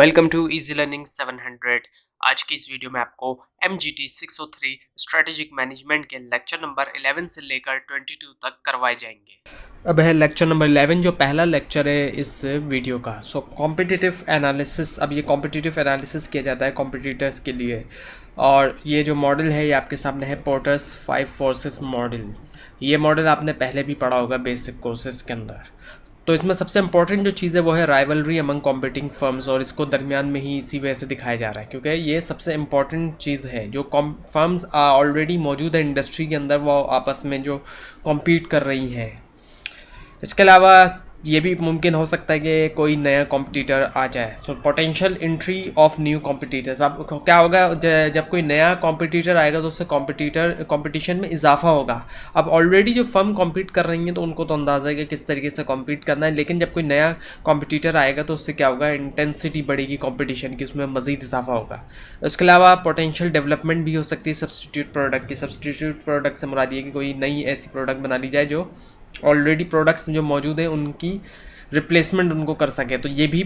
Welcome to easy learning 700। आज की इस वीडियो में आपको MGT 603 स्ट्रेटेजिक मैनेजमेंट के लेक्चर नंबर 11 से लेकर 22 तक करवाए जाएंगे। अब है लेक्चर नंबर 11 जो पहला लेक्चर है इस वीडियो का। Competitive analysis. अब ये कॉम्पिटिटिव एनालिसिस किया जाता है कॉम्पिटिटर्स के लिए, और ये जो मॉडल है ये आपके सामने है पोर्टर्स 5 फोर्सेस मॉडल। ये मॉडल आपने पहले भी पढ़ा होगा बेसिक कोर्सेज के अंदर। तो इसमें सबसे इंपॉर्टेंट जो चीज़ है वो है राइवलरी अमंग कॉम्पिटिंग फर्म्स, और इसको दरमियान में ही इसी वजह से दिखाया जा रहा है क्योंकि ये सबसे इंपॉर्टेंट चीज़ है। जो फर्म्स ऑलरेडी मौजूद है इंडस्ट्री के अंदर वो आपस में जो कॉम्पीट कर रही हैं। इसके अलावा ये भी मुमकिन हो सकता है कि कोई नया कॉम्पिटिटर आ जाए। So potential entry of new competitors. अब क्या होगा जब कोई नया कॉम्पिटिटर आएगा तो उससे कंपटीशन में इजाफा होगा। अब ऑलरेडी जो फर्म कॉम्पीट कर रही हैं तो उनको तो अंदाज़ा है कि किस तरीके से कॉम्पीट करना है, लेकिन जब कोई नया कॉम्पिटिटर आएगा तो उससे क्या होगा, इंटेंसिटी बढ़ेगी कॉम्पिटिशन की, उसमें मज़ीद इजाफा होगा। इसके अलावा पोटेंशियल डेवलपमेंट भी हो सकती है सब्सटीट्यूट प्रोडक्ट की। सब्सटीट्यूट प्रोडक्ट से मुराद ये कि कोई नई ऐसी प्रोडक्ट बना ली जाए जो ऑलरेडी प्रोडक्ट्स जो मौजूद हैं उनकी रिप्लेसमेंट उनको कर सके। तो ये भी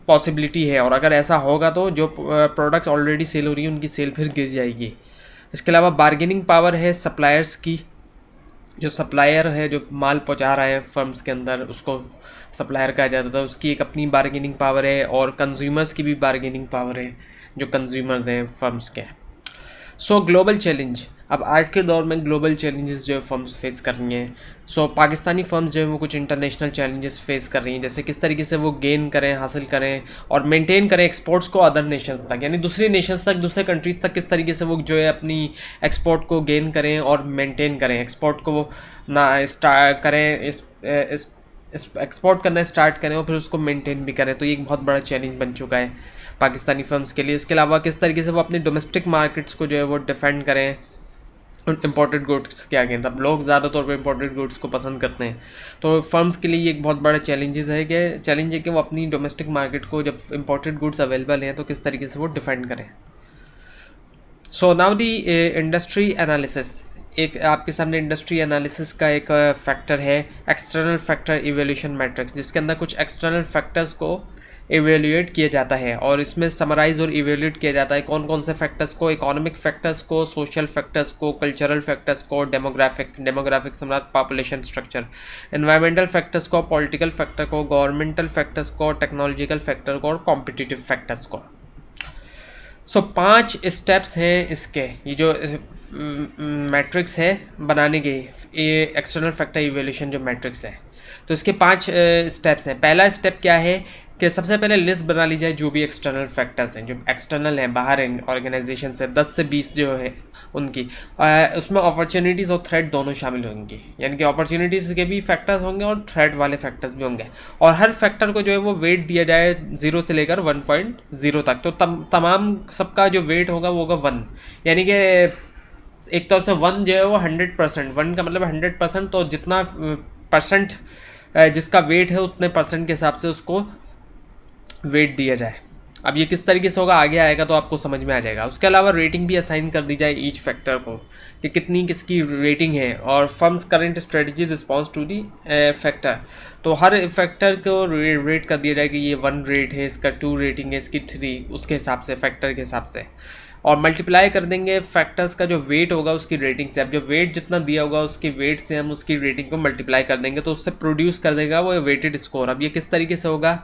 पॉसिबिलिटी है, और अगर ऐसा होगा तो जो प्रोडक्ट्स ऑलरेडी सेल हो रही है उनकी सेल फिर गिर जाएगी। इसके अलावा बार्गेनिंग पावर है सप्लायर्स की। जो सप्लायर है जो माल पहुंचा रहा है फर्म्स के अंदर उसको सप्लायर कहा जाता है, उसकी एक अपनी बार्गेनिंग पावर है, और कंज्यूमर्स की भी बार्गेनिंग पावर है जो कंज्यूमर्स हैं फर्म्स के। Global challenge. अब आज के दौर में ग्लोबल चैलेंजेस जो है फर्म्स फेस कर रही हैं। पाकिस्तानी फर्म्स जो है वो कुछ इंटरनेशनल चैलेंजेस फेस कर रही हैं, जैसे किस तरीके से वो गेन करें, हासिल करें और मेंटेन करें एक्सपोर्ट्स को अदर नेशंस तक, यानी दूसरी नेशंस तक, दूसरे कंट्रीज़ तक किस तरीके से वो जो है अपनी एक्सपोर्ट को गेन करें और मेंटेन करें, एक्सपोर्ट को ना स्टार्ट करें, एक्सपोर्ट करना स्टार्ट करें और फिर उसको मेंटेन भी करें। तो ये एक बहुत बड़ा चैलेंज बन चुका है पाकिस्तानी फर्म्स के लिए। इसके अलावा किस तरीके से वो अपने डोमेस्टिक मार्केट्स को जो है वो डिफेंड करें इम्पोर्टेड गुड्स के आगे। तब लोग ज़्यादा तौर पे इम्पोर्टेड गुड्स को पसंद करते हैं, तो फर्म्स के लिए ये एक बहुत बड़ा चैलेंज है कि वो अपनी डोमेस्टिक मार्केट को जब इम्पोर्टेड गुड्स अवेलेबल हैं तो किस तरीके से वो डिफेंड करें। Now the industry analysis. एक आपके सामने इंडस्ट्री एनालिसिस का एक फैक्टर है एक्सटर्नल फैक्टर इवेल्यूशन मैट्रिक्स, जिसके अंदर कुछ एक्सटर्नल फैक्टर्स को इवेल्यूएट किया जाता है, और इसमें समराइज और इवेल्यूएट किया जाता है कौन कौन से फैक्टर्स को, इकोनॉमिक फैक्टर्स को, सोशल फैक्टर्स को, कल्चरल फैक्टर्स को, डेमोग्राफिक सम्राट पॉपुलेशन स्ट्रक्चर, एनवायरमेंटल फैक्टर्स को, पॉलिटिकल फैक्टर को, गवर्नमेंटल फैक्टर्स को, टेक्नोलॉजिकल फैक्टर को और कॉम्पिटिटिव फैक्टर्स को। 5 स्टेप्स हैं इसके, ये जो मैट्रिक्स है बनाने के, ये एक्सटर्नल फैक्टर इवेल्यूशन जो मैट्रिक्स है, तो इसके 5 स्टेप्स हैं। पहला स्टेप क्या है कि सबसे पहले लिस्ट बना ली जाए जो भी एक्सटर्नल फैक्टर्स हैं, जो एक्सटर्नल हैं, बाहर हैं ऑर्गेनाइजेशन से, 10 से 20 जो है उनकी, उसमें अपॉर्चुनिटीज़ और थ्रेट दोनों शामिल होंगी, यानी कि अपॉर्चुनिटीज़ के भी फैक्टर्स होंगे और थ्रेट वाले फैक्टर्स भी होंगे, और हर फैक्टर को जो है वो वेट दिया जाए 0 से लेकर 1.0 तक। तो तमाम सबका जो वेट होगा वो होगा 1, यानी कि एक तरह से 1 जो है वो 100%, 1 का मतलब 100%, तो जितना परसेंट जिसका वेट है उतने परसेंट के हिसाब से उसको वेट दिया जाए। अब ये किस तरीके से होगा आगे आएगा तो आपको समझ में आ जाएगा। उसके अलावा रेटिंग भी असाइन कर दी जाए ईच फैक्टर को कि कितनी किसकी रेटिंग है, और firms current strategies response to the factor, तो हर फैक्टर को रेट कर दिया जाए कि ये 1 रेट है, इसका 2 रेटिंग है, इसकी 3, उसके हिसाब से फैक्टर के हिसाब से, और मल्टीप्लाई कर देंगे फैक्टर्स का जो वेट होगा उसकी रेटिंग से। अब जो वेट जितना दिया होगा उसके वेट से हम उसकी रेटिंग को मल्टीप्लाई कर देंगे तो उससे प्रोड्यूस कर देगा वो वेटेड स्कोर। अब ये किस तरीके से होगा,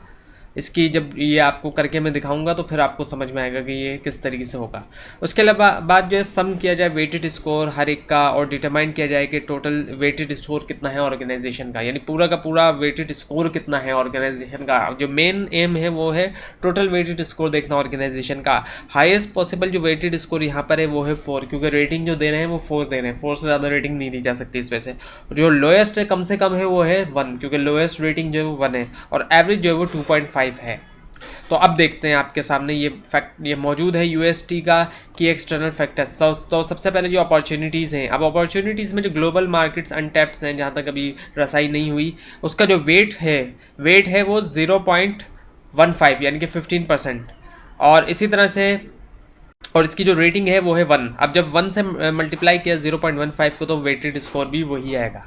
इसकी जब ये आपको करके मैं दिखाऊंगा तो फिर आपको समझ में आएगा कि ये किस तरीके से होगा। उसके अलावा बाद जो है सम किया जाए वेटेड स्कोर हर एक का, और डिटरमाइन किया जाए कि टोटल वेटेड स्कोर कितना है ऑर्गेनाइजेशन का, यानी पूरा का पूरा वेटेड स्कोर कितना है ऑर्गेनाइजेशन का। जो मेन एम है वो है टोटल वेटेड स्कोर देखना ऑर्गेनाइजेशन का। हाईएस्ट पॉसिबल जो वेटेड स्कोर यहाँ पर है वो है 4, क्योंकि रेटिंग जो दे रहे हैं वो 4 दे रहे हैं, 4 से ज़्यादा रेटिंग नहीं दी जा सकती इस वजह से। जो लोएस्ट है कम से कम है वो है 1, क्योंकि लोएस्ट रेटिंग जो है वो 1 है, और एवरेज जो है वो 2.5 है। तो अब देखते हैं आपके सामने ये मौजूद है यूएसटी का कि एक्सटर्नल फैक्टर्स। तो सबसे पहले जो अपॉर्चुनिटीज़ हैं, अब अपॉर्चुनिटीज़ में जो ग्लोबल मार्केट्स अनटैप्ड हैं जहाँ तक अभी रसाई नहीं हुई, उसका जो वेट है वो 0.15 यानी कि 15%, और इसी तरह से, और इसकी जो रेटिंग है वो है 1। अब जब 1 से मल्टीप्लाई किया 0.15 को तो वेटेड स्कोर भी वही आएगा,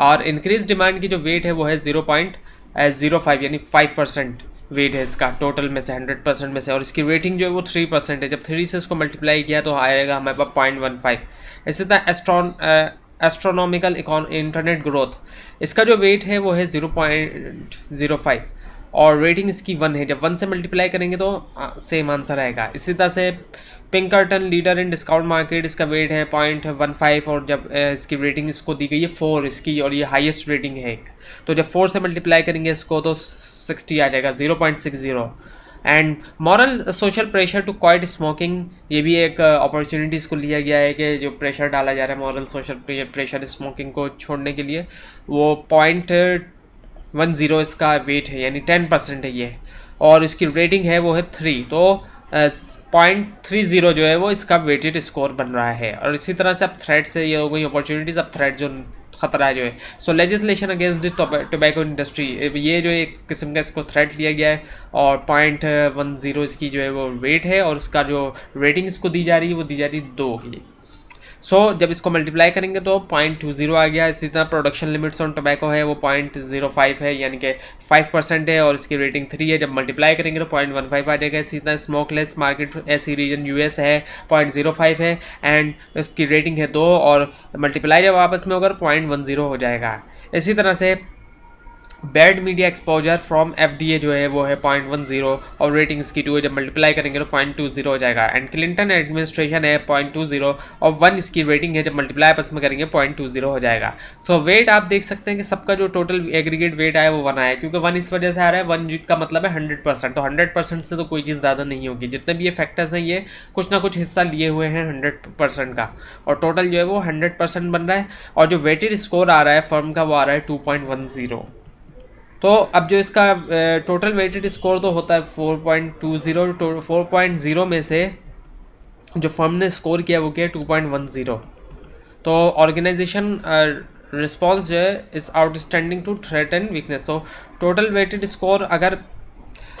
और इंक्रीज डिमांड की जो वेट है वो है 0.05 यानी 5%, वेट है इसका टोटल में से 100% में से, और इसकी रेटिंग जो है वो 3% है। जब 3 से इसको मल्टीप्लाई किया तो आएगा हमारे पास 0.15। इसी तरह एस्ट्रोनॉमिकल इंटरनेट ग्रोथ, इसका जो वेट है वो है 0.05 और रेटिंग इसकी 1 है। जब 1 से मल्टीप्लाई करेंगे तो सेम आंसर आएगा। इसी तरह से पिंकर्टन लीडर इन डिस्काउंट मार्केट, इसका वेट है 0.15 और जब इसकी रेटिंग इसको दी गई है 4 इसकी, और ये हाईएस्ट रेटिंग है एक। तो जब 4 से मल्टीप्लाई करेंगे इसको तो 60 आ जाएगा, 0.60। And moral social pressure to quit smoking, ये भी एक अपॉर्चुनिटी इसको लिया गया है कि जो प्रेशर डाला जा रहा है मॉरल सोशल प्रेशर स्मोकिंग को छोड़ने के लिए, वो 0.10 इसका वेट है, यानी 10% है ये, और इसकी रेटिंग है वो है 3। तो 0.30 जो है वो इसका वेटेड स्कोर बन रहा है। और इसी तरह से अब थ्रेट से ये हो गई अपॉर्चुनिटीज़, अब थ्रेट जो खतरा जो है, so legislation against the tobacco industry, ये जो एक किस्म का इसको थ्रेट लिया गया है, और 0.10 इसकी जो है वो वेट है, और इसका जो रेटिंग इसको दी जा रही है वो दी जा रही है 2 की। सो जब इसको मल्टीप्लाई करेंगे तो 0.20 आ गया। इसी तरह प्रोडक्शन लिमिट्स ऑन टोबैको है वो 0.05 है, यानी कि 5% है, और इसकी रेटिंग 3 है। जब मल्टीप्लाई करेंगे तो 0.15 आ जाएगा। इसी तरह स्मोकलेस मार्केट ऐसी रीजन यूएस है 0.05 है एंड इसकी रेटिंग है 2, और मल्टीप्लाई जब आपस में होगा तो 0.10 हो जाएगा। इसी तरह से bad media exposure from FDA जो है वो है 0.10 और रेटिंग इसकी 2 है। जब मल्टीप्लाई करेंगे तो 0.20 हो जाएगा। एंड क्लिंटन एडमिनिस्ट्रेशन है 0.20 और 1 इसकी रेटिंग है, जब मल्टीप्लाई आपस में करेंगे 0.20 हो जाएगा। सो वेट आप देख सकते हैं कि सबका जो टोटल एग्रीगेट वेट आया वो 1 आया, क्योंकि 1 इस वजह से आ रहा है, 1 का मतलब है 100%। तो 100% से तो कोई चीज़ ज़्यादा नहीं होगी। जितने भी ये फैक्टर्स हैं ये कुछ ना कुछ हिस्सा लिए हुए हैं 100% का, और टोटल जो है वो 100% बन रहा है। और जो वेटेड स्कोर आ रहा है फर्म का वो आ रहा है 2.10। तो अब जो इसका टोटल वेटेड स्कोर तो होता है 4.20, 4.0 में से जो फर्म ने स्कोर किया वो किया 2.10। तो ऑर्गेनाइजेशन रिस्पॉन्स जो है इस outstanding to threat and weakness. तो टोटल वेटेड स्कोर अगर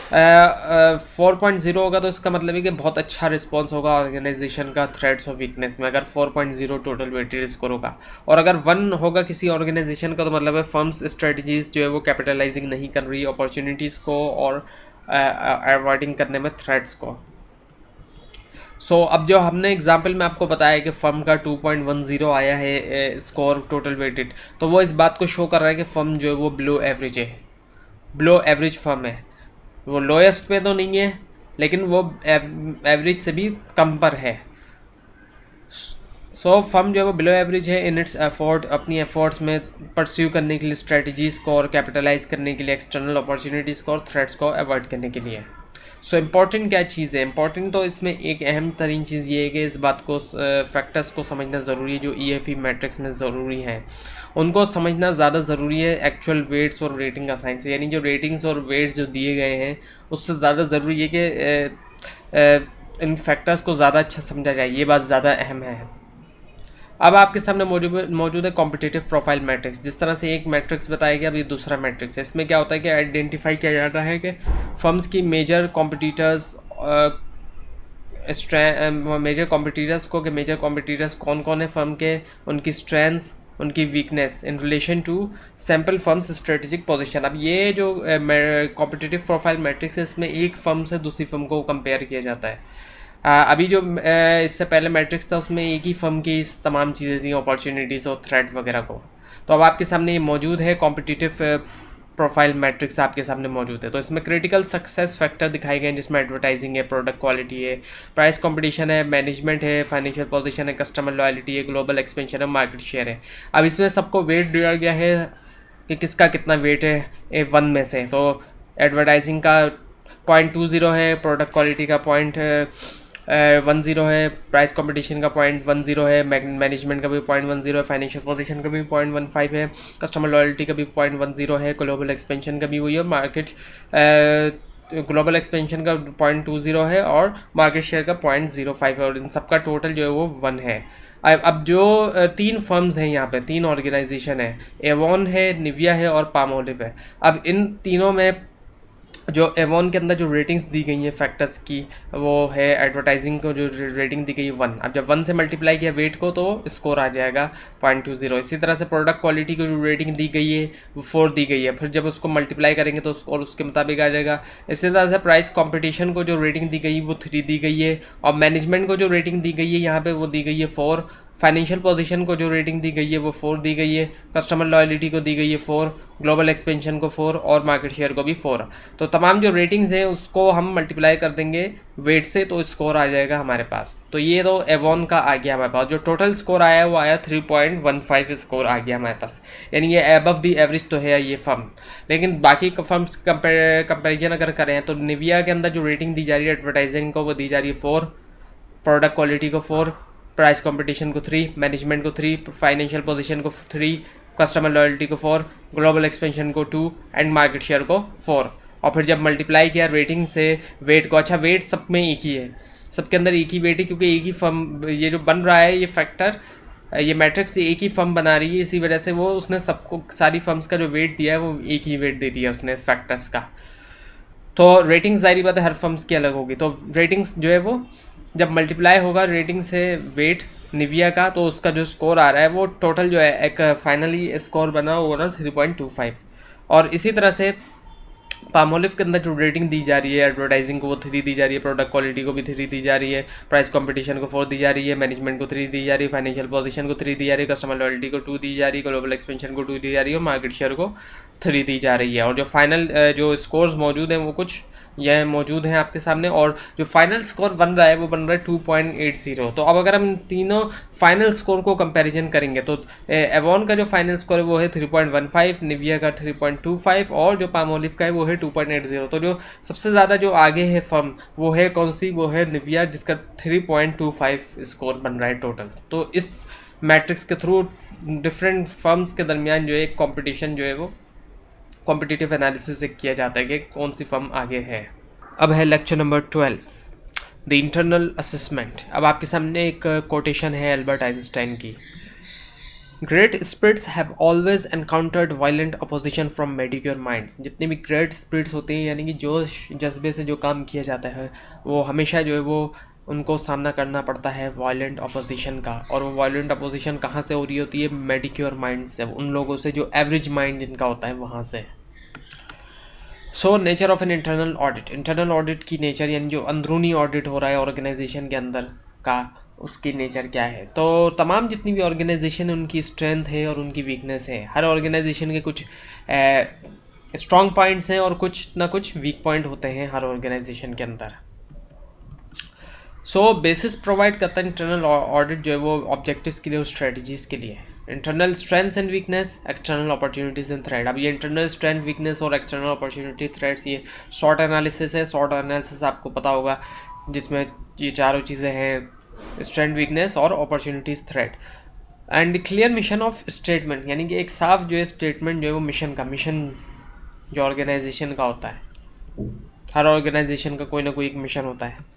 4.0 होगा तो इसका मतलब है कि बहुत अच्छा रिस्पॉन्स होगा ऑर्गेनाइजेशन का थ्रेट्स और वीकनेस में, अगर 4.0 टोटल वेटेड स्कोर होगा। और अगर 1 होगा किसी ऑर्गेनाइजेशन का तो मतलब है फर्म्स स्ट्रेटजीज जो है वो कैपिटलाइजिंग नहीं कर रही अपॉर्चुनिटीज़ को और अवॉइडिंग करने में थ्रेट्स को। सो अब जो हमने एग्जाम्पल में आपको बताया कि फर्म का 2.10 आया है स्कोर टोटल वेटेड, तो वो इस बात को शो कर रहा है कि फर्म जो है वो बिलो एवरेज है, बिलो एवरेज फर्म है। वो लोएस्ट पे तो नहीं है लेकिन वो एवरेज से भी कम पर है। सो फर्म जो है वो बिलो एवरेज है इन इट्स एफर्ट, अपनी एफर्ट्स में परस्यू करने के लिए स्ट्रेटजीज़ को और कैपिटलाइज करने के लिए एक्सटर्नल अपॉर्चुनिटीज़ को और थ्रेट्स को अवॉइड करने के लिए। सो इम्पॉर्टेंट क्या चीज़ है? इम्पॉर्टेंट तो इसमें एक अहम तरीन चीज़ ये है कि इस बात को फैक्टर्स को समझना ज़रूरी है जो EFE मैट्रिक्स में ज़रूरी हैं, उनको समझना ज़्यादा ज़रूरी है एक्चुअल वेट्स और रेटिंग का साइंस। यानी जो रेटिंग्स और वेट्स जो दिए गए हैं उससे ज़्यादा ज़रूरी है कि इन फैक्टर्स को ज़्यादा अच्छा समझा जाए, ये बात ज़्यादा अहम है। अब आपके सामने मौजूद है कॉम्पिटिटिव प्रोफाइल मैट्रिक्स। जिस तरह से एक मैट्रिक्स बताया गया, अब ये दूसरा मैट्रिक्स है। इसमें क्या होता है कि आइडेंटिफाई किया जाता है कि फर्म्स की मेजर कॉम्पिटिटर्स कौन कौन है फर्म के, उनकी स्ट्रेंथ्स, उनकी weakness in relation to sample firms strategic position. अब ये जो कॉम्पिटिटिव प्रोफाइल मैट्रिक्स है इसमें एक फर्म से दूसरी फर्म को कंपेयर किया जाता है। अभी जो इससे पहले मैट्रिक्स था उसमें एक ही फर्म की तमाम चीज़ें थी, अपॉर्चुनिटीज़ और थ्रेट वगैरह को। तो अब आपके सामने ये मौजूद है कॉम्पिटिटिव प्रोफाइल मैट्रिक्स आपके सामने मौजूद है। तो इसमें क्रिटिकल सक्सेस फैक्टर दिखाए गए हैं जिसमें एडवर्टाइजिंग है, प्रोडक्ट क्वालिटी है, प्राइस कंपटीशन है, मैनेजमेंट है, फाइनेंशियल पोजीशन है, कस्टमर लॉयल्टी है, ग्लोबल एक्सपेंशन है, मार्केट शेयर है। अब इसमें सबको वेट दिया गया है कि किसका कितना वेट है 1 में से। तो एडवर्टाइजिंग का 0.20 है, प्रोडक्ट क्वालिटी का 0.10 है, प्राइस कंपटीशन का 0.10 है, मैनेजमेंट का भी 0.10 है, फाइनेंशियल पोजीशन का भी 0.15 है, कस्टमर लॉयल्टी का भी 0.10 है, ग्लोबल एक्सपेंशन का भी वही है, मार्केट ग्लोबल एक्सपेंशन का 0.20 है और मार्केट शेयर का 0.05 है, और इन सबका टोटल जो है वो 1 है। अब जो 3 फर्म्स हैं यहाँ पे, 3 ऑर्गेनाइजेशन है, एवॉन है, निविया है और पामोलिव है। अब इन तीनों में जो एवॉन के अंदर जो रेटिंग्स दी गई हैं फैक्टर्स की, वो है एडवर्टाइजिंग को जो रेटिंग दी गई है 1। अब जब 1 से मल्टीप्लाई किया वेट को तो स्कोर आ जाएगा 0.20। इसी तरह से प्रोडक्ट क्वालिटी को जो रेटिंग दी गई है वो 4 दी गई है, फिर जब उसको मल्टीप्लाई करेंगे तो स्कोर उसके मुताबिक आ जाएगा। इसी तरह से प्राइस कॉम्पिटिशन को जो रेटिंग दी गई है वो 3 दी गई है, और मैनेजमेंट को जो रेटिंग दी गई है यहाँ पे वो दी गई है 4। फाइनेंशियल पोजीशन को जो रेटिंग दी गई है वो 4 दी गई है, कस्टमर लॉयल्टी को दी गई है 4, ग्लोबल एक्सपेंशन को 4 और मार्केट शेयर को भी 4। तो तमाम जो रेटिंग्स हैं उसको हम मल्टीप्लाई कर देंगे वेट से तो स्कोर आ जाएगा हमारे पास। तो ये तो एवॉन का आ गया हमारे पास, जो टोटल स्कोर आया है वो आया 3.15 स्कोर आ गया हमारे पास, यानी ये अबव दी एवरेज तो है ये फर्म। लेकिन बाकी फर्म्स कंपेरिजन अगर करें तो निविया के अंदर जो रेटिंग दी जा रही है एडवर्टाइजिंग को वो दी जा रही है 4, प्रोडक्ट क्वालिटी को 4, प्राइस कंपटीशन को 3, मैनेजमेंट को 3, फाइनेंशियल पोजीशन को 3, कस्टमर लॉयल्टी को 4, ग्लोबल एक्सपेंशन को 2 एंड मार्केट शेयर को 4। और फिर जब मल्टीप्लाई किया रेटिंग से वेट को, अच्छा वेट सब में एक ही है, सबके अंदर एक ही वेट है क्योंकि एक ही फर्म ये जो बन रहा है ये फैक्टर, ये मैट्रिक्स एक ही फर्म बना रही है, इसी वजह से वो उसने सबको सारी फर्म्स का जो वेट दिया है वो एक ही वेट दे दिया उसने फैक्टर्स का। तो रेटिंग्स ज़ाहिर बात है हर फर्म्स की अलग होगी, तो रेटिंग्स जो है वो जब मल्टीप्लाई होगा रेटिंग से वेट निविया का तो उसका जो स्कोर आ रहा है वो टोटल जो है एक फाइनली स्कोर बना हुआ ना 3.25। और इसी तरह से पामोलिव के अंदर जो रेटिंग दी जा रही है एडवर्टाइजिंग को वो 3 दी जा रही है, प्रोडक्ट क्वालिटी को भी 3 दी जा रही है, प्राइस कंपटीशन को 4 दी जा रही है, मैनेजमेंट को 3 दी जा रही है, फाइनेंशियल पोजीशन को 3 दी जा रही है, कस्टमर लॉयल्टी को 2 दी जा रही है, ग्लोबल एक्सपेंशन को 2 दी जा रही है और मार्केट शेयर को 3 दी जा रही है। और जो फाइनल जो स्कोर्स मौजूद हैं वो कुछ यह मौजूद हैं आपके सामने, और जो फाइनल स्कोर बन रहा है वो बन रहा है 2.80। तो अब अगर हम तीनों फाइनल स्कोर को कंपैरिजन करेंगे तो एवॉन का जो फाइनल स्कोर है वो है 3.15, निविया का 3.25 और जो पामोलिव का है वो है 2.80। तो जो सबसे ज़्यादा जो आगे है फर्म वो है कौन सी, वो है निविया जिसका 3.25 स्कोर बन रहा है टोटल। तो इस मैट्रिक्स के थ्रू डिफरेंट फर्म्स के दरमियान जो है कंपटीशन जो है वो कॉम्पिटिटिव एनालिसिस से किया जाता है कि कौन सी फर्म आगे है। अब है lecture number 12, the internal assessment. अब आपके सामने एक कोटेशन है एल्बर्ट आइंस्टाइन की, great spirits have always encountered violent opposition from mediocre minds. जितने भी ग्रेट स्पिरिट्स होते हैं यानी कि जोश जज्बे से जो काम किया जाता है वो हमेशा जो है वो उनको सामना करना पड़ता है वायलेंट अपोजिशन का। और वो वायलेंट अपोजिशन कहाँ से हो रही होती है, मेडिक्योर माइंड से, उन लोगों से जो एवरेज माइंड जिनका होता है वहाँ से। So nature of an internal audit, internal audit की नेचर यानी जो अंदरूनी ऑडिट हो रहा है ऑर्गेनाइजेशन के अंदर का उसकी नेचर क्या है। तो तमाम जितनी भी ऑर्गेनाइजेशन है उनकी स्ट्रेंथ है और उनकी वीकनेस है। हर ऑर्गेनाइजेशन के कुछ स्ट्रॉन्ग पॉइंट्स हैं और कुछ ना कुछ वीक पॉइंट होते हैं हर ऑर्गेनाइजेशन के अंदर। सो बेसिस प्रोवाइड करता है इंटरनल ऑडिट जो है वो ऑब्जेक्टिव्स के लिए और स्ट्रेटजीज़ के लिए। Internal strengths and weakness, external opportunities and threat. अब ये इंटरनल स्ट्रेंथ वीकनेस और एक्सटर्नल अपॉर्चुनिटी थ्रेट्स ये शॉर्ट एनालिसिस है। शॉर्ट एनालिसिस आपको पता होगा जिसमें ये चारों चीज़ें हैं, स्ट्रेंथ वीकनेस और opportunities threat. And clear mission of statement यानी कि एक साफ जो है स्टेटमेंट जो है वो मिशन का, मिशन जो ऑर्गेनाइजेशन का होता है, हर ऑर्गेनाइजेशन का कोई ना कोई एक मिशन होता है।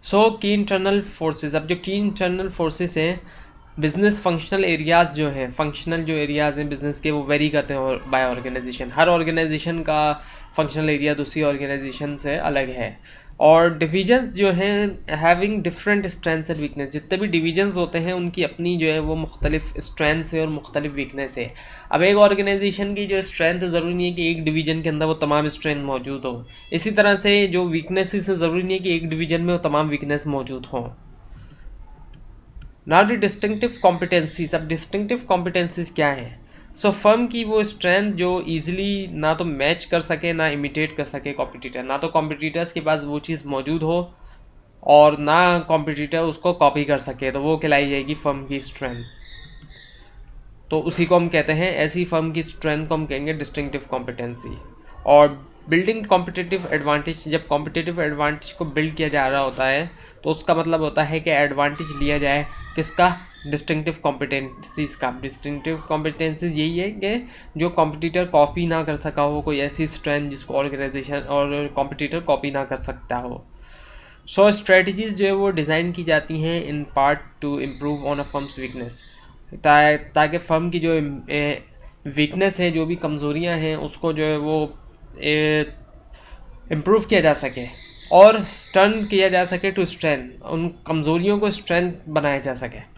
सो की इंटरनल फोर्सेस, अब जो की इंटरनल फोर्सेस हैं बिजनेस फंक्शनल एरियाज़ जो हैं, फंक्शनल जो एरियाज़ हैं बिजनेस के वो वेरी करते हैं बाय ऑर्गेनाइजेशन। हर ऑर्गेनाइजेशन का फंक्शनल एरिया दूसरी ऑर्गेनाइजेशन से अलग है। और डिविजन्स जो हैं having different strengths and weakness, जितने भी डिविजन्स होते हैं उनकी अपनी जो है वो मुख्तलिफ स्ट्रेंथ्स है और मुख्तलिफ वीकनेस है। अब एक ऑर्गेनाइजेशन की जो स्ट्रेंथ है ज़रूरी नहीं है कि एक डिवीज़न के अंदर वो तमाम स्ट्रेंथ मौजूद हो, इसी तरह से जो वीकनेसेस है ज़रूरी नहीं है कि एक डिवीज़न में वो तमाम वीकनेस मौजूद हों। नाउ द डिस्टिंक्टिव कॉम्पिटेंसीज, अब डिस्टिंक्टिव कॉम्पिटेंसीज क्या है। सो फर्म की वो स्ट्रेंथ जो ईजिली ना तो मैच कर सके ना इमिटेट कर सके कॉम्पिटिटर, ना तो कॉम्पिटिटर्स के पास वो चीज़ मौजूद हो और ना कॉम्पिटिटर उसको कॉपी कर सके, तो वो कहलाई जाएगी फर्म की स्ट्रेंथ। तो उसी को हम कहते हैं, ऐसी फर्म की स्ट्रेंथ को हम कहेंगे डिस्टिंक्टिव कॉम्पिटेंसी। और बिल्डिंग कॉम्पिटिटिव एडवांटेज, जब कॉम्पिटिटिव एडवांटेज को बिल्ड किया जा रहा होता है तो उसका मतलब होता है कि एडवांटेज लिया जाए किसका, डिस्टिंक्टिव कॉम्पिटेंसीज का। डिस्टिंक्टिव कॉम्पिटेंसीज यही है कि जो कॉम्पिटिटर कॉपी ना कर सका हो, कोई ऐसी स्ट्रेंथ जिसको ऑर्गेनाइजेशन और कॉम्पिटिटर कॉपी ना कर सकता हो। सो स्ट्रेटजीज जो है वो डिज़ाइन की जाती हैं in part two improve on a firms weakness, ताकि फ़र्म की जो वीकनेस है, जो भी कमज़ोरियां हैं उसको जो है वो इम्प्रूव किया जा सके और टर्न किया जा सके टू स्ट्रेंथ, उन कमज़ोरियों को स्ट्रेंथ बनाया जा सके।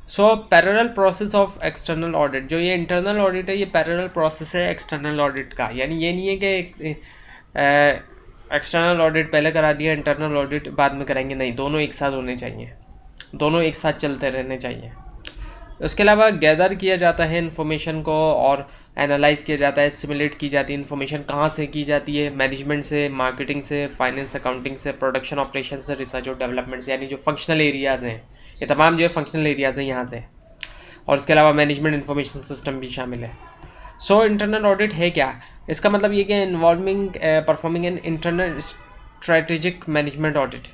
So parallel process of external audit, जो ये इंटरनल ऑडिट है ये पैरेलल प्रोसेस है एक्सटर्नल ऑडिट का, यानी ये नहीं है कि एक्सटर्नल ऑडिट पहले करा दिया इंटरनल ऑडिट बाद में कराएंगे, नहीं, दोनों एक साथ होने चाहिए, दोनों एक साथ चलते रहने चाहिए। उसके अलावा गैदर किया जाता है इन्फॉर्मेशन को और एनालाइज किया जाता है, सिमुलेट की जाती है इन्फॉर्मेशन, कहाँ से की जाती है, मैनेजमेंट से, मार्केटिंग से, फाइनेंस अकाउंटिंग से, प्रोडक्शन ऑपरेशन से, रिसर्च और डेवलपमेंट से, यानी जो फंक्शनल एरियाज़ हैं ये तमाम जो है फंक्शनल एरियाज़ हैं यहाँ से, और इसके अलावा मैनेजमेंट इन्फॉर्मेशन सिस्टम भी शामिल है। सो इंटरनल ऑडिट है क्या, इसका मतलब ये कि involving performing an internal strategic management audit.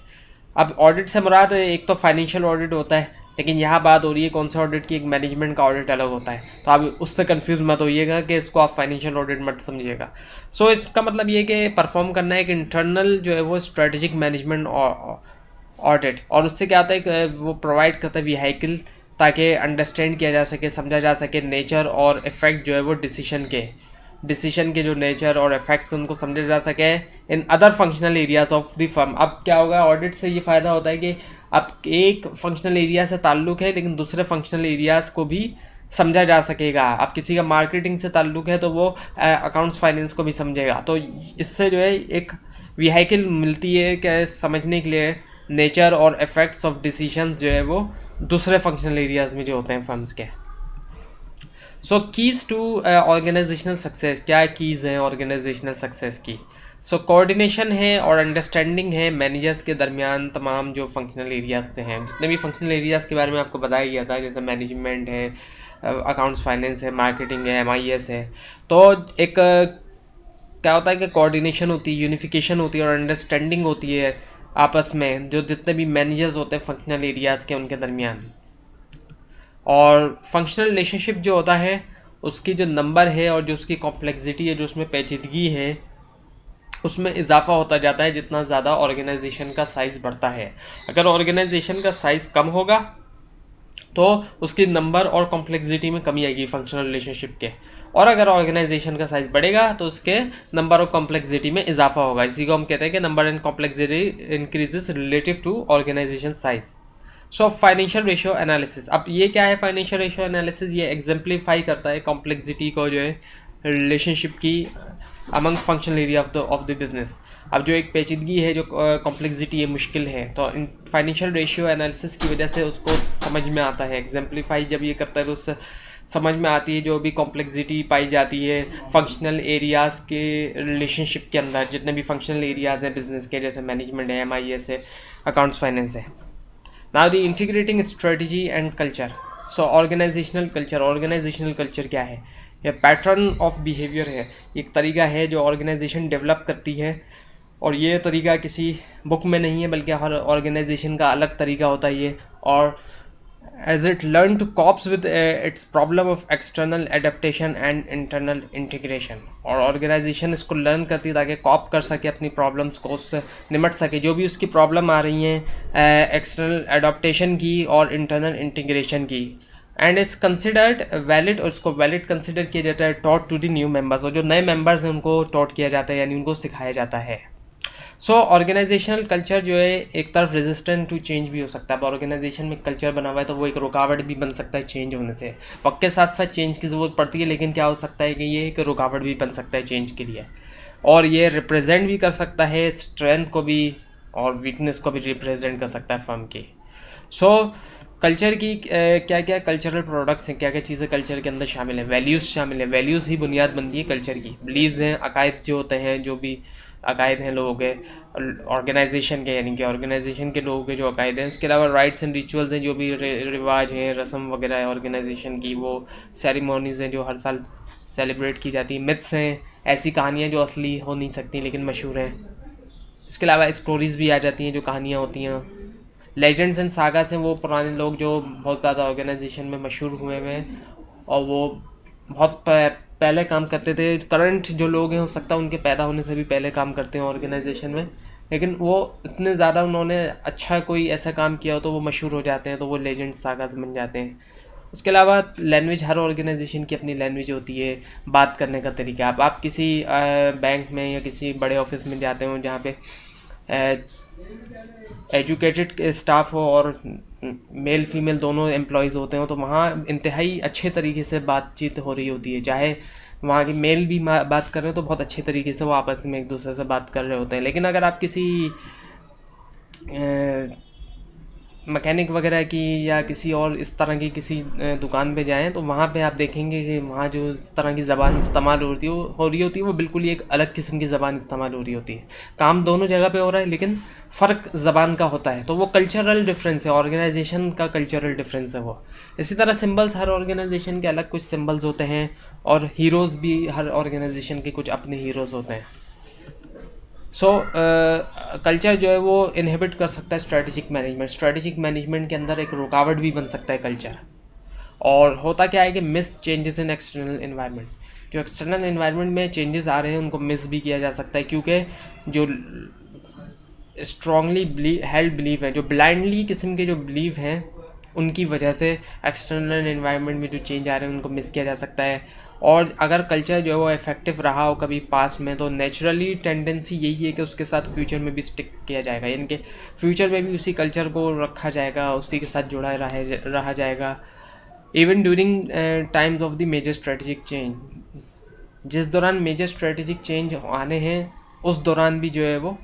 अब ऑडिट से मुराद एक तो फाइनेंशियल ऑडिट होता है, लेकिन यहाँ बात हो रही है कौन से ऑडिट की, एक मैनेजमेंट का ऑडिट अलग होता है, तो आप उससे कंफ्यूज मत होइएगा कि इसको आप फाइनेंशियल ऑडिट मत समझिएगा। सो इसका मतलब ये कि परफॉर्म करना है एक इंटरनल जो है वो स्ट्रेटेजिक मैनेजमेंट ऑडिट, और उससे क्या होता है कि वो प्रोवाइड करता है व्हीकल ताकि अंडरस्टैंड किया जा सके, समझा जा सके नेचर और इफ़ेक्ट जो है वो डिसीशन के जो नेचर और इफेक्ट्स उनको समझा जा सके in other functional areas of the firm. अब क्या होगा, ऑडिट से ये फ़ायदा होता है कि अब एक फंक्शनल एरिया से ताल्लुक़ है लेकिन दूसरे फंक्शनल एरियाज़ को भी समझा जा सकेगा। अब किसी का मार्केटिंग से ताल्लुक़ है तो वो अकाउंट्स फाइनेंस को भी समझेगा, तो इससे जो है एक व्हीकल मिलती है कि समझने के लिए नेचर और इफ़ेक्ट्स ऑफ डिसीशंस जो है वो दूसरे फंक्शनल एरियाज़ में जो होते हैं फर्म्स के। सो कीज़ टू ऑर्गेनाइजेशनल सक्सेस, क्या कीज़ हैं ऑर्गेनाइजेशनल सक्सेस की? सो कोऑर्डिनेशन है और अंडरस्टैंडिंग है मैनेजर्स के दरमियान तमाम जो फंक्शनल एरियाज से हैं, जितने भी फंक्शनल एरियाज़ के बारे में आपको बताया गया था, जैसे मैनेजमेंट है, अकाउंट्स फाइनेंस है, मार्केटिंग है, MIS है, तो एक क्या होता है कि कोऑर्डिनेशन होती है, यूनिफिकेशन होती है और अंडरस्टैंडिंग होती है आपस में जो जितने भी मैनेजर्स होते हैं फंक्शनल एरियाज़ के उनके दरमियान। और फंक्शनल रिलेशनशिप जो होता है उसकी जो नंबर है और जो उसकी कॉम्प्लेक्सिटी है, जो उसमें पेचीदगी है, उसमें इजाफा होता जाता है जितना ज़्यादा ऑर्गेनाइजेशन का साइज़ बढ़ता है। अगर ऑर्गेनाइजेशन का साइज़ कम होगा तो उसकी नंबर और कॉम्प्लेक्सिटी में कमी आएगी फंक्शनल रिलेशनशिप के, और अगर ऑर्गेनाइजेशन का साइज़ बढ़ेगा तो उसके नंबर और कॉम्प्लेक्सिटी में इजाफा होगा। इसी को हम कहते हैं कि number and complexity increases relative to organization size. So financial ratio analysis, अब ये क्या है फाइनेंशियल रेशियो एनालिसिस? ये एग्जाम्प्लीफाई करता है कॉम्प्लेक्सिटी को जो है रिलेशनशिप की among functional area of the business. अब जो एक पेचीदगी है, जो कॉम्प्लेक्सिटी है, मुश्किल है, तो इन फाइनेंशियल रेशियो एनालिसिस की वजह से उसको समझ में आता है। एग्जाम्प्लीफाई जब ये करता है तो उससे समझ में आती है जो भी कॉम्प्लेक्सिटी पाई जाती है फंक्शनल एरियाज़ के रिलेशनशिप के अंदर, जितने भी फंक्शनल एरियाज़ हैं बिजनेस के, जैसे मैनेजमेंट है, MIS है, अकाउंट्स फाइनेंस है। Now the integrating strategy and culture. So organizational culture क्या है? यह पैटर्न ऑफ बिहेवियर है, एक तरीका है जो ऑर्गेनाइजेशन डेवलप करती है, और ये तरीका किसी बुक में नहीं है बल्कि हर ऑर्गेनाइजेशन का अलग तरीका होता है ये। और as it learn to copes with its problem of external adaptation and internal integration, और ऑर्गेनाइजेशन इसको लर्न करती है ताकि कॉप कर सके अपनी प्रॉब्लम्स को, उससे निमट सके जो भी उसकी प्रॉब्लम आ रही हैं एक्सटर्नल एडेप्टेशन की और इंटरनल इंटीग्रेशन की। एंड इज़ कंसिडर्ड वैलिड, और उसको वैलिड कंसिडर किया जाता है taught to the new members, और जो नए मेंबर्स हैं उनको टॉट किया जाता है यानी उनको सिखाया जाता है। सो ऑर्गेनाइजेशनल कल्चर जो है एक तरफ रेजिस्टेंट टू चेंज भी हो सकता है। अब ऑर्गेनाइजेशन में कल्चर बना हुआ है तो वो एक रुकावट भी बन सकता है चेंज होने से। वक्त के साथ साथ चेंज की ज़रूरत पड़ती है, लेकिन क्या हो सकता है कि ये एक रुकावट भी बन सकता है चेंज के लिए, और ये रिप्रेजेंट भी कर सकता है स्ट्रेंथ को भी और वीकनेस को भी रिप्रेजेंट कर सकता है फर्म की। सो कल्चर की क्या क्या कल्चरल प्रोडक्ट्स हैं, क्या क्या चीज़ें कल्चर के अंदर शामिल हैं? वैल्यूज़ शामिल हैं, वैल्यूज़ ही बुनियाद बनती है कल्चर की। बिलीव्स हैं, अकायद जो होते हैं, जो भी अकायद हैं लोगों के ऑर्गेनाइजेशन के, यानी कि ऑर्गेनाइजेशन के लोगों के जो अकायद हैं। उसके अलावा राइट्स एंड रिचुअल्स हैं, जो भी रिवाज हैं, रस्म वगैरह है ऑर्गेनाइजेशन की, वो सेरेमोनीज़ हैं जो हर साल सेलिब्रेट की जाती हैं। मिथ्स हैं, ऐसी कहानियाँ जो असली हो नहीं सकती लेकिन मशहूर हैं। इसके अलावा स्टोरीज़ भी आ जाती हैं जो कहानियाँ होती हैं। लेजेंड्स एंड सागास हैं, वो पुराने लोग जो बहुत ज़्यादा ऑर्गेनाइजेशन में मशहूर हुए हैं और वो बहुत पहले काम करते थे। करंट जो लोग हैं हो सकता है उनके पैदा होने से भी पहले काम करते हैं ऑर्गेनाइजेशन में, लेकिन वो इतने ज़्यादा उन्होंने अच्छा कोई ऐसा काम किया हो तो वो मशहूर हो जाते हैं, तो वो लेजेंड्स सागास बन जाते हैं। उसके अलावा लैंग्वेज, हर ऑर्गेनाइजेशन की अपनी लैंग्वेज होती है, बात करने का तरीका। आप किसी बैंक में या किसी बड़े ऑफिस में जाते हो जहाँ पे एजुकेटेड स्टाफ हो और मेल फीमेल दोनों एम्प्लॉयज़ होते हो, तो वहाँ इंतहाई अच्छे तरीके से बातचीत हो रही होती है। चाहे वहाँ की मेल भी बात कर रहे हो तो बहुत अच्छे तरीके से वो आपस में एक दूसरे से बात कर रहे होते हैं। लेकिन अगर आप किसी मैकेनिक वगैरह की या किसी और इस तरह की किसी दुकान पे जाएं, तो वहाँ पे आप देखेंगे कि वहाँ जो इस तरह की ज़बान इस्तेमाल हो रही होती है वो बिल्कुल ही एक अलग किस्म की ज़बान इस्तेमाल हो रही होती है। काम दोनों जगह पे हो रहा है लेकिन फ़र्क ज़बान का होता है, तो वो कल्चरल डिफरेंस है, ऑर्गेनाइजेशन का कल्चरल डिफरेंस है वो। इसी तरह सिम्बल्स, हर ऑर्गेनाइजेशन के अलग कुछ सिम्बल्स होते हैं, और हीरोज़ भी हर ऑर्गेनाइजेशन के कुछ अपने हीरोज़ होते हैं। कल्चर जो है वो इनहिबिट कर सकता है स्ट्रेटेजिक मैनेजमेंट। स्ट्रेटेजिक मैनेजमेंट के अंदर एक रुकावट भी बन सकता है कल्चर। और होता क्या है कि miss changes in external environment, जो एक्सटर्नल इन्वायरमेंट में चेंजेस आ रहे हैं उनको मिस भी किया जा सकता है, क्योंकि जो स्ट्रांगली हेल्ड बिलीव है, जो ब्लाइंडली किस्म के जो बिलीव हैं, उनकी वजह से एक्सटर्नल इन्वायरमेंट में जो चेंज आ रहे हैं उनको मिस किया जा सकता है। और अगर कल्चर जो है वो इफेक्टिव रहा हो कभी पास्ट में, तो नेचुरली टेंडेंसी यही है कि उसके साथ फ्यूचर में भी स्टिक किया जाएगा, यानी कि फ्यूचर में भी उसी कल्चर को रखा जाएगा, उसी के साथ जुड़ा रहा जाएगा। Even during times of the major strategic change, जिस दौरान मेजर स्ट्रेटेजिक चेंज आने हैं उस दौरान भी जो है वो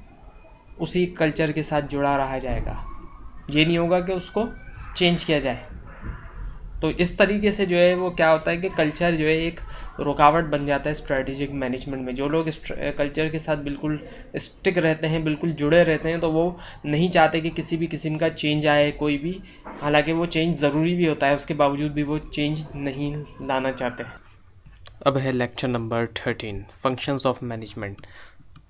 उसी कल्चर के साथ जुड़ा रहा जाएगा, ये नहीं होगा कि उसको चेंज किया जाए। तो इस तरीके से जो है वो क्या होता है कि कल्चर जो है एक रुकावट बन जाता है स्ट्रेटेजिक मैनेजमेंट में। जो लोग कल्चर के साथ बिल्कुल स्टिक रहते हैं, बिल्कुल जुड़े रहते हैं, तो वो नहीं चाहते कि किसी भी किस्म का चेंज आए कोई भी, हालांकि वो चेंज ज़रूरी भी होता है, उसके बावजूद भी वो चेंज नहीं लाना चाहते। अब है lecture number 13, functions of management.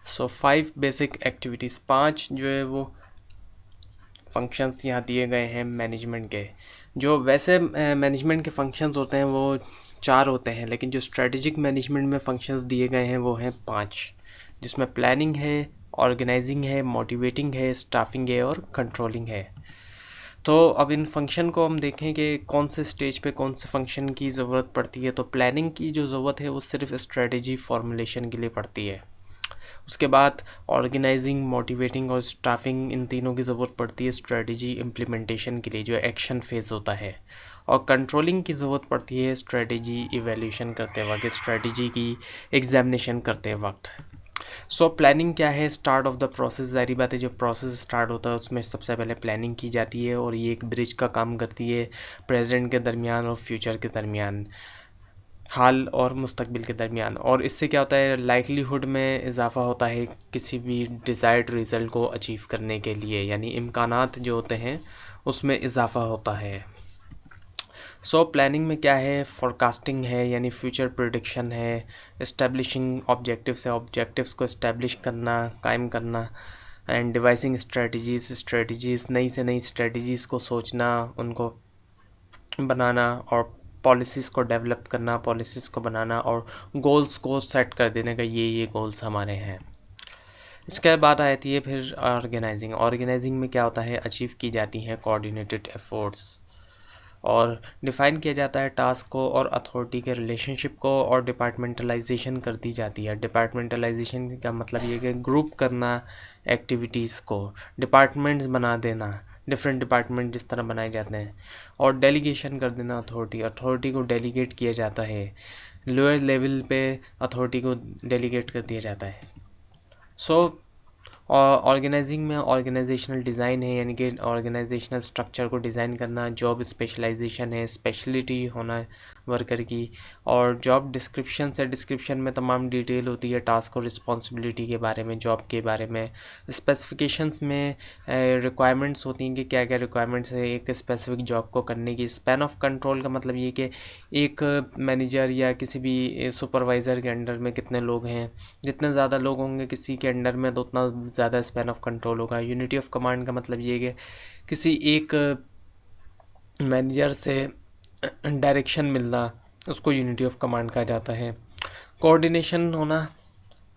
5 basic activities, 5 जो है वो फंक्शंस यहाँ दिए गए हैं मैनेजमेंट के। जो वैसे मैनेजमेंट के फंक्शंस होते हैं वो 4 होते हैं, लेकिन जो स्ट्रेटेजिक मैनेजमेंट में फंक्शंस दिए गए हैं वो हैं 5, जिसमें प्लानिंग है, ऑर्गेनाइजिंग है, मोटिवेटिंग है, स्टाफिंग है और कंट्रोलिंग है। तो अब इन फंक्शन को हम देखें कि कौन से स्टेज पे कौन से फंक्शन की ज़रूरत पड़ती है। तो प्लानिंग की जो ज़रूरत है वो सिर्फ स्ट्रेटजी फॉर्मुलेशन के लिए पड़ती है। उसके बाद ऑर्गेनाइजिंग, मोटिवेटिंग और स्टाफिंग, इन तीनों की ज़रूरत पड़ती है स्ट्रेटजी इम्प्लीमेंटेशन के लिए, जो एक्शन फेज़ होता है। और कंट्रोलिंग की ज़रूरत पड़ती है स्ट्रेटजी इवैल्यूएशन करते वक्त, स्ट्रेटजी की एग्जामिनेशन करते वक्त। प्लानिंग क्या है? Start of the process. ज़ाहिर बात है जब प्रोसेस स्टार्ट होता है उसमें सबसे पहले प्लानिंग की जाती है, और ये एक ब्रिज का काम करती है प्रेजेंट के दरमियान और फ्यूचर के दरमियान, हाल और मुस्तकबिल के दरमियान। और इससे क्या होता है, लाइकलीहुड में इजाफ़ा होता है किसी भी डिज़ायर्ड रिज़ल्ट को अचीव करने के लिए, यानी इम्कानात जो होते हैं उसमें इजाफ़ा होता है। प्लानिंग में क्या है? फोरकास्टिंग है, यानी फ्यूचर प्रेडिक्शन है। इस्टेब्लिशिंग ऑब्जेक्टिव्स है, ऑब्जेक्टिव्स को इस्टेब्लिश करना, कायम करना। एंड डिवाइसिंग स्ट्रेटजीज़, नई से नई स्ट्रेटजीज़ को सोचना, उनको बनाना, और पॉलिसीज़ को डेवलप करना, पॉलिसीज़ को बनाना, और गोल्स को सेट कर देने का ये गोल्स हमारे हैं। इसके बाद आती है फिर ऑर्गेनाइजिंग में क्या होता है? अचीव की जाती हैं कोऑर्डिनेटेड एफर्ट्स, और डिफ़ाइन किया जाता है टास्क को और अथॉरिटी के रिलेशनशिप को, और डिपार्टमेंटलाइजेशन कर दी जाती है। डिपार्टमेंटलाइजेशन का मतलब ये कि ग्रुप करना एक्टिविटीज़ को, डिपार्टमेंट्स बना देना, डिफरेंट डिपार्टमेंट जिस तरह बनाए जाते हैं, और डेलीगेशन कर देना अथॉरिटी को डेलीगेट किया जाता है, लोअर लेवल पे अथॉरिटी को डेलीगेट कर दिया जाता है। और ऑर्गेनाइजिंग में ऑर्गेनाइजेशनल डिज़ाइन है, यानी कि ऑर्गेनाइजेशनल स्ट्रक्चर को डिज़ाइन करना। जॉब स्पेशलाइजेशन है, स्पेशलिटी होना वर्कर की। और जॉब डिस्क्रिप्शन में तमाम डिटेल होती है टास्क और रिस्पॉन्सिबिलिटी के बारे में, जॉब के बारे में। स्पेसिफिकेशंस में रिक्वायरमेंट्स होती हैं कि क्या क्या रिक्वायरमेंट्स है एक स्पेसिफिक जॉब को करने की। स्पैन ऑफ कंट्रोल का मतलब ये कि एक मैनेजर या किसी भी सुपरवाइज़र के अंडर में कितने लोग हैं, जितने ज़्यादा लोग होंगे किसी के अंडर में तो उतना ज़्यादा स्पैन ऑफ कंट्रोल होगा। यूनिटी ऑफ कमांड का मतलब ये कि किसी एक मैनेजर से डायरेक्शन मिलना, उसको यूनिटी ऑफ कमांड कहा जाता है। कोऑर्डिनेशन होना,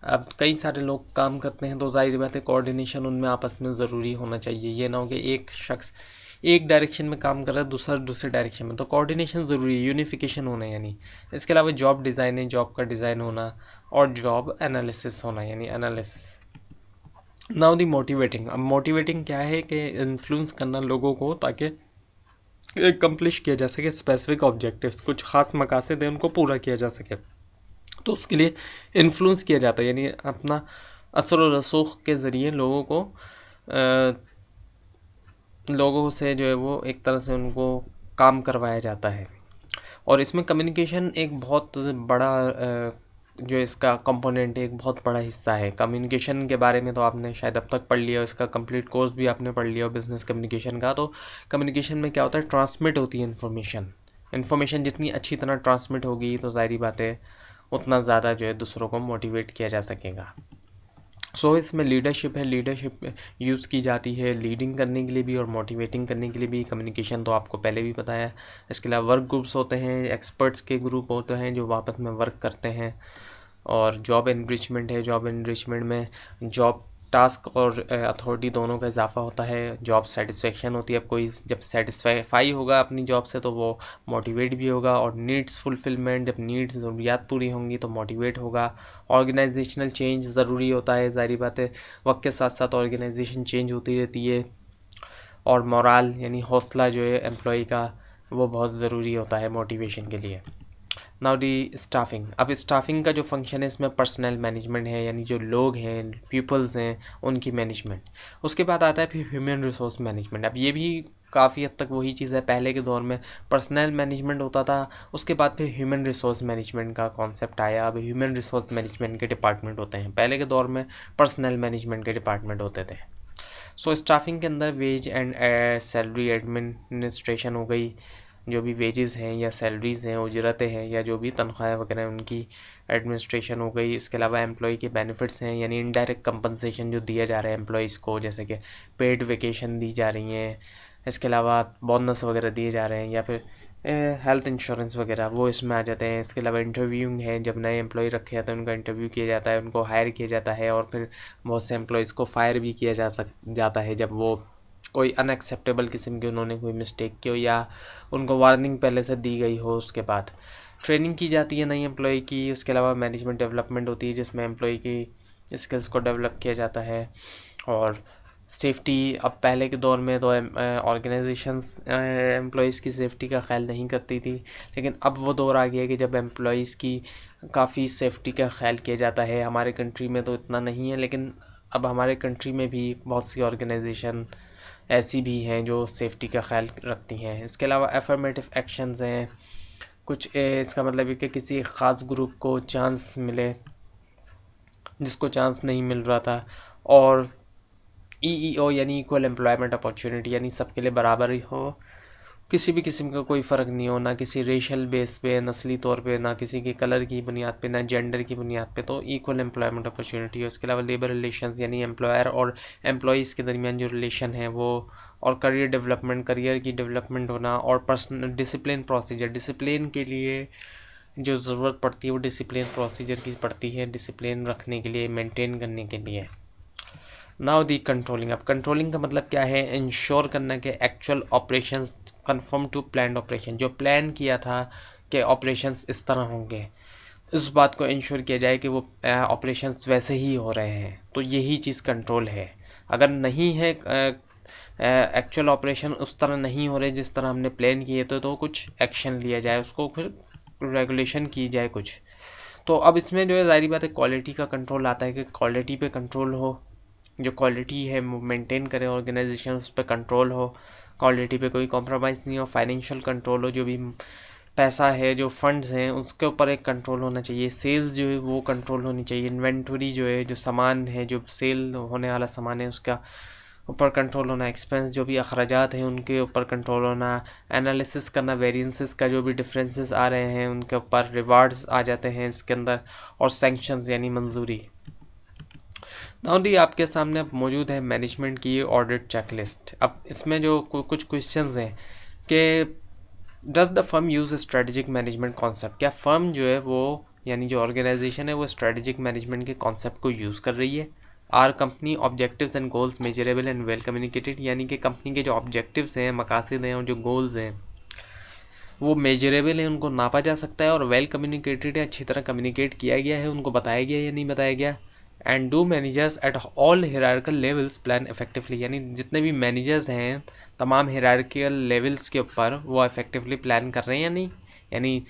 अब कई सारे लोग काम करते हैं तो जाहिर बात है कोऑर्डिनेशन उनमें आपस में ज़रूरी होना चाहिए। ये ना हो कि एक शख्स एक डायरेक्शन में काम कर रहा है, दूसरा दूसरे डायरेक्शन में, तो कोऑर्डिनेशन ज़रूरी है, यूनिफिकेशन होना यानी। इसके अलावा जॉब डिज़ाइन है, जॉब का डिज़ाइन होना, और जॉब एनालिसिस होना यानी एनालिसिस। Now the motivating. अब मोटिवेटिंग क्या है कि इन्फ्लुएंस करना लोगों को ताकि एकम्प्लिश किया जा सके स्पेसिफिक ऑब्जेक्टिव्स, कुछ खास मकासद हैं उनको पूरा किया जा सके, तो उसके लिए इन्फ्लुएंस किया जाता है, यानी अपना असर व रसूख के ज़रिए लोगों से जो है वो एक तरह से उनको काम करवाया जाता है। और इसमें कम्युनिकेशन एक बहुत बड़ा जो इसका कंपोनेंट है, एक बहुत बड़ा हिस्सा है। कम्युनिकेशन के बारे में तो आपने शायद अब तक पढ़ लिया, इसका कंप्लीट कोर्स भी आपने पढ़ लिया बिज़नेस कम्युनिकेशन का। तो कम्युनिकेशन में क्या होता है, ट्रांसमिट होती है इन्फॉर्मेशन जितनी अच्छी तरह ट्रांसमिट होगी तो ज़ाहिर बात है उतना ज़्यादा जो है दूसरों को मोटिवेट किया जा सकेगा। सो इसमें लीडरशिप है, लीडरशिप यूज़ की जाती है लीडिंग करने के लिए भी और मोटिवेटिंग करने के लिए भी। कम्युनिकेशन तो आपको पहले भी पता है। इसके अलावा वर्क ग्रुप्स होते हैं, एक्सपर्ट्स के ग्रुप होते हैं जो आपस में वर्क करते हैं। और जॉब एनरिचमेंट है, जॉब एनरिचमेंट में जॉब टास्क और अथॉरिटी दोनों का इजाफा होता है। जॉब सेटिस्फेक्शन होती है, अब कोई जब सेटिस्फाई होगा अपनी जॉब से तो वो मोटिवेट भी होगा। और नीड्स फुलफिलमेंट, जब नीड्स ज़रूरियात पूरी होंगी तो मोटिवेट होगा। ऑर्गेनाइजेशनल चेंज ज़रूरी होता है, ज़ाहिर बात है वक्त के साथ साथ ऑर्गेनाइजेशन चेंज होती रहती है। और मोराल यानी हौसला जो है एम्प्लॉय का वो बहुत ज़रूरी होता है मोटिवेशन के लिए। Now D staffing. अब स्टाफिंग का जो फंक्शन है इसमें पर्सनल मैनेजमेंट है, यानी जो लोग हैं, पीपल्स हैं, उनकी मैनेजमेंट। उसके बाद आता है फिर ह्यूमन रिसोर्स मैनेजमेंट। अब ये भी काफ़ी हद तक वही चीज़ है, पहले के दौर में पर्सनल मैनेजमेंट होता था, उसके बाद फिर ह्यूमन रिसोर्स मैनेजमेंट का कॉन्सेप्ट आया। अब ह्यूमन रिसोर्स मैनेजमेंट के डिपार्टमेंट होते हैं, पहले के दौर में पर्सनल मैनेजमेंट के डिपार्टमेंट होते थे। सो स्टाफिंग के अंदर वेज एंड सैलरी एडमिनिस्ट्रेशन हो गई, जो भी वेजेस हैं या सैलरीज़ हैं, उजरतें हैं या जो भी तनख्वाहें वगैरह हैं उनकी एडमिनिस्ट्रेशन हो गई। इसके अलावा एम्प्लॉय के बेनिफिट्स हैं, यानी इनडायरेक्ट कंपनसेशन जो दिया जा रहा है एम्प्लॉयज़ को, जैसे कि पेड वेकेशन दी जा रही हैं, इसके अलावा बोनस वगैरह दिए जा रहे हैं, या फिर हेल्थ इंश्योरेंस वगैरह, वो इसमें आ जाते हैं। इसके अलावा इंटरव्यूइंग है, जब नए एम्प्लॉय रखे जाते हैं उनका इंटरव्यू किया जाता है, उनको हायर किया जाता है। और फिर बहुत से एम्प्लॉयज़ को फायर भी किया जाता है जब वो कोई अनएक्सेप्टेबल किस्म की उन्होंने कोई मिस्टेक की हो या उनको वार्निंग पहले से दी गई हो। उसके बाद ट्रेनिंग की जाती है नई एम्प्लॉय की। उसके अलावा मैनेजमेंट डेवलपमेंट होती है जिसमें एम्प्लॉय की स्किल्स को डेवलप किया जाता है। और सेफ्टी, अब पहले के दौर में तो ऑर्गेनाइजेशंस एम्प्लॉयज़ की सेफ्टी का ख्याल नहीं करती थी, लेकिन अब वो दौर आ गया कि जब एम्प्लॉयज़ की काफ़ी सेफ्टी का ख्याल किया जाता है। हमारे कंट्री में तो इतना नहीं है, लेकिन अब हमारे कंट्री में भी बहुत सी ऑर्गेनाइजेशन ऐसी भी हैं जो सेफ्टी का ख्याल रखती हैं। इसके अलावा एफर्मेटिव एक्शंस हैं कुछ, इसका मतलब है कि किसी ख़ास ग्रुप को चांस मिले जिसको चांस नहीं मिल रहा था। और ईईओ यानी इक्वल एम्प्लॉयमेंट अपॉर्चुनिटी, यानी सबके लिए बराबर ही हो, किसी भी किस्म का कोई फ़र्क नहीं हो, ना किसी रेशल बेस पे, नस्ली तौर पे, ना किसी के कलर की बुनियाद पे, ना जेंडर की बुनियाद पे, तो इक्वल एम्प्लॉयमेंट अपॉर्चुनिटी हो। इसके अलावा लेबर रिलेशंस यानी एम्प्लॉयर और एम्प्लॉयज़ के दरमियान जो रिलेशन है वो, और करियर डेवलपमेंट, करियर की डेवलपमेंट होना। और पर्सनल डिसिप्लिन प्रोसीजर, डिसिप्लिन के लिए जो ज़रूरत पड़ती है वो डिसिप्लिन प्रोसीजर की पड़ती है, डिसिप्लिन रखने के लिए, मेंटेन करने के लिए। Now the controlling. अब कंट्रोलिंग का मतलब क्या है, इंश्योर करना कि actual operations conform to plan operation, जो प्लान किया था कि ऑपरेशंस इस तरह होंगे, इस बात को इंश्योर किया जाए कि वो ऑपरेशंस वैसे ही हो रहे हैं, तो यही चीज़ कंट्रोल है। अगर नहीं है एक्चुअल ऑपरेशन उस तरह नहीं हो रहे जिस तरह हमने प्लान किए तो कुछ एक्शन लिया जाए, उसको फिर रेगुलेशन की जाए कुछ। तो अब इसमें जो है ज़ाहिर बात है क्वालिटी का कंट्रोल आता है कि क्वालिटी पे कंट्रोल हो, जो क्वालिटी है वो मेंटेन करे ऑर्गेनाइजेशन, उस पर कंट्रोल हो, क्वालिटी पे कोई कॉम्प्रोमाइज़ नहीं हो। फाइनेंशियल कंट्रोल हो, जो भी पैसा है, जो फंड्स हैं, उसके ऊपर एक कंट्रोल होना चाहिए। सेल्स जो है वो कंट्रोल होनी चाहिए। इन्वेंटरी जो है, जो सामान है, जो सेल होने वाला सामान है उसका ऊपर कंट्रोल होना। एक्सपेंस जो भी अखराजात हैं उनके ऊपर कंट्रोल होना। एनालिसिस करना वेरिएंसेस का, जो भी डिफरेंसेस आ रहे हैं उनके ऊपर रिवार्ड्स आ जाते हैं इसके अंदर। और सैंक्शंस यानी मंजूरी। नाउ आपके सामने अब मौजूद है मैनेजमेंट की ऑडिट चेकलिस्ट। अब इसमें जो कुछ क्वेश्चंस हैं कि does the firm use strategic management concept, क्या फ़र्म जो है वो, यानी जो ऑर्गेनाइजेशन है वो स्ट्रेटजिक मैनेजमेंट के कॉन्सेप्ट को यूज़ कर रही है are company objectives and goals measurable and well communicated, यानी कि कंपनी के जो ऑब्जेक्टिव्स हैं, मकासद हैं और जो गोल्स हैं वो मेजरेबल है, उनको नापा जा सकता है, और वेल कम्युनिकेटेड है, अच्छी तरह कम्युनिकेट किया गया है, उनको बताया गया या नहीं बताया गया। And do managers at all hierarchical levels plan effectively, यानी जितने भी मैनेजर्स हैं तमाम हिरार्किकल लेवल्स के ऊपर वो इफेक्टिवली प्लान कर रहे हैं या नहीं, यानी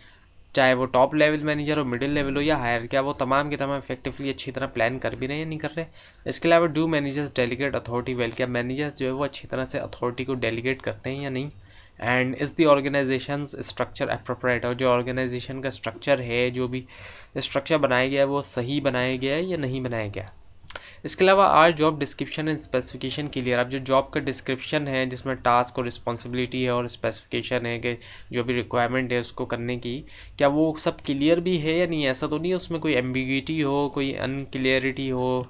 चाहे वो टॉप लेवल मैनेजर हो, मिडिल लेवल हो या हायर, क्या वो तमाम के तमाम इफेक्टिवली अच्छी तरह प्लान कर भी रहे हैं या नहीं कर रहे। इसके अलावा do managers delegate authority well, क्या मैनेजर्स जो है वो अच्छी तरह से अथॉरिटी को डेलीगेट करते हैं या नहीं। And is the organization structure appropriate, और जो ऑर्गेनाइजेशन का स्ट्रक्चर है, जो भी स्ट्रक्चर बनाया गया है वो सही बनाया गया है या नहीं बनाया गया। इसके अलावा are job description and specification clear, अब जो जॉब का डिस्क्रिप्शन है जिसमें टास्क और रिस्पॉन्सिबिलिटी है और स्पेसिफिकेशन है कि जो भी रिक्वायरमेंट है उसको करने की, क्या वो सब क्लियर भी है या नहीं। ऐसा तो नहीं है उसमें कोई एम्बिगिटी हो, कोई अनक्लियरिटी हो,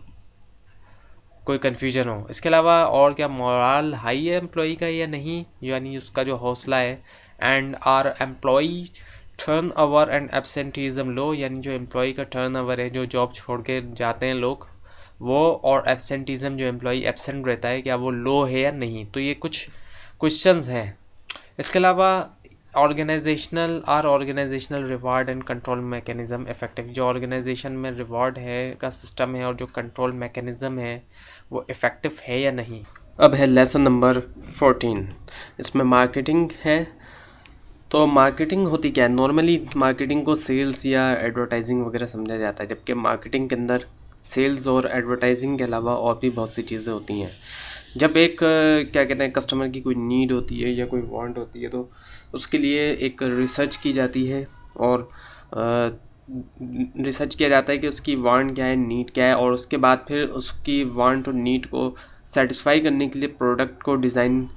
कोई कन्फ्यूजन हो। इसके अलावा और क्या मोरल हाई है एम्प्लॉई का या नहीं, यानी उसका जो हौसला है। And are employee turn over and absenteeism low, यानी जो एम्प्लॉई का टर्न ओवर है, जो जॉब छोड़ के जाते हैं लोग वो, और एब्सेंटीज़म जो एम्प्लॉई एब्सेंट रहता है क्या वो लो है या नहीं। तो ये कुछ क्वेश्चंस हैं। इसके अलावा organizational reward and control mechanism effective, जो ऑर्गेनाइजेशन में रिवार्ड है का सिस्टम है और जो कंट्रोल मैकेनिज़्म है वो इफ़ेक्टिव है या नहीं। अब है लेसन नंबर 14, इसमें मार्केटिंग है। तो मार्केटिंग होती क्या है, नॉर्मली मार्केटिंग को सेल्स या एडवर्टाइजिंग वगैरह समझा जाता है, जबकि मार्केटिंग के अंदर सेल्स और एडवर्टाइजिंग के अलावा और भी बहुत सी चीज़ें होती हैं। जब एक क्या कहते हैं कस्टमर की कोई नीड होती है या कोई वांट होती है तो उसके लिए एक रिसर्च की जाती है, और रिसर्च किया जाता है कि उसकी वांट क्या है, नीड क्या है, और उसके बाद फिर उसकी वांट और नीड को सेटिस्फाई करने के लिए प्रोडक्ट को डिज़ाइन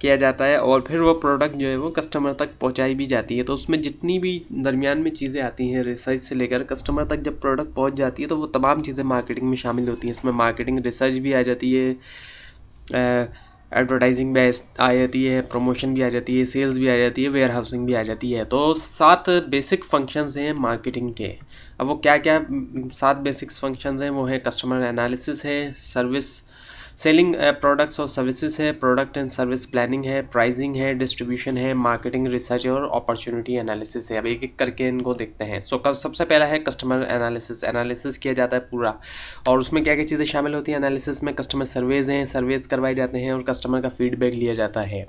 किया जाता है, और फिर वो प्रोडक्ट जो है वो कस्टमर तक पहुंचाई भी जाती है। तो उसमें जितनी भी दरमियान में चीज़ें आती हैं रिसर्च से लेकर कस्टमर तक जब प्रोडक्ट पहुंच जाती है तो वो तमाम चीज़ें मार्केटिंग में शामिल होती हैं। इसमें मार्केटिंग रिसर्च भी आ जाती है, एडवर्टाइजिंग भी आ जाती है, प्रमोशन भी आ जाती है, सेल्स भी आ जाती है, वेयर हाउसिंग भी आ जाती है। तो 7 बेसिक फंक्शंस हैं मार्केटिंग के। अब वो क्या क्या 7 बेसिक फंक्शंस हैं, वो है कस्टमर एनालिसिस है, सर्विस सेलिंग प्रोडक्ट्स और सर्विसेज है, प्रोडक्ट एंड सर्विस प्लानिंग है, प्राइसिंग है, डिस्ट्रीब्यूशन है, मार्केटिंग रिसर्च और अपॉर्चुनिटी एनालिसिस है। अब एक एक करके इनको देखते हैं। सबसे पहला है कस्टमर एनालिसिस किया जाता है पूरा, और उसमें क्या क्या चीज़ें शामिल होती हैं एनालिसिस में। कस्टमर सर्वेज हैं, सर्वेज करवाए जाते हैं और कस्टमर का फीडबैक लिया जाता है।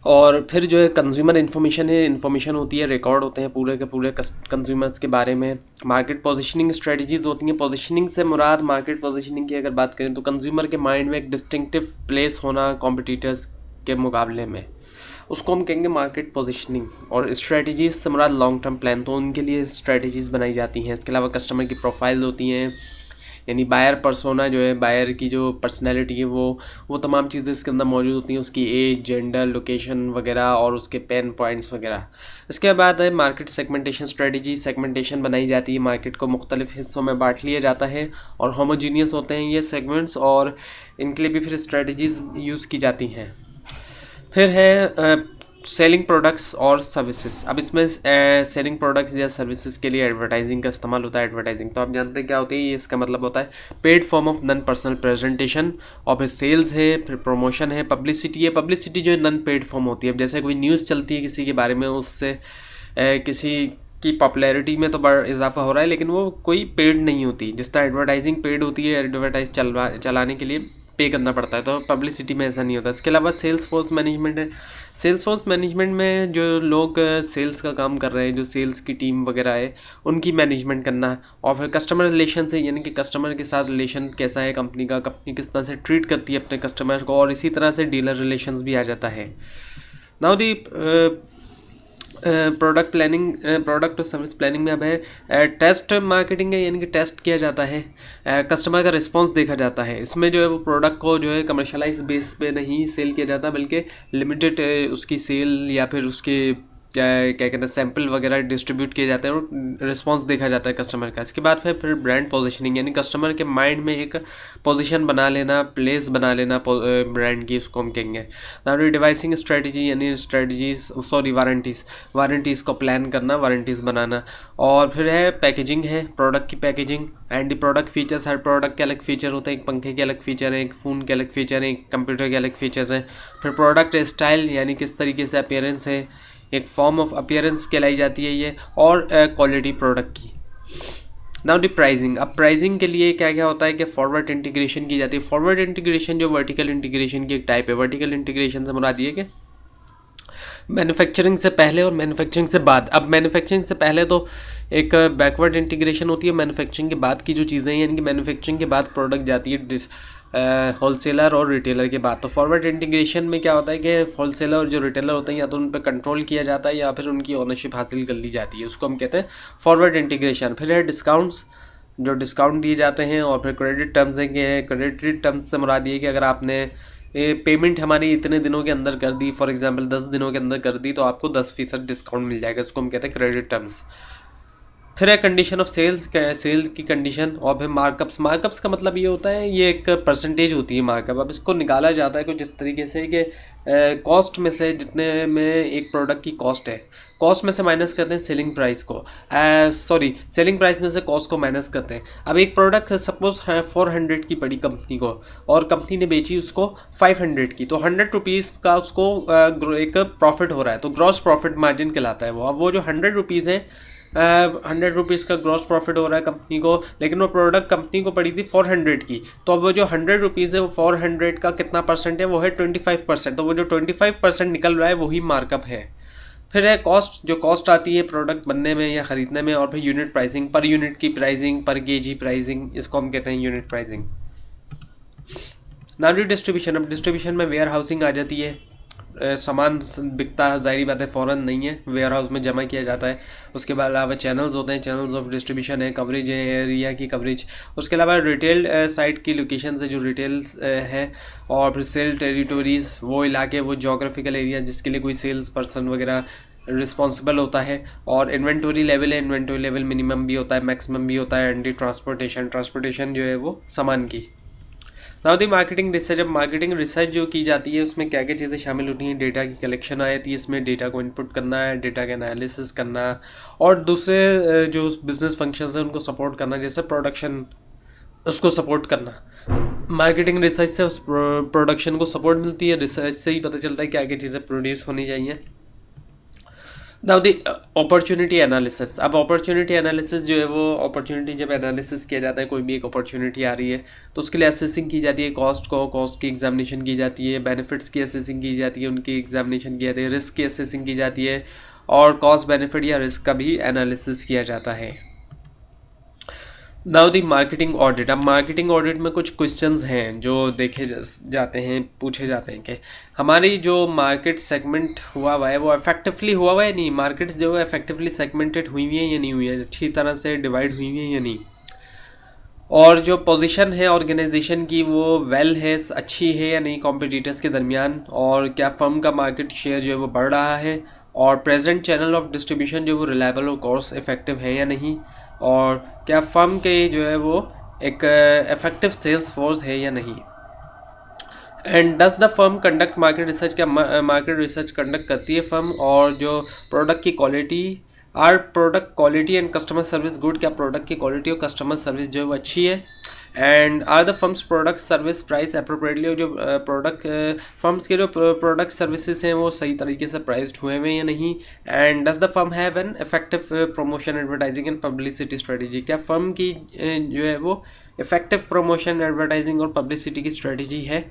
और फिर जो है कंज्यूमर इन्फॉर्मेशन है, इन्फॉर्मेशन होती है, रिकॉर्ड होते हैं पूरे के पूरे कंज्यूमर्स के बारे में। मार्केट पोजीशनिंग स्ट्रेटजीज होती हैं। पोजीशनिंग से मुराद मार्केट पोजीशनिंग की अगर बात करें तो कंज्यूमर के माइंड में एक डिस्टिंक्टिव प्लेस होना कॉम्पिटिटर्स के मुकाबले में, उसको हम कहेंगे मार्केट पोजीशनिंग। और स्ट्रेटजीज से मुराद लॉन्ग टर्म प्लान, तो उनके लिए स्ट्रेटजीज बनाई जाती हैं। इसके अलावा कस्टमर की प्रोफाइल होती हैं, यानी बायर पर्सोना जो है, बायर की जो पर्सनैलिटी है वो तमाम चीज़ें इसके अंदर मौजूद होती हैं, उसकी एज, जेंडर, लोकेशन वगैरह और उसके पेन पॉइंट्स वगैरह। इसके बाद है मार्केट सेगमेंटेशन स्ट्रेटजी। सेगमेंटेशन बनाई जाती है, मार्केट को मुख्तलिफ हिस्सों में बांट लिया जाता है और होमोजीनियस होते हैं ये सेगमेंट्स, और इनके लिए भी फिर स्ट्रेटजीज यूज़ की जाती हैं। फिर है सेलिंग प्रोडक्ट्स और सर्विसेज। अब इसमें सेलिंग प्रोडक्ट्स या सर्विसेज के लिए एडवर्टाइजिंग का इस्तेमाल होता है। एडवर्टाइजिंग तो आप जानते हैं क्या होती है, ये इसका मतलब होता है paid form of non personal presentation, और फिर सेल्स है, फिर प्रमोशन है, पब्लिसिटी है। पब्लिसिटी जो है नॉन पेड फॉर्म होती है। अब जैसे कोई न्यूज़ चलती है किसी के बारे में, उससे किसी की पॉपुलैरिटी में तो बड़ा इजाफा हो रहा है, लेकिन वो कोई पेड नहीं होती। जिस तरह एडवर्टाइजिंग पेड होती है, एडवर्टाइज चलाने के लिए पे करना पड़ता है, तो पब्लिसिटी में ऐसा नहीं होता। इसके अलावा सेल्स फोर्स मैनेजमेंट है। सेल्स फोर्स मैनेजमेंट में जो लोग सेल्स का काम कर रहे हैं, जो सेल्स की टीम वगैरह है, उनकी मैनेजमेंट करना है। और फिर कस्टमर रिलेशन से, यानी कि कस्टमर के साथ रिलेशन कैसा है कंपनी का, कंपनी किस तरह से ट्रीट करती है अपने कस्टमर को, और इसी तरह से डीलर रिलेशंस भी आ जाता है। Now the product planning, product और सर्विस प्लानिंग में अब है टेस्ट मार्केटिंग है, यानी कि टेस्ट किया जाता है, कस्टमर का रिस्पांस देखा जाता है। इसमें जो है वो प्रोडक्ट को जो है कमर्शलाइज बेस पे नहीं सेल किया जाता, बल्कि लिमिटेड उसकी सेल या फिर उसके क्या कहते हैं सैंपल वगैरह डिस्ट्रीब्यूट किए जाते हैं और रिस्पांस देखा जाता है कस्टमर का। इसके बाद फिर ब्रांड पोजीशनिंग, यानी कस्टमर के माइंड में एक पोजीशन बना लेना, प्लेस बना लेना ब्रांड की, उसको हम कहेंगे। नाउ डिवाइसिंग स्ट्रेटजी, यानी स्ट्रेटजीज वारंटीज़ को प्लान करना, वारंटीज़ बनाना। और फिर है पैकेजिंग, है प्रोडक्ट की packaging and the product features. Her product के अलग फीचर होते हैं, एक पंखे के अलग फीचर है, एक फ़ोन के अलग फीचर है, एक कंप्यूटर के अलग फीचर्स हैं। फिर प्रोडक्ट स्टाइल, यानी किस तरीके से अपीयरेंस है, एक फॉर्म ऑफ अपीयरेंस कहलाई जाती है ये। और क्वालिटी प्रोडक्ट की। नाउ द प्राइसिंग, अब प्राइसिंग के लिए क्या क्या होता है कि फॉरवर्ड इंटीग्रेशन की जाती है। फॉरवर्ड इंटीग्रेशन जो वर्टिकल इंटीग्रेशन की एक टाइप है। वर्टिकल इंटीग्रेशन से मुराद ये कि मैन्युफैक्चरिंग से पहले और मैन्युफैक्चरिंग से बाद। अब मैन्युफैक्चरिंग से पहले तो एक बैकवर्ड इंटीग्रेशन होती है, मैन्युफैक्चरिंग के बाद की जो चीज़ें हैं, यानी कि मैन्युफैक्चरिंग के बाद प्रोडक्ट जाती है होलसेलर और रिटेलर के बाद। तो फॉरवर्ड इंटीग्रेशन में क्या होता है कि होलसेलर और जो रिटेलर होते हैं या तो उन पर कंट्रोल किया जाता है या फिर उनकी ओनरशिप हासिल कर ली जाती है, उसको हम कहते हैं फॉरवर्ड इंटीग्रेशन। फिर है डिस्काउंट्स, जो डिस्काउंट दिए जाते हैं। और फिर क्रेडिट टर्म्स हैं कि क्रेडिट टर्म्स से मुराद ये कि अगर आपने पेमेंट हमारी इतने दिनों के अंदर कर दी, फॉर एग्जांपल 10 दिनों के अंदर कर दी, तो आपको 10% डिस्काउंट मिल जाएगा, इसको हम कहते हैं क्रेडिट टर्म्स। फिर है कंडीशन ऑफ सेल्स की कंडीशन। और फिर मार्कअप्स का मतलब ये होता है, ये एक परसेंटेज होती है मार्कअप। अब इसको निकाला जाता है कुछ इस तरीके से कि कॉस्ट में से, जितने में एक प्रोडक्ट की कॉस्ट है, कॉस्ट में से माइनस करते हैं सेलिंग प्राइस को, सेलिंग प्राइस में से कॉस्ट को माइनस करते हैं। अब एक प्रोडक्ट सपोज 400 की पड़ी कंपनी को और कंपनी ने बेची उसको 500 की, तो 100 रुपीज़ का उसको एक प्रॉफिट हो रहा है, तो ग्रॉस प्रॉफिट मार्जिन कहलाता है वो। अब वो जो 100 रुपीज़ है, 100 रुपीज़ का ग्रॉस प्रॉफिट हो रहा है कंपनी को, लेकिन वो प्रोडक्ट कंपनी को पड़ी थी 400 की, तो अब वो जो 100 रुपीज़ है वो 400 का कितना परसेंट है, वो है 25%। तो वो जो 25% निकल रहा है वही मार्कअप है। फिर है कॉस्ट, जो कॉस्ट आती है प्रोडक्ट बनने में या ख़रीदने में। और फिर यूनिट प्राइसिंग, पर यूनिट की प्राइसिंग, पर केजी प्राइसिंग, इसको हम कहते हैं यूनिट प्राइसिंग। नाउ डिस्ट्रीब्यूशन, अब डिस्ट्रीब्यूशन में वेयर हाउसिंग आ जाती है। सामान बिकता है, ज़ाहिर बात है फ़ौरन नहीं है, वेयर हाउस में जमा किया जाता है। उसके बाद अलावा चैनल्स होते हैं, चैनल्स ऑफ डिस्ट्रीब्यूशन है, कवरेज है, एरिया की कवरेज। उसके अलावा रिटेल साइट की लोकेशन है, जो रिटेल्स है। और फिर सेल टेरिटोरीज़, वो इलाके, वो जोग्राफिकल एरिया जिसके लिए कोई सेल्स पर्सन वगैरह रिस्पॉन्सिबल होता है। और इन्वेंटरी लेवल है, इन्वेंटरी लेवल मिनिमम भी होता है, मैक्सिमम भी होता है। एंड ट्रांसपोर्टेशन जो है वो सामान की। नाउ दी मार्केटिंग रिसर्च, अब मार्केटिंग रिसर्च जो की जाती है उसमें क्या क्या चीज़ें शामिल होती हैं। डेटा की कलेक्शन आ जाती है, इसमें डेटा को इनपुट करना है, डेटा का एनालिसिस करना, और दूसरे जो बिजनेस फंक्शंस हैं उनको सपोर्ट करना, जैसे प्रोडक्शन, उसको सपोर्ट करना। मार्केटिंग रिसर्च से उस प्रोडक्शन को सपोर्ट मिलती है, रिसर्च से ही पता चलता है क्या क्या चीज़ें प्रोड्यूस होनी चाहिए। नाउ दी अपॉर्चुनिटी एनालिसिस, अब अपॉर्चुनिटी एनालिसिस जो है वो, अपॉर्चुनिटी जब एनालिसिस किया जाता है, कोई भी एक अपॉर्चुनिटी आ रही है तो उसके लिए असेसिंग की जाती है, कॉस्ट की एग्जामिनेशन की जाती है, बेनिफिट्स की असेसिंग की जाती है, उनकी एग्जामिनेशन की जाती है, रिस्क की असेसिंग की जाती है, और कॉस्ट बेनिफिट या रिस्क का भी एनालिसिस किया जाता है। नाउ दी मार्केटिंग ऑडिट, अब मार्केटिंग ऑडिट में कुछ क्वेश्चंस हैं जो देखे जाते हैं, पूछे जाते हैं कि हमारी जो मार्केट सेगमेंट हुआ हुआ है वो इफेक्टिवली हुआ हुआ है नहीं, मार्केट्स जो है इफेक्टिवली सेगमेंटेड हुई हुई है या नहीं हुई है, अच्छी तरह से डिवाइड हुई हुई है या नहीं, और जो पोजीशन है ऑर्गेनाइजेशन की वो वेल है, अच्छी है या नहीं कॉम्पिटिटर्स के दरमियान, और क्या फर्म का मार्केट शेयर जो है वो बढ़ रहा है, और प्रेजेंट चैनल ऑफ डिस्ट्रीब्यूशन जो वो रिलायबल और कॉस्ट इफेक्टिव है या नहीं, और क्या फर्म के जो है वो एक इफेक्टिव सेल्स फोर्स है या नहीं। And does the firm conduct market research, क्या मार्केट रिसर्च कंडक्ट करती है फर्म, और जो प्रोडक्ट की quality, are product quality and customer service good, क्या प्रोडक्ट की क्वालिटी और कस्टमर सर्विस जो है वो अच्छी है। And are the firms product service price appropriately, जो प्रोडक्ट फर्म्स के जो प्रोडक्ट सर्विसेज हैं वो सही तरीके से प्राइस्ड हुए हैं या नहीं। And does the firm have an effective promotion advertising and publicity strategy, क्या फर्म की जो है वो इफेक्टिव प्रमोशन एडवर्टाइजिंग और पब्लिसिटी की स्ट्रेटजी है।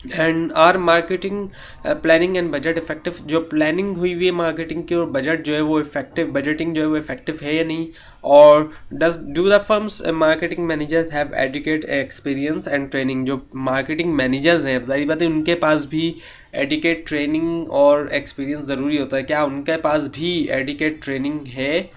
And are marketing planning and budget effective, जो प्लानिंग हुई हुई है मार्केटिंग की और बजट जो है वो इफेक्टिव, बजटिंग जो है वो इफेक्टिव है या नहीं। और do the firms marketing managers have adequate experience and training, जो मार्केटिंग मैनेजर्स हैं बताइए बात है उनके पास भी एडुकेट ट्रेनिंग और एक्सपीरियंस ज़रूरी होता है, क्या उनके पास भी एडुकेट ट्रेनिंग है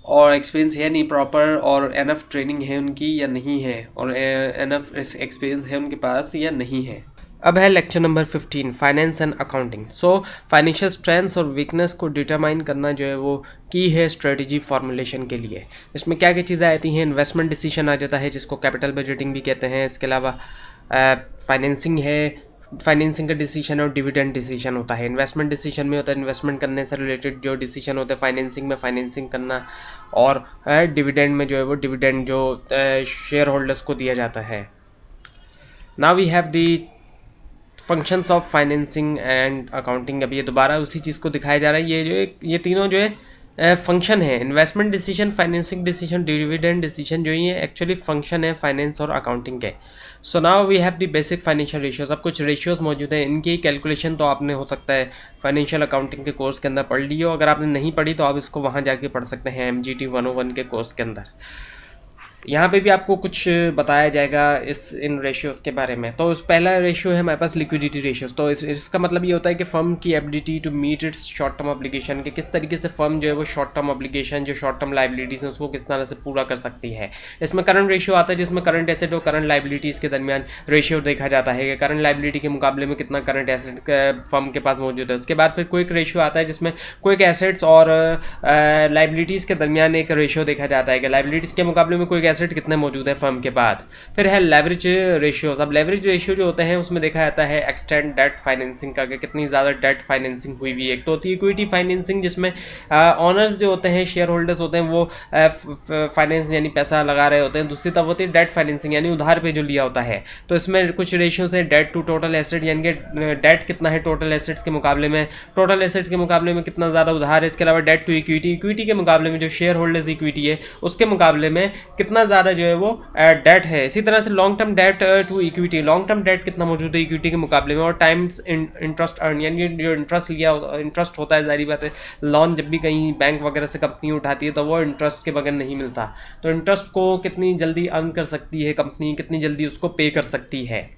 और एक्सपीरियंस है नहीं प्रॉपर, और एनफ ट्रेनिंग है उनकी या नहीं है, और एनफ एक्सपीरियंस है उनके पास या नहीं है। अब है lecture number 15 finance and accounting. So financial strengths और वीकनेस को डिटरमाइन करना जो है वो की है स्ट्रेटजी फॉर्मुलेशन के लिए। इसमें क्या क्या चीज़ें आती हैं, इन्वेस्टमेंट डिसीजन आ जाता है जिसको कैपिटल बजटिंग भी कहते हैं। इसके अलावा फाइनेंसिंग है, फाइनेंसिंग का डिसीजन और डिविडेंड डिसीजन होता है। इन्वेस्टमेंट डिसीजन में होता है इन्वेस्टमेंट करने से रिलेटेड जो डिसीजन होता है, फाइनेंसिंग में फाइनेंसिंग करना, और डिविडेंड में जो है वो डिविडेंड जो शेयर होल्डर्स को दिया जाता है। Now we have the functions of financing and accounting. अब ये दोबारा उसी चीज़ को दिखाया जा रहा है। ये जो है ये तीनों जो है फंक्शन है, investment decision, financing decision, dividend decision, जो ये एक्चुअली फंक्शन है फाइनेंस और अकाउंटिंग के। So now we have the basic financial ratios. अब कुछ रेशियोज मौजूद हैं, इनकी कैलकुलेशन तो आपने हो सकता है फाइनेंशियल अकाउंटिंग के कोर्स के अंदर पढ़ ली हो। अगर आपने नहीं पढ़ी तो आप इसको वहाँ जाके पढ़ सकते हैं MGT 101 के कोर्स के अंदर। यहाँ पे भी आपको कुछ बताया जाएगा इन रेशियोज़ के बारे में। तो उस पहला रेशियो है हमारे पास लिक्विडिटी रेशियोज़। तो इसका मतलब ये होता है कि फर्म की ability to meet its short term obligation, के किस तरीके से फर्म जो है वो शॉर्ट टर्म ऑब्लिगेशन, जो शॉर्ट टर्म लाइबिलिटीज़ हैं उसको किस तरह से पूरा कर सकती है। इसमें करंट रेशियो आता है जिसमें करंट एसेट और करंट लाइबिलिटीज़ के दरमियान रेशियो देखा जाता है कि करंट लाइबिलिटी के मुकाबले में कितना करंट एसेट फर्म के पास मौजूद है। उसके बाद फिर क्विक रेशियो आता है जिसमें क्विक एसेट्स और लाइबिलिटीज़ के दरमियान एक रेशियो देखा जाता है कि लाइबिलिटीज़ के मुकाबले में क्विक एसेट कितने मौजूद है फर्म के बाद। फिर है लेवरेज रेशियोज। अब लेवरेज रेशियो जो होते हैं उसमें देखा जाता है एक्सटेंड डेट फाइनेंसिंग का, कि कितनी ज़्यादा डेट फाइनेंसिंग हुई हुई है। एक तो होती है इक्विटी फाइनेंसिंग जिसमें ऑनर्स जो होते हैं, शेयर होल्डर्स होते हैं, वो फाइनेंस यानी पैसा लगा रहे होते हैं। दूसरी तरफ होती है डेट फाइनेंसिंग यानी उधार पे जो लिया होता है। तो इसमें कुछ रेशियोज है, डेट टू टोटल एसेट, यानी कि डेट कितना है टोटल एसेट्स के मुकाबले में, टोटल एसेट्स के मुकाबले में कितना ज़्यादा उधार है। इसके अलावा डेट टू इक्विटी, इक्विटी के मुकाबले में जो शेयर होल्डर्स इक्विटी है उसके मुकाबले में कितना ज़्यादा जो है वो डेट है। इसी तरह से long term debt to equity, long term debt कितना मौजूद है इक्विटी के मुकाबले में, और टाइम्स इंटरेस्ट अर्न, यानी जो इंटरेस्ट लिया इंटरेस्ट होता है, जारी बात है लोन जब भी कहीं बैंक वगैरह से कंपनी उठाती है तो वो इंटरेस्ट के बगैर नहीं मिलता। तो इंटरेस्ट को कितनी जल्दी अर्न कर सकती है कंपनी, कितनी जल्दी उसको पे कर सकती है।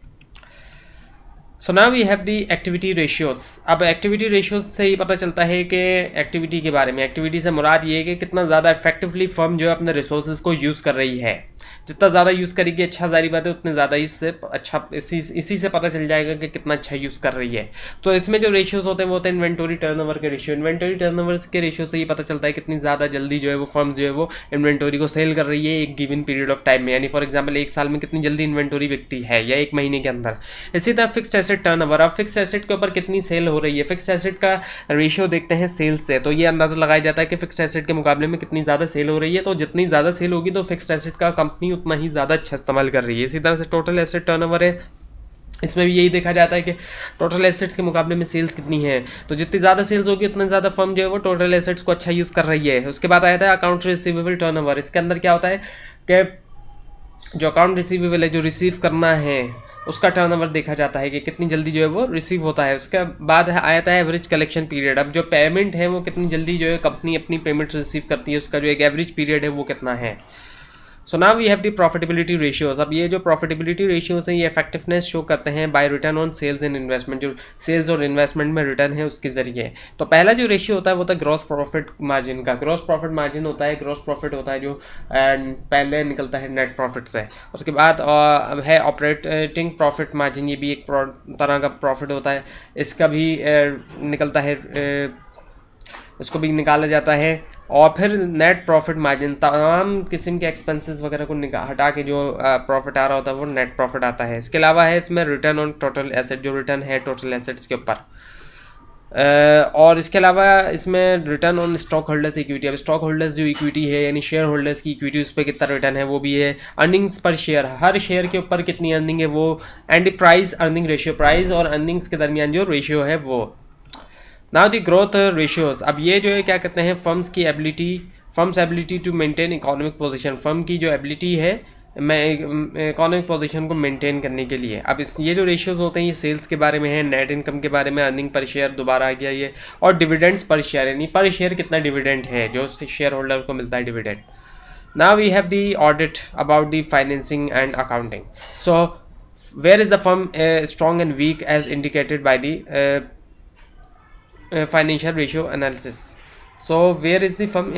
So now we have the activity ratios. अब एक्टिविटी रेशियोज से ही पता चलता है कि एक्टिविटी के बारे में, एक्टिविटी से मुराद ये है कि कितना ज़्यादा इफेक्टिवली फर्म जो है अपने रिसोर्सेज को यूज़ कर रही है। जितना ज़्यादा यूज़ करेगी अच्छा, जारी बात है उतने ज़्यादा इससे अच्छा इसी से पता चल जाएगा कि कितना अच्छा यूज़ कर रही है। तो इसमें जो रेशियोज होते हैं वो होते हैं इन्वेंटरी टर्नओवर के रेशियो। इन्वेंटरी टर्नओवर के रेशियो से ये पता चलता है कितनी ज़्यादा जल्दी जो है वो फर्म जो है वो इन्वेंटरी को सेल कर रही है एक गिवन पीरियड ऑफ टाइम में, यानी फॉर एग्जाम्पल एक साल में कितनी जल्दी इन्वेंटरी बिकती है या एक महीने के अंदर। इसी तरह फिक्स्ड एसेट टर्नओवर, अब फिक्स्ड एसेट के ऊपर कितनी सेल हो रही है। फिक्स्ड एसेट का रेशियो देखते हैं सेल्स से, तो ये अंदाजा लगाया जाता है कि फिक्स्ड एसेट के मुकाबले में कितनी ज़्यादा सेल हो रही है। तो जितनी ज़्यादा सेल होगी तो फिक्स्ड एसेट का कंपनी उतना ही ज़्यादा अच्छा इस्तेमाल कर रही है। इसी तरह से टोटल एसेट टर्नओवर है, इसमें भी यही देखा जाता है कि टोटल एसेट्स के मुकाबले में सेल्स कितनी है। तो जितनी ज़्यादा सेल्स होगी उतनी ज़्यादा फर्म जो है वो टोटल एसेट्स को अच्छा यूज़ कर रही है। उसके बाद आया था अकाउंट रिसीवेबल टर्नओवर। इसके अंदर क्या होता है कि जो अकाउंट रिसीवेबल है, जो रिसीव करना है, उसका टर्नओवर देखा जाता है कि कितनी जल्दी जो है वो रिसीव होता है। उसके बाद आता है एवरेज कलेक्शन पीरियड। अब जो पेमेंट है वो कितनी जल्दी जो है कंपनी अपनी पेमेंट रिसीव करती है, उसका जो एक एवरेज पीरियड है वो कितना है। So now we have the profitability ratios. अब ये जो प्रॉफिटेबिलिटी रेशियोज हैं ये इफेक्टिवनेस शो करते हैं by return on sales and investment, जो सेल्स और इन्वेस्टमेंट में रिटर्न है उसके जरिए। तो पहला जो रेशियो होता है वो होता है ग्रॉस प्रॉफिट मार्जिन का। ग्रॉस प्रॉफिट मार्जिन होता है, ग्रॉस प्रॉफिट होता है जो पहले निकलता है नेट प्रॉफिट से। उसके बाद है ऑपरेटिंग प्रॉफिट मार्जिन, ये भी एक तरह का प्रॉफिट होता है, इसका भी निकलता है, इसको भी निकाला जाता है। और फिर नेट प्रॉफिट मार्जिन, तमाम किस्म के एक्सपेंसेस वगैरह को हटा के जो प्रॉफिट आ रहा होता है वो नेट प्रॉफिट आता है। इसके अलावा है इसमें रिटर्न ऑन टोटल एसेट, जो रिटर्न है टोटल एसेट्स के ऊपर। और इसके अलावा इसमें return on stock holders equity. अब स्टॉक होल्डर्स जो इक्विटी है यानी शेयर होल्डर्स की इक्विटी, उस पर कितना रिटर्न है वो भी है। अर्निंग्स पर शेयर, हर शेयर के ऊपर कितनी अर्निंग है वो। And price earning ratio, price और अर्निंग्स के दरमियान जो रेशियो है वो। Now the growth ratios. अब ये जो है क्या कहते हैं firms ability to maintain economic position, firm की जो एबिलिटी है इकोनॉमिक पोजीशन को मेंटेन करने के लिए। अब ये जो रेशियोज होते हैं ये सेल्स के बारे में है, नेट इनकम के बारे में, अर्निंग पर शेयर दोबारा आ गया ये, और डिविडेंड्स पर शेयर यानी पर शेयर कितना डिविडेंड है जो शेयर होल्डर को मिलता है dividend. Now we have the audit about the financing and accounting. So where is the firm strong and weak as indicated by the financial ratio analysis. So where is the firm,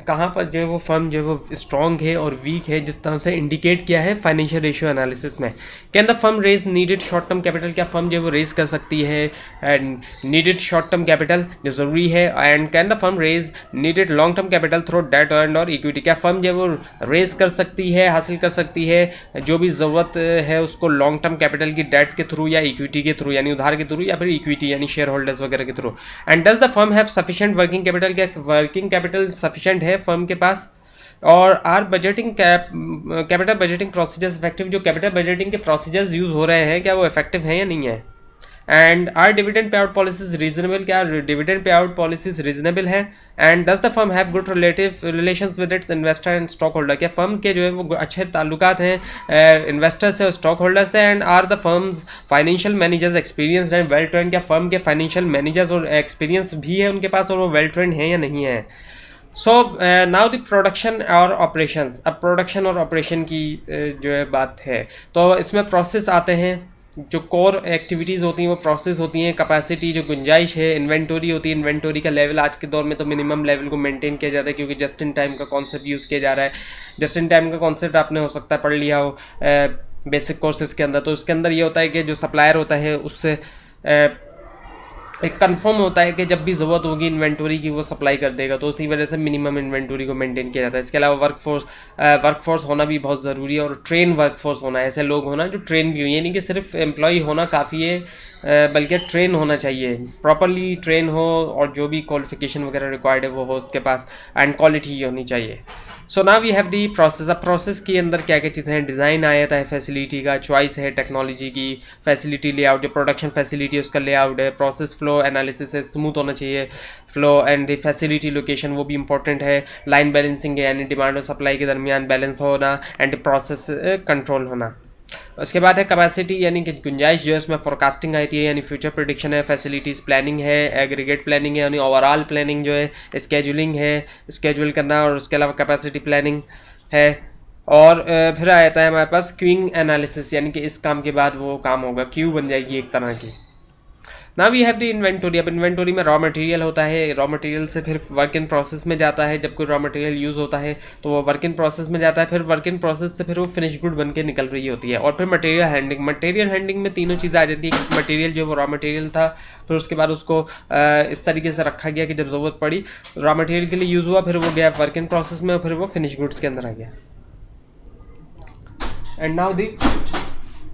कहाँ पर जो है वो firm जो है वो strong है और वीक है, जिस तरह से इंडिकेट किया है फाइनेंशियल रेशियो एनालिसिस में। Can the firm raise needed short term capital, क्या फर्म जो है वो रेज कर सकती है and needed short term capital जो ज़रूरी है, and can the firm raise needed long term capital through debt and और इक्विटी, क्या फर्म जो है वो रेज कर सकती है, हासिल कर सकती है जो भी ज़रूरत है उसको लॉन्ग टर्म कैपिटल की डेट के थ्रू या इक्विटी के थ्रू, यानी उधार के थ्रू या फिर इक्विटी यानी शेयर होल्डर्स वगैरह के थ्रू। And does the firm have sufficient working capital, क्या वर्किंग कैपिटल सफिशिएंट है फर्म के पास, और are budgeting capital budgeting procedures effective, जो कैपिटल बजटिंग के प्रोसीजर्स यूज़ हो रहे हैं क्या वो इफेक्टिव हैं या नहीं है। And are dividend pay out policies reasonable, क्या dividend pay out policies reasonable है। And does the firm have good relations with its investor and stock holder, क्या फर्म के जो है वो अच्छे ताल्लुकात हैं इन्वेस्टर से और स्टॉक होल्डर से। And are the firms financial managers experience and well trained, क्या फर्म के फाइनेंशियल मैनेजर्स और एक्सपीरियंस भी है उनके पास और वो वेल ट्रेंड हैं या नहीं है। सो नाउ द प्रोडक्शन और ऑपरेशंस, अब प्रोडक्शन और ऑपरेशन की जो है बात है, तो इसमें प्रोसेस आते हैं, जो कोर एक्टिविटीज़ होती हैं वो प्रोसेस होती हैं, कैपेसिटी जो गुंजाइश है, इन्वेंटोरी होती है, इन्वेंटोरी का लेवल आज के दौर में तो मिनिमम लेवल को मेंटेन किया जाता है क्योंकि जस्ट इन टाइम का कॉन्सेप्ट यूज़ किया जा रहा है। जस्ट इन टाइम का कॉन्सेप्ट आपने हो सकता है पढ़ लिया हो बेसिक कोर्सेज के अंदर, तो उसके अंदर ये होता है कि जो सप्लायर होता है उससे एक कंफर्म होता है कि जब भी ज़रूरत होगी इन्वेंटोरी की वो सप्लाई कर देगा, तो उसी वजह से मिनिमम इन्वेंटोरी को मेंटेन किया जाता है। इसके अलावा वर्कफोर्स होना भी बहुत ज़रूरी है और ट्रेन वर्कफोर्स होना है, ऐसे लोग होना जो ट्रेन भी हो, ये नहीं कि सिर्फ एम्प्लॉय होना काफ़ी है बल्कि ट्रेन होना चाहिए, प्रॉपरली ट्रेन हो और जो भी क्वालिफिकेशन वगैरह रिक्वायर्ड है वो हो उसके पास, एंड क्वालिटी होनी चाहिए। So now we have the process, अब प्रोसेस के अंदर क्या क्या चीज़ें हैं, डिज़ाइन आ जाता है, फैसिलिटी का चॉइस है, टेक्नोलॉजी की फैसिलिटी लेआउट, जो प्रोडक्शन फैसिलिटी है उसका लेआउट है, प्रोसेस फ्लो एनालिसिस है, स्मूथ होना चाहिए फ्लो, एंड फैसिलिटी लोकेशन वो भी इंपॉर्टेंट है, लाइन बैलेंसिंग है यानी डिमांड और सप्लाई के दरमियान बैलेंस होना, एंड प्रोसेस कंट्रोल होना। उसके बाद है कैपेसिटी यानी कि गुंजाइश जो है उसमें फोरकास्टिंग आती है यानी फ्यूचर प्रेडिक्शन है, फैसिलिटीज़ प्लानिंग है, एग्रीगेट प्लानिंग है यानी ओवरऑल प्लानिंग जो है, स्केजुलिंग है स्केजुअल करना, और उसके अलावा कैपेसिटी प्लानिंग है, और फिर आ जाता है हमारे पास क्यूइंग एनालिसिस यानी कि इस काम के बाद वो काम होगा, क्यू बन जाएगी एक तरह की। ना वी हैव द इन्वेंटोरी, अब इन्वेंटोरी में रॉ मटेरियल होता है, रॉ मटेरियल से फिर वर्क इन प्रोसेस में जाता है, जब कोई रॉ मटेरियल यूज़ होता है तो वो वर्क इन प्रोसेस में जाता है, फिर वर्क इन प्रोसेस से फिर वो फिनिश गुड बन के निकल रही होती है, और फिर मटेरियल हैंडलिंग में तीनों चीज़ें आ जाती है। मटेरियल जो वो रॉ मटेरियल था, फिर उसके बाद उसको इस तरीके से रखा गया कि जब ज़रूरत पड़ी रॉ मटेरियल के लिए यूज़ हुआ, फिर वो गया वर्क इन प्रोसेस में, और फिर वो फिनिश गुड्स के अंदर आ गया। एंड नाउ दी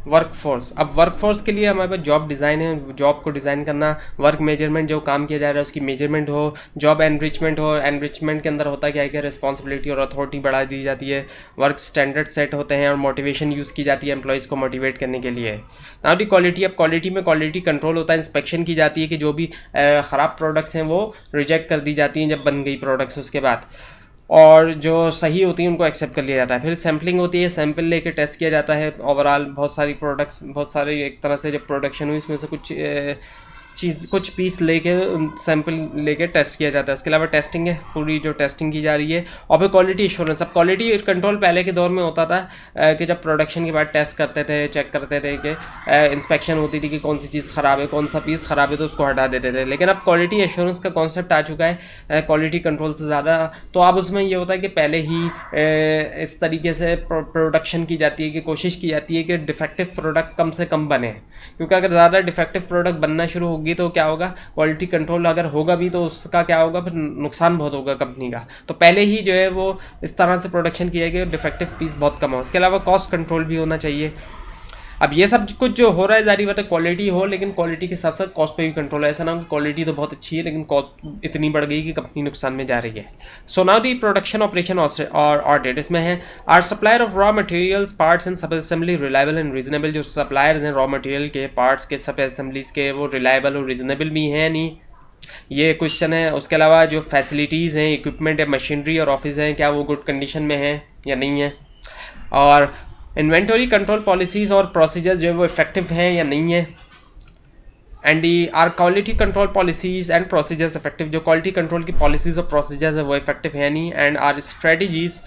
वर्कफोर्स, अब वर्कफोर्स के लिए हमारे पास जॉब डिज़ाइन है, जॉब को डिज़ाइन करना, वर्क मेजरमेंट जो काम किया जा रहा है उसकी मेजरमेंट हो, जॉब एनरिचमेंट हो, एनरिचमेंट के अंदर होता क्या है कि रिस्पॉन्सिबिलिटी और अथॉरिटी बढ़ा दी जाती है, वर्क स्टैंडर्ड सेट होते हैं और मोटिवेशन यूज़ की जाती है एम्प्लॉयज़ को मोटिवेट करने के लिए। नाउ दी क्वालिटी, अब क्वालिटी में क्वालिटी कंट्रोल होता है, इंस्पेक्शन की जाती है कि जो भी ख़राब प्रोडक्ट्स हैं वो रिजेक्ट कर दी जाती हैं जब बन गई प्रोडक्ट्स, उसके बाद और जो सही होती है उनको एक्सेप्ट कर लिया जाता है। फिर सैम्पलिंग होती है, सैम्पल लेके टेस्ट किया जाता है, ओवरऑल बहुत सारी प्रोडक्ट्स, बहुत सारे एक तरह से जब प्रोडक्शन हुई इसमें से कुछ पीस लेके सैम्पल लेके टेस्ट किया जाता है। इसके अलावा टेस्टिंग है, पूरी जो टेस्टिंग की जा रही है, और फिर क्वालिटी एश्योरेंस। अब क्वालिटी कंट्रोल पहले के दौर में होता था कि जब प्रोडक्शन के बाद टेस्ट करते थे, चेक करते थे कि इंस्पेक्शन होती थी कि कौन सी चीज़ ख़राब है, कौन सा पीस ख़राब है तो उसको हटा देते थे, लेकिन अब क्वालिटी एश्योरेंस का कॉन्सेप्ट आ चुका है क्वालिटी कंट्रोल से ज़्यादा। तो अब उसमें ये होता है कि पहले ही इस तरीके से प्रोडक्शन की जाती है कि कोशिश की जाती है कि डिफेक्टिव प्रोडक्ट कम से कम बने, क्योंकि अगर ज़्यादा डिफेक्टिव प्रोडक्ट बनना शुरू होगी तो क्या होगा, क्वालिटी कंट्रोल अगर होगा भी तो उसका क्या होगा, फिर नुकसान बहुत होगा कंपनी का। तो पहले ही जो है वो इस तरह से प्रोडक्शन किया गया डिफेक्टिव पीस बहुत कम हो। इसके अलावा कॉस्ट कंट्रोल भी होना चाहिए। अब ये सब कुछ जो हो रहा है जारी बात है क्वालिटी हो, लेकिन क्वालिटी के साथ साथ कॉस्ट पे भी कंट्रोल है। ऐसा ना हो कि क्वालिटी तो बहुत अच्छी है लेकिन कॉस्ट इतनी बढ़ गई कि कंपनी नुकसान में जा रही है। So now the production operation और ऑडिट, इसमें है are supplier of raw materials parts and sub assembly reliable and reasonable. जो सप्लायर्स हैं रॉ मटेरियल के, पार्ट्स के, सब असेंबलीज के, वो रिलायबल और रीजनेबल भी हैं नहीं, ये क्वेश्चन है। उसके अलावा जो फैसिलिटीज़ हैं, इक्विपमेंट है, मशीनरी और ऑफिस हैं, क्या वो गुड कंडीशन में है या नहीं है। और इन्वेंटरी कंट्रोल पॉलिसीज़ और प्रोसीजर्स जो है वो इफेक्टिव हैं या नहीं है। And the are quality control policies and procedures effective. जो क्वालिटी कंट्रोल की पॉलिसीज़ और प्रोसीजर्स है वो इफेक्टिव है नहीं। And are strategies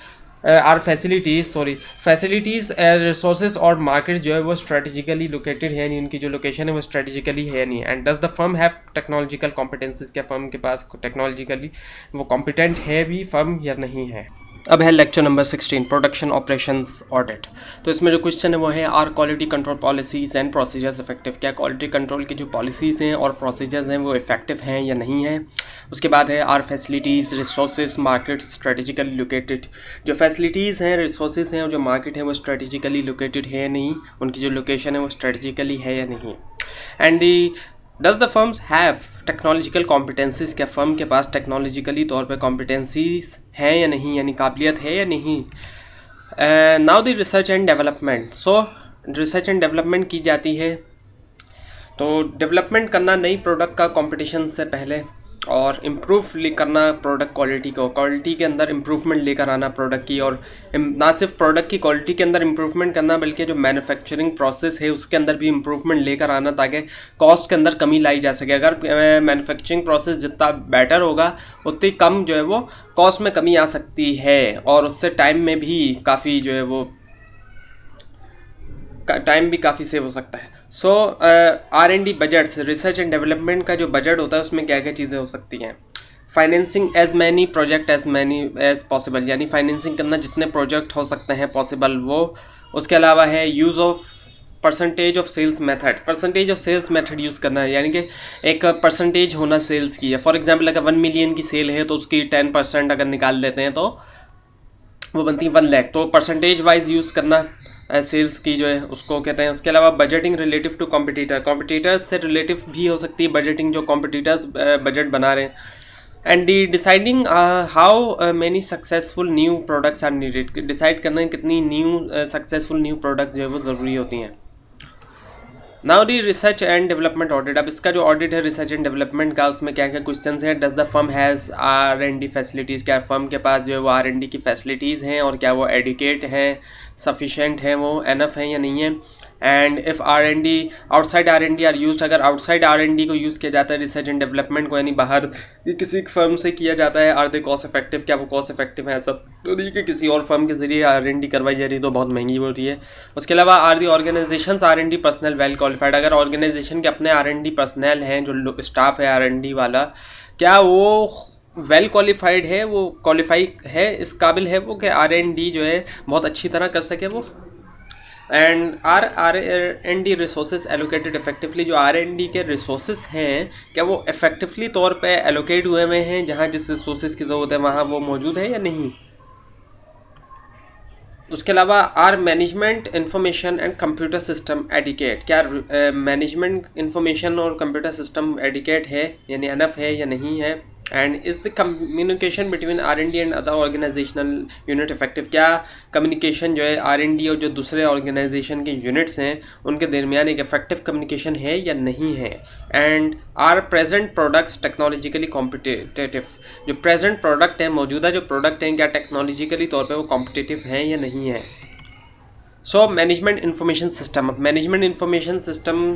are facilities resources और मार्केट जो है वो स्ट्रेटेजिकली लोकेटेड है नहीं, उनकी जो लोकेशन है वो स्ट्रेटेजिकली है नहीं। And does the firm have technological competencies, क्या फर्म के पास टेक्नोलॉजिकली वो कॉम्पिटेंट है भी फर्म या नहीं है। अब है lecture number 16 production operations audit. तो इसमें जो क्वेश्चन है वो है are quality control policies and procedures effective, क्या क्वालिटी कंट्रोल की जो पॉलिसीज़ हैं और प्रोसीजर्स हैं वो इफेक्टिव हैं या नहीं है। उसके बाद है are facilities resources market strategically located, जो फैसिलिटीज़ हैं रिसोर्सेज हैं और जो मार्केट है वो स्ट्रेटेजिकली लोकेटेड है या नहीं, उनकी जो लोकेशन है वो स्ट्रेटेजिकली है या नहीं। And the does the firms have technological competencies, क्या फर्म के पास टेक्नोलॉजिकली तौर पे कॉम्पिटेंसीज हैं या नहीं, यानी काबिलियत है या नहीं। Now the research and development, so research and development की जाती है, तो डेवलपमेंट करना नई प्रोडक्ट का कंपटीशन से पहले और इम्प्रूव करना प्रोडक्ट क्वालिटी को, क्वालिटी के अंदर इम्प्रूवमेंट लेकर आना प्रोडक्ट की, और ना सिर्फ प्रोडक्ट की क्वालिटी के अंदर इम्प्रूवमेंट करना बल्कि जो मैन्युफैक्चरिंग प्रोसेस है उसके अंदर भी इम्प्रूवमेंट लेकर आना ताकि कॉस्ट के अंदर कमी लाई जा सके। अगर मैन्युफैक्चरिंग प्रोसेस जितना बेटर होगा उतनी कम जो है वो कॉस्ट में कमी आ सकती है और उससे टाइम में भी काफ़ी जो है वो टाइम भी काफ़ी सेव हो सकता है। सो R&D budgets, research and development का जो बजट होता है उसमें क्या क्या चीज़ें हो सकती हैं। Financing as many project as possible, यानी फाइनेंसिंग करना जितने प्रोजेक्ट हो सकते हैं पॉसिबल वो। उसके अलावा है use of percentage of sales method, percentage of sales method use करना है, यानी कि एक परसेंटेज होना सेल्स की है। फॉर एग्जांपल अगर 1 मिलियन की सेल है तो उसकी 10% अगर निकाल लेते हैं तो वो बनती है 1 लाख, तो परसेंटेज वाइज यूज़ करना सेल्स की जो है उसको कहते हैं। उसके अलावा बजटिंग रिलेटिव टू कॉम्पिटिटर्स से रिलेटिव भी हो सकती है बजटिंग, जो कॉम्पिटिटर्स बजट बना रहे हैं। And the deciding how many successful new products are needed, decide करना है कितनी सक्सेसफुल न्यू प्रोडक्ट्स जो है वो ज़रूरी होती हैं। Now the research and development audit, अब इसका जो ऑडिट है रिसर्च एंड डेवलपमेंट का उसमें क्या क्या क्वेश्चंस हैं। Does the firm has R&D facilities, क्या फर्म के पास जो है वो R&D की फैसिलिटीज़ हैं और क्या वो एडुकेट हैं, सफिशेंट हैं, वो एनफ हैं या नहीं है। And if R&D outside R&D are used, अगर आउटसाइड R&D को यूज़ किया जाता है रिसर्च एंड डेवलपमेंट को, यानी बाहर किसी फर्म से किया जाता है, आर दे कॉस्ट इफेक्टिव, क्या वो कॉस्ट इफेक्टिव है। ऐसा तो नहीं कि किसी और फर्म के जरिए R&D करवाई जा रही है तो बहुत महंगी होती है। उसके अलावा are the organizations R&D personnel well qualified, अगर ऑर्गेनाइजेशन के अपने R&D पर्सनल हैं जो स्टाफ है R&D वाला, क्या वो वेल क्वालिफाइड है, वो क्वालिफाई है, इस काबिल है वो कि R&D जो है बहुत अच्छी तरह कर सके वो। And R&D resources allocated effectively, जो R&D के रिसोर्सेज हैं क्या वो इफेक्टिवली तौर पे एलोकेट हुए हुए हैं, जहाँ जिस रिसोर्सेज की ज़रूरत है वहाँ वो मौजूद है या नहीं। उसके अलावा are management information and computer system adequate, क्या मैनेजमेंट इंफॉर्मेशन और कंप्यूटर सिस्टम एडिकेट है यानी एनफ है या नहीं है। And is the communication between R&D and other organisational unit effective, क्या कम्युनिकेशन जो है R&D और जो दूसरे ऑर्गेनाइजेशन के यूनिट्स हैं उनके दरमियान एक इफेक्टिव कम्युनिकेशन है या नहीं है। And are present products technologically competitive, जो प्रेजेंट प्रोडक्ट है, मौजूदा जो प्रोडक्ट हैं क्या टेक्नोलॉजिकली तौर पे वो कॉम्पिटिटिव हैं या नहीं है। सो मैनेजमेंट इंफॉर्मेशन सिस्टम, अब मैनेजमेंट इंफॉर्मेशन सिस्टम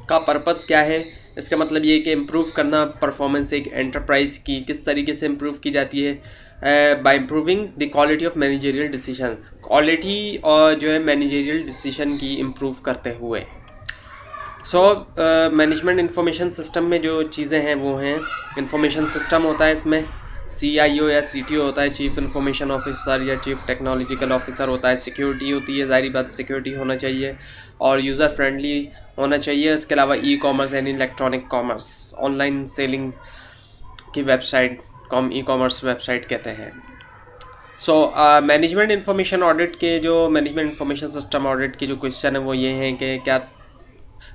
का पर्पस क्या है, इसका मतलब ये कि इम्प्रूव करना परफॉर्मेंस एक एंटरप्राइज की, किस तरीके से इम्प्रूव की जाती है bye improving the quality of managerial decisions, quality और जो है मैनेजरियल डिसीजन की इम्प्रूव करते हुए। सो मैनेजमेंट इंफॉर्मेशन सिस्टम में जो चीज़ें हैं वो हैं, इंफॉर्मेशन सिस्टम होता है, इसमें CIO या CTO होता है, चीफ इंफॉर्मेशन ऑफिसर या चीफ टेक्नोलॉजिकल ऑफिसर होता है, सिक्योरिटी होती है, ज़ाहिर बात सिक्योरिटी होना चाहिए और यूज़र फ्रेंडली होना चाहिए। इसके अलावा ई-कॉमर्स यानी इलेक्ट्रॉनिक कॉमर्स, ऑनलाइन सेलिंग की वेबसाइट ई-कॉमर्स वेबसाइट कहते हैं। सो मैनेजमेंट इंफॉर्मेशन ऑडिट के जो मैनेजमेंट इंफॉर्मेशन सिस्टम ऑडिट की जो क्वेश्चन है वो ये हैं कि क्या,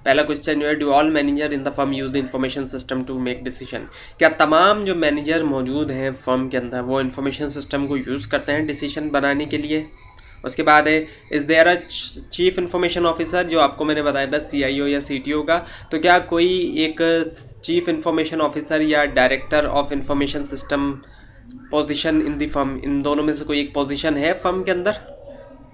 पहला क्वेश्चन जो है do all manager in the firm use the information system to make decision, क्या तमाम जो मैनेजर मौजूद हैं फर्म के अंदर वो इंफॉर्मेशन सिस्टम को यूज़ करते हैं डिसीजन बनाने के लिए। उसके बाद है is there a chief information officer, जो आपको मैंने बताया था CIO या CTO का, तो क्या कोई एक चीफ इंफॉर्मेशन ऑफिसर या director of information system position in the firm, इन दोनों में से कोई एक पोजीशन है फर्म के अंदर।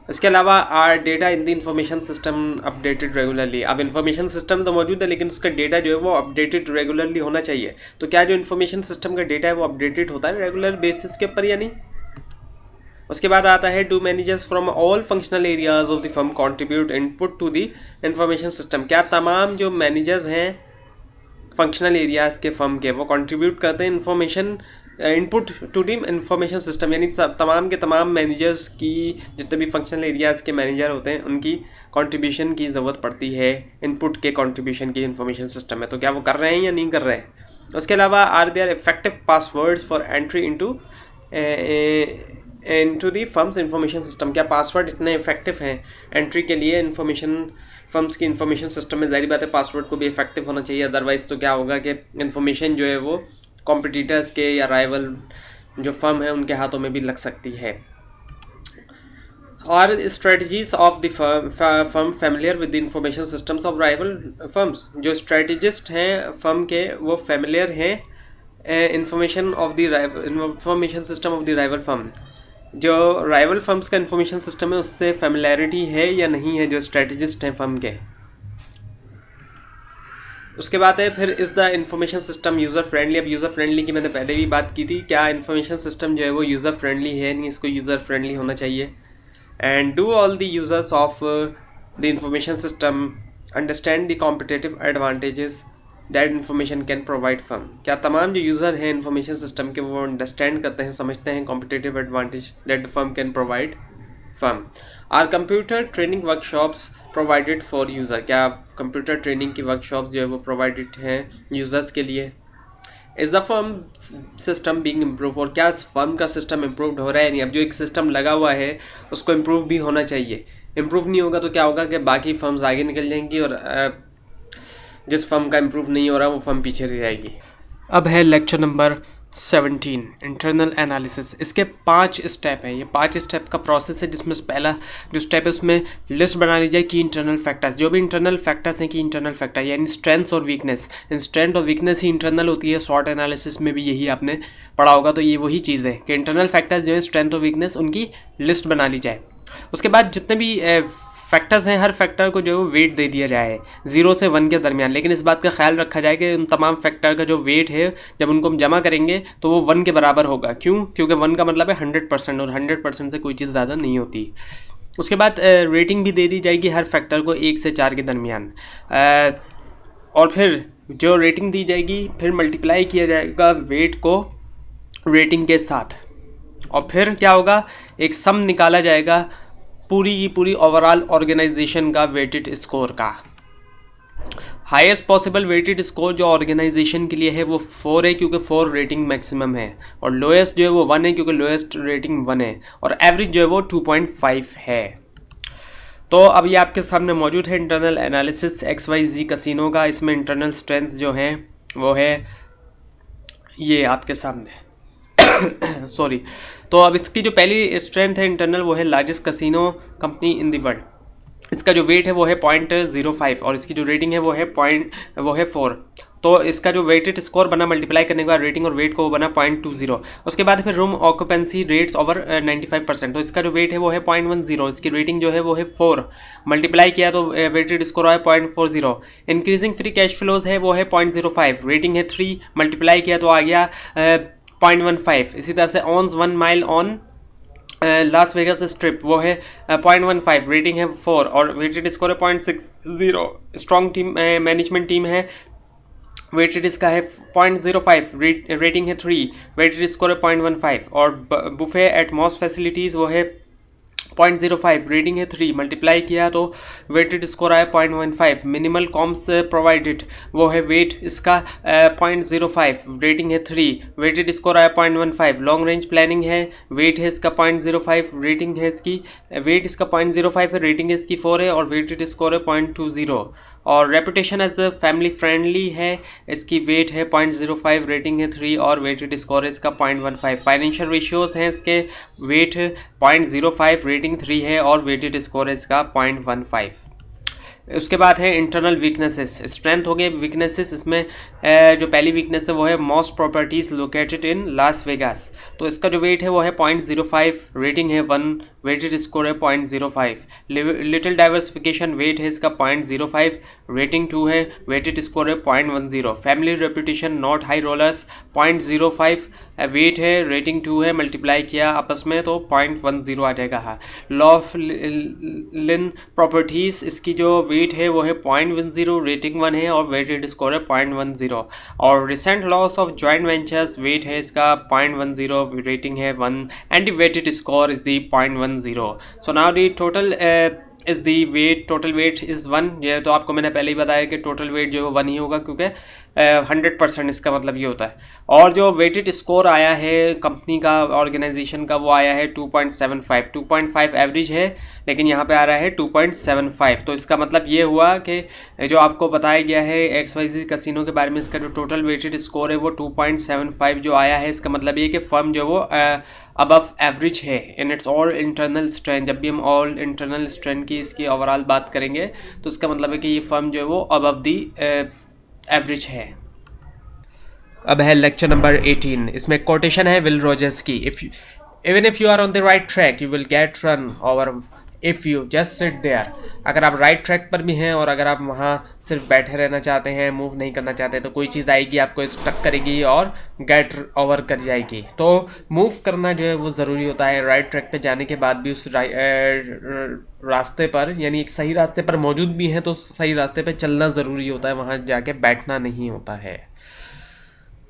इसके अलावा are data in the information system updated regularly, अब इंफॉर्मेशन सिस्टम तो मौजूद है लेकिन उसका डेटा जो है वो अपडेटेड रेगुलरली होना चाहिए, तो क्या जो इंफॉर्मेशन सिस्टम का डेटा है वो अपडेटेड होता है रेगुलर बेसिस के ऊपर या नहीं। उसके बाद आता है do managers from all functional areas of the firm contribute input to the information system. क्या तमाम जो मैनेजर्स हैं फंक्शनल एरियाज के फर्म के वो कंट्रीब्यूट करते हैं information input to the information system, यानी तमाम के तमाम मैनेजर्स की जितने भी फंक्शनल एरियाज़ के मैनेजर होते हैं उनकी कंट्रीब्यूशन की ज़रूरत पड़ती है इनपुट के कंट्रीब्यूशन की इंफॉर्मेशन सिस्टम में। तो क्या वो कर रहे हैं या नहीं कर रहे हैं। उसके अलावा are there effective passwords for entry into the firm's information system. क्या पासवर्ड इतने इफेक्टिव हैं एंट्री के लिए इंफॉर्मेशन फर्म्स की इंफॉर्मेशन सिस्टम में। ज़ाहिर बात है पासवर्ड को भी इफेक्टिव होना चाहिए, अदरवाइज़ तो क्या होगा कि इन्फॉर्मेशन जो है वो कॉम्पिटिटर्स के या राइवल जो फर्म है उनके हाथों में भी लग सकती है। और strategies of the firm familiar with the information systems of rival firms. जो स्ट्रेटजिस्ट हैं फर्म के वो फैमिलियर हैं information of the information system of the rival firm. जो राइवल फर्म्स का इंफॉर्मेशन सिस्टम है उससे फैमिलैरिटी है या नहीं है जो स्ट्रेटजिस्ट हैं फर्म के। उसके बाद है फिर is the information system user friendly. अब यूज़र फ्रेंडली की मैंने पहले भी बात की थी, क्या इंफॉर्मेशन सिस्टम जो है वो यूज़र फ्रेंडली है नहीं, इसको यूज़र फ्रेंडली होना चाहिए। And do all the users of the information system understand the competitive advantages that information can provide firm. क्या तमाम जो यूज़र हैं इंफॉर्मेशन सिस्टम के वो अंडरस्टैंड करते हैं, समझते हैं competitive advantage that firm can provide firm. Are computer training workshops provided for user. क्या कंप्यूटर ट्रेनिंग की वर्कशॉप्स जो है वो प्रोवाइडेड हैं यूज़र्स के लिए। Is the firm system being improve. और क्या इस फर्म का सिस्टम इम्प्रूव हो रहा है नहीं। अब जो एक सिस्टम लगा हुआ है उसको इम्प्रूव भी होना चाहिए। इम्प्रूव नहीं होगा तो क्या होगा कि बाकी फर्म्स आगे निकल जाएंगी और जिस फर्म का इम्प्रूव नहीं हो रहा वो फर्म पीछे रह जाएगी। अब है लेक्चर नंबर 17 इंटरनल एनालिसिस। इसके 5 स्टेप हैं। ये 5 स्टेप का प्रोसेस है जिसमें से पहला जो स्टेप है उसमें लिस्ट बना ली जाए कि इंटरनल फैक्टर्स, जो भी इंटरनल फैक्टर्स हैं कि इंटरनल फैक्टर यानी स्ट्रेंथ और वीकनेस। स्ट्रेंथ और वीकनेस ही इंटरनल होती है, शॉर्ट एनालिसिस में भी यही आपने पढ़ा होगा। तो ये वही चीज़ है कि इंटरनल फैक्टर्स जो है स्ट्रेंथ और वीकनेस उनकी लिस्ट बना ली जाए। उसके बाद जितने भी फैक्टर्स हैं हर फैक्टर को जो है वेट दे दिया जाए 0 से 1 के दरमियान, लेकिन इस बात का ख्याल रखा जाए कि उन तमाम फैक्टर का जो वेट है जब उनको हम जमा करेंगे तो वो 1 के बराबर होगा। क्यों? क्योंकि 1 का मतलब है 100% और 100% से कोई चीज़ ज़्यादा नहीं होती। उसके बाद रेटिंग भी दे दी जाएगी हर फैक्टर को 1 से 4 के दरमियान। और फिर जो रेटिंग दी जाएगी फिर मल्टीप्लाई किया जाएगा वेट को रेटिंग के साथ, और फिर क्या होगा एक सम निकाला जाएगा पूरी की पूरी ओवरऑल ऑर्गेनाइजेशन का वेटेड स्कोर का। हाईएस्ट पॉसिबल वेटेड स्कोर जो ऑर्गेनाइजेशन के लिए है वो 4 है क्योंकि 4 रेटिंग मैक्सिमम है, और लोएस्ट जो है वो 1 है क्योंकि लोएस्ट रेटिंग 1 है, और एवरेज जो है वो 2.5 है। तो अब ये आपके सामने मौजूद है इंटरनल एनालिसिस XYZ कसिनो का। इसमें इंटरनल स्ट्रेंथ जो है वो है ये आपके सामने सॉरी। तो अब इसकी जो पहली स्ट्रेंथ है इंटरनल वो है largest casino company in the world. इसका जो वेट है वो है 0.05 और इसकी जो रेटिंग है वो है 4। तो इसका जो वेटेड स्कोर बना मल्टीप्लाई करने के बाद रेटिंग और वेट को वो बना 0.20। उसके बाद फिर रूम ऑक्यूपेंसी रेट्स ओवर 95%। तो इसका जो वेट है वो है 0.10, इसकी रेटिंग जो है वो है 4, मल्टीप्लाई किया तो वेटेड स्कोर है 0.40। इंक्रीजिंग फ्री कैश फ्लोज है वो है 0.05, रेटिंग है 3, मल्टीप्लाई किया तो आ गया 0.15। इसी तरह से ऑन्स 1 mile on Las Vegas strip वो है 0.15, रेटिंग है 4 और वेटेड स्कोर है 0.60। स्ट्रॉन्ग टीम मैनेजमेंट टीम है, वेटेड इसका है 0.05, रेटिंग है 3, वेटेड स्कोर है 0.15। और बुफे एट मॉस फैसिलिटीज़ वो है 0.05, रेटिंग है 3, मल्टीप्लाई किया तो वेटेड स्कोर आया 0.15। मिनिमल कॉम्स प्रोवाइडेड वो है वेट इसका 0.05, रेटिंग है 3, वेटेड स्कोर आया 0.15। लॉन्ग रेंज प्लानिंग है, वेट है इसका 0.05, रेटिंग है इसकी वेट इसका 0.05 है, रेटिंग है इसकी 4 है और वेटेड स्कोर है 0.20। और रेपुटेशन एज फैमिली फ्रेंडली है, इसकी वेट है 0.05, रेटिंग है 3 और वेटेड स्कोर है इसका 0.15। फाइनेंशियल रेशियोज़ हैं इसके, वेट 0.05, रेटिंग 3 है और वेटेड स्कोर है इसका 0.15। उसके बाद है इंटरनल वीकनेसेस। स्ट्रेंथ हो गए, वीकनेसेस इसमें जो पहली वीकनेस है वो है most properties located in Las Vegas. तो इसका जो वेट है वो है 0.05, रेटिंग है 1, वेटेड स्कोर है 0.05, लिटिल डाइवर्सिफिकेशन वेट है इसका 0.05, रेटिंग 2 है, वेटेड स्कोर है 0.10, family reputation not high rollers 0.05, weight है, रेटिंग 2 है, मल्टीप्लाई किया आपस में तो 0.10 आ जाएगा। हाँ, लॉफलिन प्रॉपर्टीज़ इसकी जो वेट है वो है 0.10, रेटिंग 1 है और वेटेड स्कोर है 0.10, और recent loss of joint ventures weight है इसका 0.10, रेटिंग है 1 and weighted score is the 0.10। So now the total is the weight, total weight is 1। ये तो आपको मैंने पहले ही बताया कि टोटल वेट जो है 1 ही होगा, क्योंकि 100% इसका मतलब ये होता है। और जो वेटेड स्कोर आया है कंपनी का, ऑर्गेनाइजेशन का, वो आया है 2.75, 2.5 एवरेज है, लेकिन यहाँ पे आ रहा है 2.75। तो इसका मतलब ये हुआ कि जो आपको बताया गया है XYZ कैसीनो के बारे में, इसका जो टोटल वेटेड स्कोर है वो 2.75 जो आया है, इसका मतलब ये कि फर्म जो वो अबव एवरेज है in its all internal strength. जब भी हम ऑल इंटरनल स्ट्रेंथ की इसकी ओवरऑल बात करेंगे तो इसका मतलब है कि ये फर्म जो है वो अबव दी एवरेज है। अब है लेक्चर नंबर 18, इसमें कोटेशन है विल रोजर्स की, even if you are on the right track you will get run over if you just sit there. अगर आप राइट ट्रैक पर भी हैं और अगर आप वहाँ सिर्फ बैठे रहना चाहते हैं, मूव नहीं करना चाहते, तो कोई चीज़ आएगी आपको स्टक करेगी और गेट ओवर कर जाएगी। तो मूव करना जो है वो ज़रूरी होता है। राइट ट्रैक पे जाने के बाद भी उस रास्ते पर, यानी एक सही रास्ते पर मौजूद भी हैं तो सही रास्ते पर चलना ज़रूरी होता है, वहाँ जाके बैठना नहीं होता है।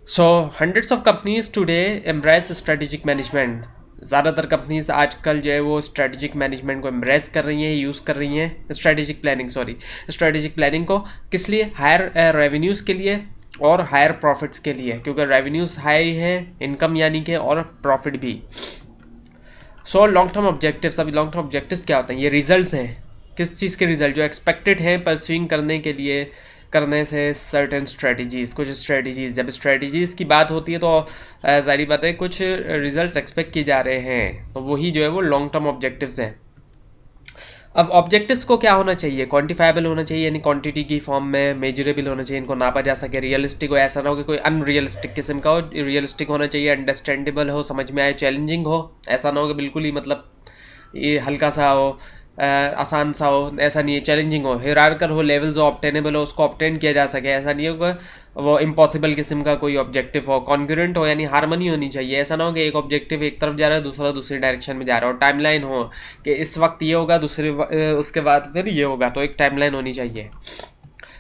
So hundreds of companies today embrace strategic management. ज़्यादातर कंपनीज आजकल जो है वो स्ट्रेटेजिक मैनेजमेंट को एम्ब्रेस कर रही हैं, यूज़ कर रही हैं, स्ट्रेटेजिक प्लानिंग को किस लिए? हायर रेवेन्यूज़ के लिए और हायर प्रॉफिट्स के लिए, क्योंकि रेवेन्यूज़ हाई है, इनकम यानी कि, और प्रॉफिट भी। So long term objectives. अभी लॉन्ग टर्म ऑब्जेक्टिव्स क्या होते हैं? ये रिजल्ट्स हैं, किस चीज़ के रिजल्ट जो एक्सपेक्टेड हैं परस्यूइंग करने के लिए, करने से सर्टेन स्ट्रेटजीज़, कुछ स्ट्रेटजीज़। जब स्ट्रेटजीज़ की बात होती है तो जाहिर बात है कुछ रिजल्ट्स एक्सपेक्ट किए जा रहे हैं, तो वही जो है वो लॉन्ग टर्म ऑब्जेक्टिव्स हैं। अब ऑब्जेक्टिव्स को क्या होना चाहिए? क्वांटिफाइबल होना चाहिए, यानी क्वांटिटी की फॉर्म में, मेजरेबल होना चाहिए, इनको नापा जा सके, रियलिस्टिक हो, ऐसा ना हो कि कोई अनरियलिस्टिक किस्म का हो, रियलिस्टिक होना चाहिए, अंडरस्टैंडेबल हो, समझ में आए, चैलेंजिंग हो, ऐसा ना हो कि बिल्कुल ही मतलब ये हल्का सा हो, आसान सा हो, ऐसा नहीं है, चैलेंजिंग हो, हिरार्कल हो, लेवल्स हो, ऑब्टेनेबल हो, उसको ऑब्टेन किया जा सके, ऐसा नहीं होगा वो इम्पॉसिबल किस्म का कोई ऑब्जेक्टिव हो, कॉन्ग्रुएंट हो, यानी हार्मनी होनी चाहिए, ऐसा ना हो कि एक ऑब्जेक्टिव एक तरफ जा रहा है, दूसरा दूसरी डायरेक्शन में जा रहा है, और टाइमलाइन हो कि इस वक्त ये होगा, उसके बाद फिर ये होगा, तो एक टाइमलाइन होनी चाहिए।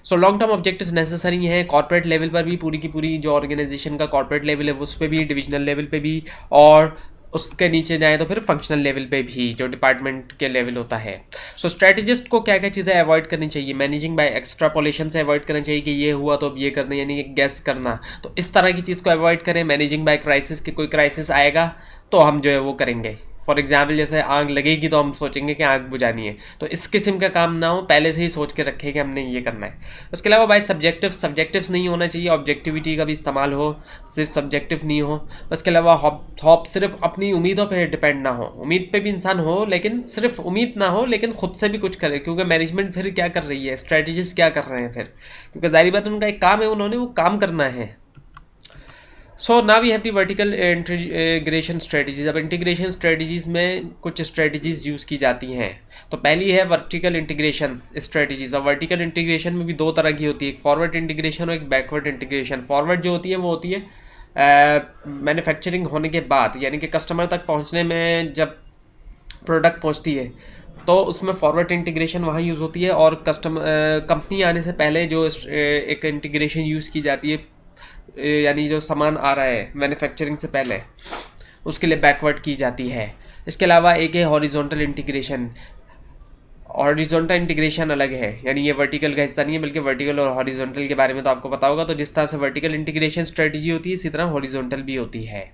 So long term objectives necessary हैं कॉर्पोरेट लेवल पर भी, पूरी की पूरी जो ऑर्गेनाइजेशन का कॉर्पोरेट लेवल है उस पर भी, डिविजनल लेवल पे भी, और उसके नीचे जाए तो फिर फंक्शनल लेवल पे भी, जो डिपार्टमेंट के लेवल होता है। सो स्ट्रेटेजिस्ट को क्या क्या चीज़ें अवॉइड करनी चाहिए? मैनेजिंग बाय एक्स्ट्रापोलेशन से अवॉइड करना चाहिए कि ये हुआ तो अब ये करना, यानी कि गैस करना, तो इस तरह की चीज़ को अवॉइड करें। मैनेजिंग बाय क्राइसिस, कि कोई क्राइसिस आएगा तो हम जो है वो करेंगे। फॉर एग्जाम्पल जैसे आग लगेगी तो हम सोचेंगे कि आग बुझानी है, तो इस किस्म का काम ना हो, पहले से ही सोच के रखें कि हमने ये करना है। उसके अलावा बाय सब्जेक्टिव्स नहीं होना चाहिए, ऑब्जेक्टिविटी का भी इस्तेमाल हो, सिर्फ सब्जेक्टिव नहीं हो। उसके अलावा हॉप सिर्फ अपनी उम्मीदों पर डिपेंड ना हो, उम्मीद पे भी इंसान हो लेकिन सिर्फ उम्मीद ना हो, लेकिन खुद से भी कुछ करे, क्योंकि मैनेजमेंट फिर क्या कर रही है, स्ट्रेटजिस्ट क्या कर रहे हैं फिर, क्योंकि जाहिर बात उनका एक काम है, उन्होंने वो काम करना है। So now we have the vertical integration strategies. अब इंटीग्रेशन स्ट्रेटजीज में कुछ स्ट्रेटजीज यूज़ की जाती हैं, तो पहली है वर्टिकल इंटीग्रेशन स्ट्रेटजीज। अब वर्टिकल इंटीग्रेशन में भी दो तरह की होती है, एक फॉरवर्ड इंटीग्रेशन और एक बैकवर्ड इंटीग्रेशन। फॉरवर्ड जो होती है वो होती है मैन्युफैक्चरिंग होने के बाद, यानी कि कस्टमर तक पहुंचने में जब प्रोडक्ट पहुंचती है तो उसमें फॉरवर्ड इंटीग्रेशन वहाँ यूज़ होती है, और कंपनी आने से पहले जो एक इंटीग्रेशन यूज़ की जाती है, यानी जो सामान आ रहा है मैन्युफैक्चरिंग से पहले, उसके लिए बैकवर्ड की जाती है। इसके अलावा एक है हॉरिजॉन्टल इंटीग्रेशन। हॉरिजॉन्टल इंटीग्रेशन अलग है, यानी ये वर्टिकल का हिस्सा नहीं है, बल्कि वर्टिकल और हॉरिजॉन्टल के बारे में तो आपको पता होगा। तो जिस तरह से वर्टिकल इंटीग्रेशन स्ट्रेटजी होती है, इसी तरह हॉरिजॉन्टल भी होती है।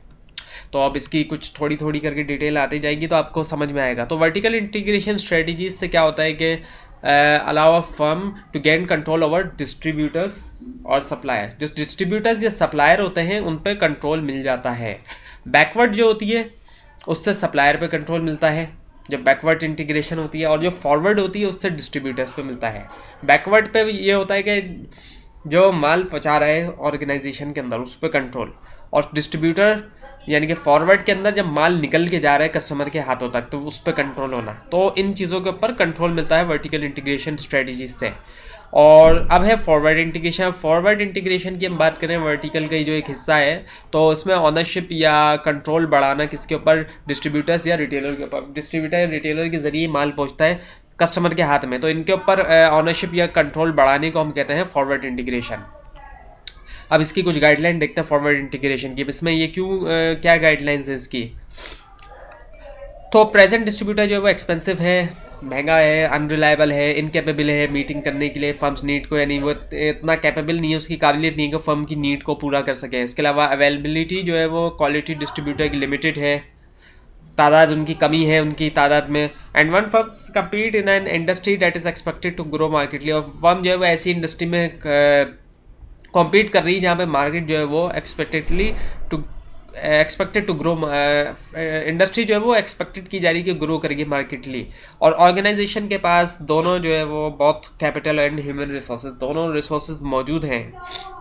तो अब इसकी कुछ थोड़ी थोड़ी करके डिटेल आती जाएगी तो आपको समझ में आएगा। तो वर्टिकल इंटीग्रेशन स्ट्रेटजीज से क्या होता है कि allow a firm to gain control over distributors और सप्लायर। जो डिस्ट्रीब्यूटर्स या सप्लायर होते हैं उन पर कंट्रोल मिल जाता है। बैकवर्ड जो होती है उससे सप्लायर पे कंट्रोल मिलता है, जब बैकवर्ड इंटीग्रेशन होती है, और जो फॉरवर्ड होती है उससे डिस्ट्रीब्यूटर्स पे मिलता है। बैकवर्ड पे ये होता है कि जो माल पहुँचा रहा है ऑर्गेनाइजेशन के अंदर उस पर कंट्रोल, और डिस्ट्रीब्यूटर यानी कि फॉरवर्ड के अंदर जब माल निकल के जा रहा है कस्टमर के हाथों तक, तो उस पर कंट्रोल होना, तो इन चीज़ों के ऊपर कंट्रोल मिलता है वर्टिकल इंटीग्रेशन स्ट्रेटजीज से। और अब है फॉरवर्ड इंटीग्रेशन। फॉरवर्ड इंटीग्रेशन की हम बात करें, वर्टिकल का जो एक हिस्सा है, तो उसमें ऑनरशिप या कंट्रोल बढ़ाना किसके ऊपर, डिस्ट्रीब्यूटर्स या रिटेलर के ऊपर। डिस्ट्रीब्यूटर या रिटेलर के जरिए माल पहुंचता है कस्टमर के हाथ में, तो इनके ऊपर ऑनरशिप या कंट्रोल बढ़ाने को हम कहते हैं फॉरवर्ड इंटीग्रेशन। अब इसकी कुछ गाइडलाइन देखते हैं फॉरवर्ड इंटीग्रेशन की। इसमें ये क्या गाइडलाइंस है इसकी। तो प्रेजेंट डिस्ट्रीब्यूटर जो है वो एक्सपेंसिव है, महंगा है, अनरिलायबल है, इनकेपेबल है मीटिंग करने के लिए फर्म्स नीड को, यानी वो इतना कैपेबल नहीं है, उसकी काबिलियत नहीं है कि फर्म की नीड को पूरा कर सके। इसके अलावा अवेलेबिलिटी जो है वो क्वालिटी डिस्ट्रीब्यूटर की लिमिटेड है, तादाद उनकी कमी है उनकी तादाद में। And when firms compete in an industry that is expected to grow markedly. और फर्म जो है वो ऐसी इंडस्ट्री में कॉम्पीट कर रही है जहाँ पे मार्केट जो है वो एक्सपेक्टेड टू ग्रो, इंडस्ट्री जो है वो एक्सपेक्टेड की जा रही है कि ग्रो करेगी मार्केटली। और ऑर्गेनाइजेशन के पास दोनों जो है वो बहुत कैपिटल एंड ह्यूमन रिसोर्सेज, दोनों रिसोर्सेज मौजूद हैं।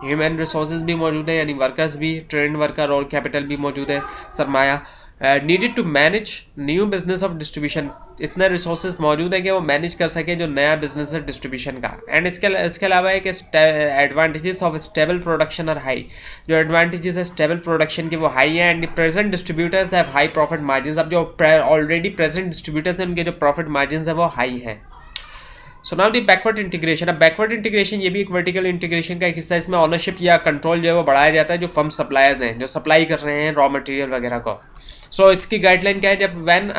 ह्यूमन रिसोर्सेज भी मौजूद हैं, यानी वर्कर्स भी, ट्रेंड वर्कर, और कैपिटल भी मौजूद है, सरमाया। Needed to manage new business of distribution. इतने रिसोर्सेज मौजूद है कि वो मैनेज कर सके जो नया बिजनेस है डिस्ट्रीब्यूशन का। एंड इसके अलावा है कि एडवांटेजेस ऑफ स्टेबल प्रोडक्शन और हाई, जो एडवांटेजेस है स्टेबल प्रोडक्शन के वो हाई है। And present distributors have high profit margin. अब जो ऑलरेडी प्रेजेंट डिस्ट्रीब्यूटर्स हैं उनके जो प्रॉफिट मार्जिन है वो हाई है। सो नाउ दी बैकवर्ड इंटीग्रेशन। अब बैकवर्ड इंटीग्रेशन ये भी एक वर्टिकल इंटीग्रेशन का एक हिस्सा है। इसमें ऑनरशिप या कंट्रोल जो है वो बढ़ाया जाता है जो फर्म सप्लायर्स हैं, जो सप्लाई कर रहे हैं रॉ मटेरियल वगैरह को। सो इसकी गाइडलाइन क्या है, जब when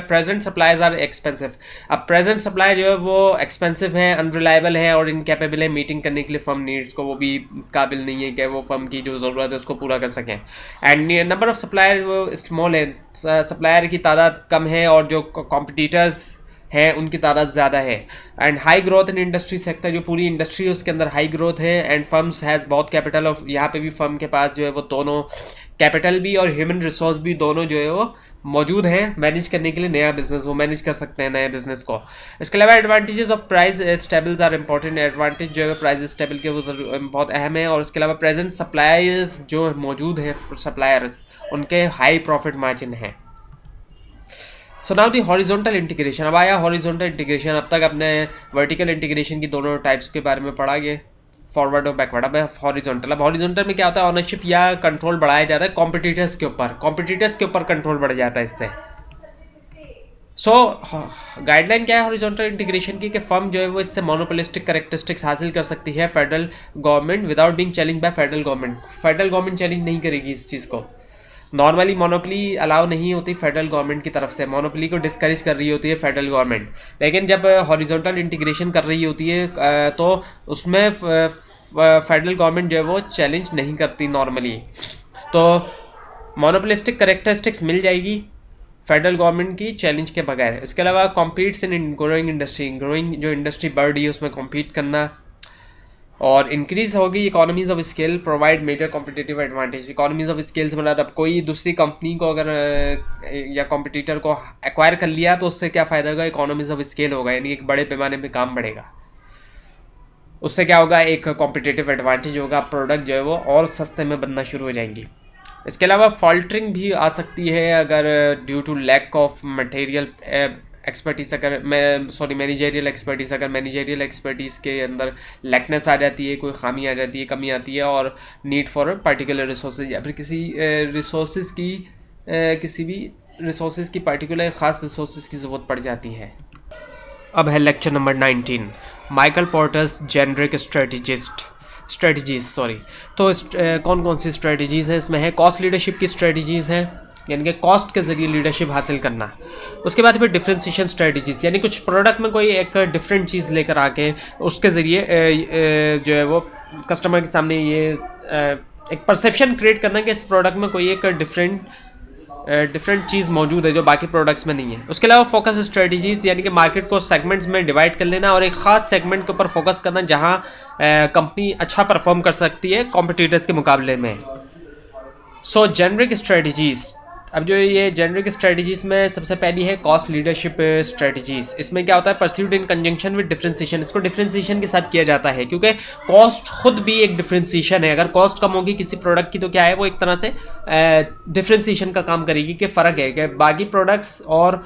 present suppliers are expensive. अब प्रेजेंट सप्लाई जो है वो एक्सपेंसिव है, अनरिलायबल है और इनकेपेबल है मीटिंग करने के लिए फर्म नीड्स को, वो भी काबिल नहीं है कि वो फर्म की जो ज़रूरत है उसको पूरा कर सकें। एंड नंबर ऑफ सप्लायर वो स्मॉल है, सप्लायर की तादाद कम है और जो कॉम्पिटिटर्स हैं उनकी तादाद ज़्यादा है। And high growth in industry sector, जो पूरी इंडस्ट्री है उसके अंदर हाई ग्रोथ है। एंड फर्म्स हैज़ बहुत कैपिटल, और यहाँ पे भी फर्म के पास जो है वो दोनों कैपिटल भी और ह्यूमन रिसोर्स भी दोनों जो है वो मौजूद हैं मैनेज करने के लिए नया बिजनेस, वो मैनेज कर सकते हैं नए बिजनेस को। इसके अलावा advantages of price stables are important. Advantage जो है प्राइस स्टेबल के वो बहुत अहम है। और इसके अलावा प्रेजेंट सप्लायर्स जो मौजूद हैं सप्लायर्स, उनके हाई प्रॉफिट मार्जिन है। सो नाउ दी हॉरिजॉन्टल इंटीग्रेशन। अब आया हॉरिजॉन्टल इंटीग्रेशन। अब तक अपने वर्टिकल इंटीग्रेशन की दोनों टाइप्स के बारे में पढ़ा गया, फॉरवर्ड और बैकवर्ड। अब हॉरिजॉन्टल। अब हॉरिजॉन्टल में क्या होता है, ऑनरशिप या कंट्रोल बढ़ाया जाता है कॉम्पिटिटर्स के ऊपर कंट्रोल बढ़ जाता है इससे। सो गाइडलाइन क्या है हॉरिजॉन्टल इंटीग्रेशन की, कि फर्म जो है वो इससे मोनोपोलिस्टिक कैरेक्टरिस्टिक्स हासिल कर सकती है federal government without being challenge by federal government. Federal government challenge नहीं करेगी इस चीज़ को। नॉर्मली मोनोपली अलाउ नहीं होती फेडरल गवर्नमेंट की तरफ से, मोनोपली को डिस्करेज कर रही होती है फेडरल गवर्नमेंट। लेकिन जब हॉरिजॉन्टल इंटीग्रेशन कर रही होती है तो उसमें फेडरल गवर्नमेंट जो है वो चैलेंज नहीं करती नॉर्मली, तो मोनोपोलिस्टिक कैरेक्टरिस्टिक्स मिल जाएगी फेडरल गवर्नमेंट की चैलेंज के बगैर। इसके अलावा competes in growing industry, growing जो इंडस्ट्री बढ़ रही है उसमें कॉम्पीट करना, और इंक्रीज होगी economies of scale, provide major competitive advantage. Economies of scale से मतलब अब कोई दूसरी कंपनी को अगर या कॉम्पिटिटर को एक्वायर कर लिया तो उससे क्या फ़ायदा होगा, इकोनॉमीज ऑफ स्केल होगा, यानी एक बड़े पैमाने पे काम बढ़ेगा। उससे क्या होगा, एक कॉम्पिटिटिव एडवांटेज होगा, प्रोडक्ट जो है वो और सस्ते में बनना शुरू हो जाएंगी। इसके अलावा फॉल्टरिंग भी आ सकती है अगर due to lack of material expertise, अगर मैनेजरियल एक्सपर्टीज़, अगर मैनेजरियल एक्सपर्टीज़ के अंदर लैकनेस आ जाती है, कोई खामी आ जाती है, कमी आती है, और नीड फॉर पर्टिकुलर रिसोर्सेज, या फिर किसी रिसोर्सेज की पर्टिकुलर ख़ास रिसोर्सेज की ज़रूरत पड़ जाती है। अब है lecture number 19, Michael porters generic strategies. तो कौन कौन सी स्ट्रेटजीज़ हैं इसमें है, कॉस्ट लीडरशिप की स्ट्रेटजीज़ हैं, यानी कि कॉस्ट के ज़रिए लीडरशिप हासिल करना। उसके बाद फिर डिफरेंशिएशन स्ट्रेटजीज, यानी कुछ प्रोडक्ट में कोई एक डिफरेंट चीज़ लेकर आके उसके ज़रिए जो है वो कस्टमर के सामने ये एक परसेप्शन क्रिएट करना कि इस प्रोडक्ट में कोई एक डिफरेंट चीज़ मौजूद है जो बाकी प्रोडक्ट्स में नहीं है। उसके अलावा फोकस स्ट्रेटजीज, यानी कि मार्केट को सेगमेंट्स में डिवाइड कर लेना और एक ख़ास सेगमेंट के ऊपर फोकस करना जहाँ कंपनी अच्छा परफॉर्म कर सकती है कॉम्पिटिटर्स के मुकाबले में। सो जेनरिक स्ट्रेटजीज अब जो ये जेनरिक स्ट्रेटजीज में सबसे पहली है कॉस्ट लीडरशिप स्ट्रेटजीज। इसमें क्या होता है, pursued in conjunction with differentiation. इसको डिफरेंशिएशन के साथ किया जाता है क्योंकि कॉस्ट खुद भी एक डिफरेंशिएशन है। अगर कॉस्ट कम होगी किसी प्रोडक्ट की तो क्या है, वो एक तरह से डिफरेंशिएशन का काम करेगी कि फ़र्क है कि बाकी प्रोडक्ट्स और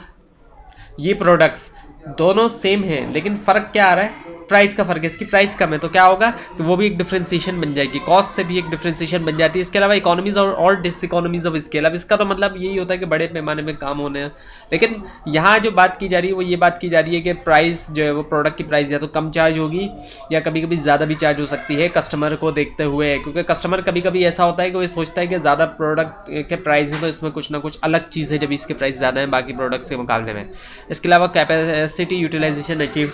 ये प्रोडक्ट्स दोनों सेम हैं लेकिन फ़र्क क्या आ रहा है, प्राइस का फ़र्क है। इसकी प्राइस कम है तो क्या होगा कि वो भी एक डिफरेंशिएशन बन जाएगी, कॉस्ट से भी एक डिफरेंशिएशन बन जाती है। इसके अलावा इकोनॉमीज और डिसइकोनॉमीज ऑफ स्केल। अब इसका तो मतलब यही होता है कि बड़े पैमाने में काम होने हैं, लेकिन यहाँ जो बात की जा रही है वो ये बात की जा रही है कि प्राइस जो है वो प्रोडक्ट की प्राइस या तो कम चार्ज होगी या कभी कभी ज़्यादा भी चार्ज हो सकती है कस्टमर को देखते हुए, क्योंकि कस्टमर कभी कभी ऐसा होता है कि वो सोचता है कि ज़्यादा प्रोडक्ट के प्राइस है तो इसमें कुछ ना कुछ अलग चीज़ है जब इसके प्राइस ज़्यादा है बाकी प्रोडक्ट्स के मुकाबले में। इसके अलावा कैपेसिटी यूटिलाइजेशन अचीव,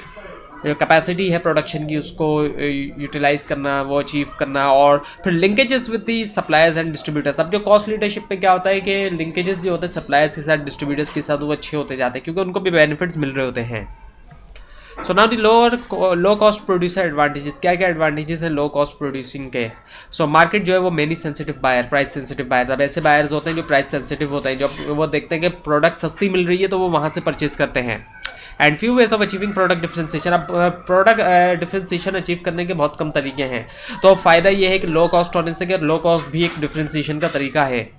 जो कैपेसिटी है प्रोडक्शन की उसको यूटिलाइज करना, वो अचीव करना, और फिर linkages with the suppliers and distributors. अब जो कॉस्ट लीडरशिप पे क्या होता है कि लिंकेजेस जो होते हैं सप्लायर्स के साथ, डिस्ट्रीब्यूटर्स के साथ, वो अच्छे होते जाते हैं क्योंकि उनको भी बेनिफिट्स मिल रहे होते हैं। सो नाउ दी लो कॉस्ट प्रोड्यूसर एडवांटेजेस। क्या क्या एडवांटेजेस हैं लो कॉस्ट प्रोड्यूसिंग के। सो मार्केट जो है वो many sensitive buyer, price sensitive buyer. अब ऐसे बायर्स होते हैं जो प्राइस सेंसिटिव होते हैं, जब वो देखते हैं कि प्रोडक्ट सस्ती मिल रही है तो वो वहाँ से परचेज करते हैं। And few ways of achieving product differentiation. अब प्रोडक्ट डिफरेंशिएशन अचीव करने के बहुत कम तरीके हैं, तो फ़ायदा ये है कि लो कॉस्ट होने से कि लो कॉस्ट भी एक डिफरेंशिएशन का तरीका है।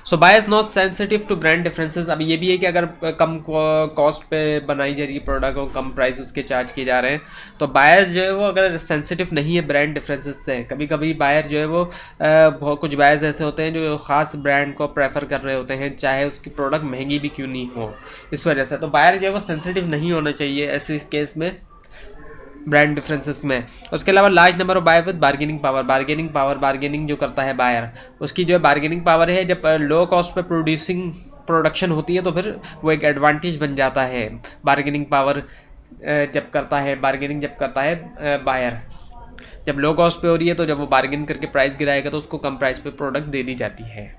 So buyers not sensitive to brand differences. अब ये भी है कि अगर कम कॉस्ट पे बनाई जा रही है प्रोडक्ट और कम प्राइस उसके चार्ज किए जा रहे हैं तो बायर्स जो है वो अगर सेंसिटिव नहीं है ब्रांड डिफरेंसेस से, कभी कभी बायर जो है वो बहुत कुछ बायर्स ऐसे होते हैं जो ख़ास ब्रांड को प्रेफर कर रहे होते हैं चाहे उसकी प्रोडक्ट महंगी भी क्यों नहीं हो, इस वजह से तो बायर जो है वो सेंसिटिव नहीं होना चाहिए ऐसे केस में ब्रांड डिफरेंसेस में। उसके अलावा large number of buyer with bargaining power. Bargaining जो करता है बायर, उसकी जो है बार्गेनिंग पावर है। जब लो कॉस्ट पे प्रोडक्शन होती है तो फिर वो एक एडवांटेज बन जाता है बार्गेनिंग पावर जब करता है बायर। जब लो कॉस्ट पे हो रही है तो जब वो बार्गेन करके प्राइस गिराएगा तो उसको कम प्राइस पे प्रोडक्ट दे दी जाती है।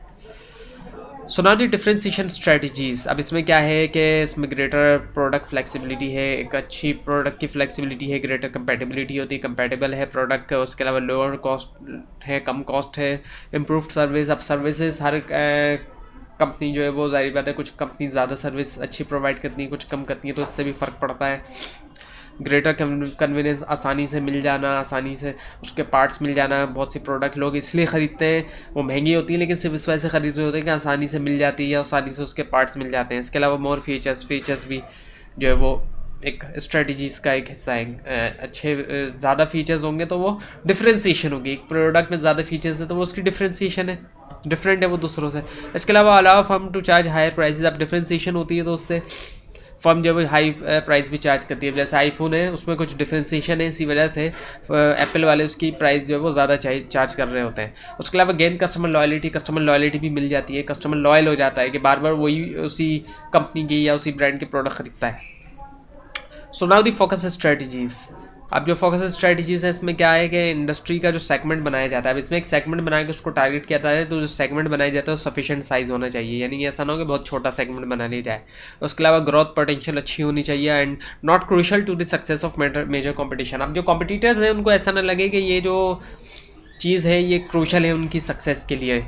सो नाउ दी डिफरेंशिएशन स्ट्रेटजीज। अब इसमें क्या है कि इसमें ग्रेटर प्रोडक्ट फ्लेक्सिबिलिटी है, एक अच्छी प्रोडक्ट की फ्लेक्सिबिलिटी है, ग्रेटर कंपैटिबिलिटी होती है, कंपैटिबल है प्रोडक्ट। उसके अलावा लोअर कॉस्ट है, कम कॉस्ट है, इम्प्रूव्ड सर्विस। अब सर्विसेज हर कंपनी जो है वो जाहिर बात है कुछ कंपनी ज़्यादा सर्विस अच्छी प्रोवाइड करती है, कुछ कम करती है, तो इससे भी फ़र्क पड़ता है। ग्रेटर कन्वीनियंस, आसानी से मिल जाना, आसानी से उसके पार्ट्स मिल जाना। बहुत सी प्रोडक्ट लोग इसलिए ख़रीदते हैं, वो महंगी होती है लेकिन सिर्फ इस वजह से ख़रीद रहे होते हैं कि आसानी से मिल जाती है या आसानी से उसके पार्ट्स मिल जाते हैं। इसके अलावा मोर फीचर्स भी जो है वो एक स्ट्रेटजीज़ का एक हिस्सा है। अच्छे ज़्यादा फीचर्स होंगे तो वो डिफरेंशिएशन होगी। एक प्रोडक्ट में ज़्यादा फीचर्स है तो वो उसकी डिफरेंशिएशन है, डिफरेंट है वो दूसरों से। इसके अलावा अलावा firm to charge higher prices. अब डिफरेंशिएशन होती है तो उससे फर्म जो है हाई प्राइस भी चार्ज करती है। जैसे आईफोन है उसमें कुछ डिफरेंशिएशन है, इसी वजह से एप्पल वाले उसकी प्राइस जो है वो ज़्यादा चार्ज कर रहे होते हैं। उसके अलावा गेन कस्टमर लॉयल्टी भी मिल जाती है। कस्टमर लॉयल हो जाता है कि बार बार वही उसी कंपनी की या उसी ब्रांड के प्रोडक्ट खरीदता है। सो नाउ दी फोकस स्ट्रेटजीज। अब जो फोकस स्ट्रेटजीज है इसमें क्या है कि इंडस्ट्री का जो सेगमेंट बनाया जाता है, अब इसमें एक सेगमेंट बना के उसको टारगेट किया जाता है, तो जो सेगमेंट बनाया जाता है वो सफिशिएंट साइज़ होना चाहिए, यानी ऐसा ना हो कि बहुत छोटा सेगमेंट बना लिया जाए। उसके अलावा ग्रोथ पोटेंशियल अच्छी होनी चाहिए and not crucial to the success of major competition. अब जो कॉम्पिटिटर्स हैं उनको ऐसा ना लगे कि ये जो चीज़ है ये क्रूशल है उनकी सक्सेस के लिए,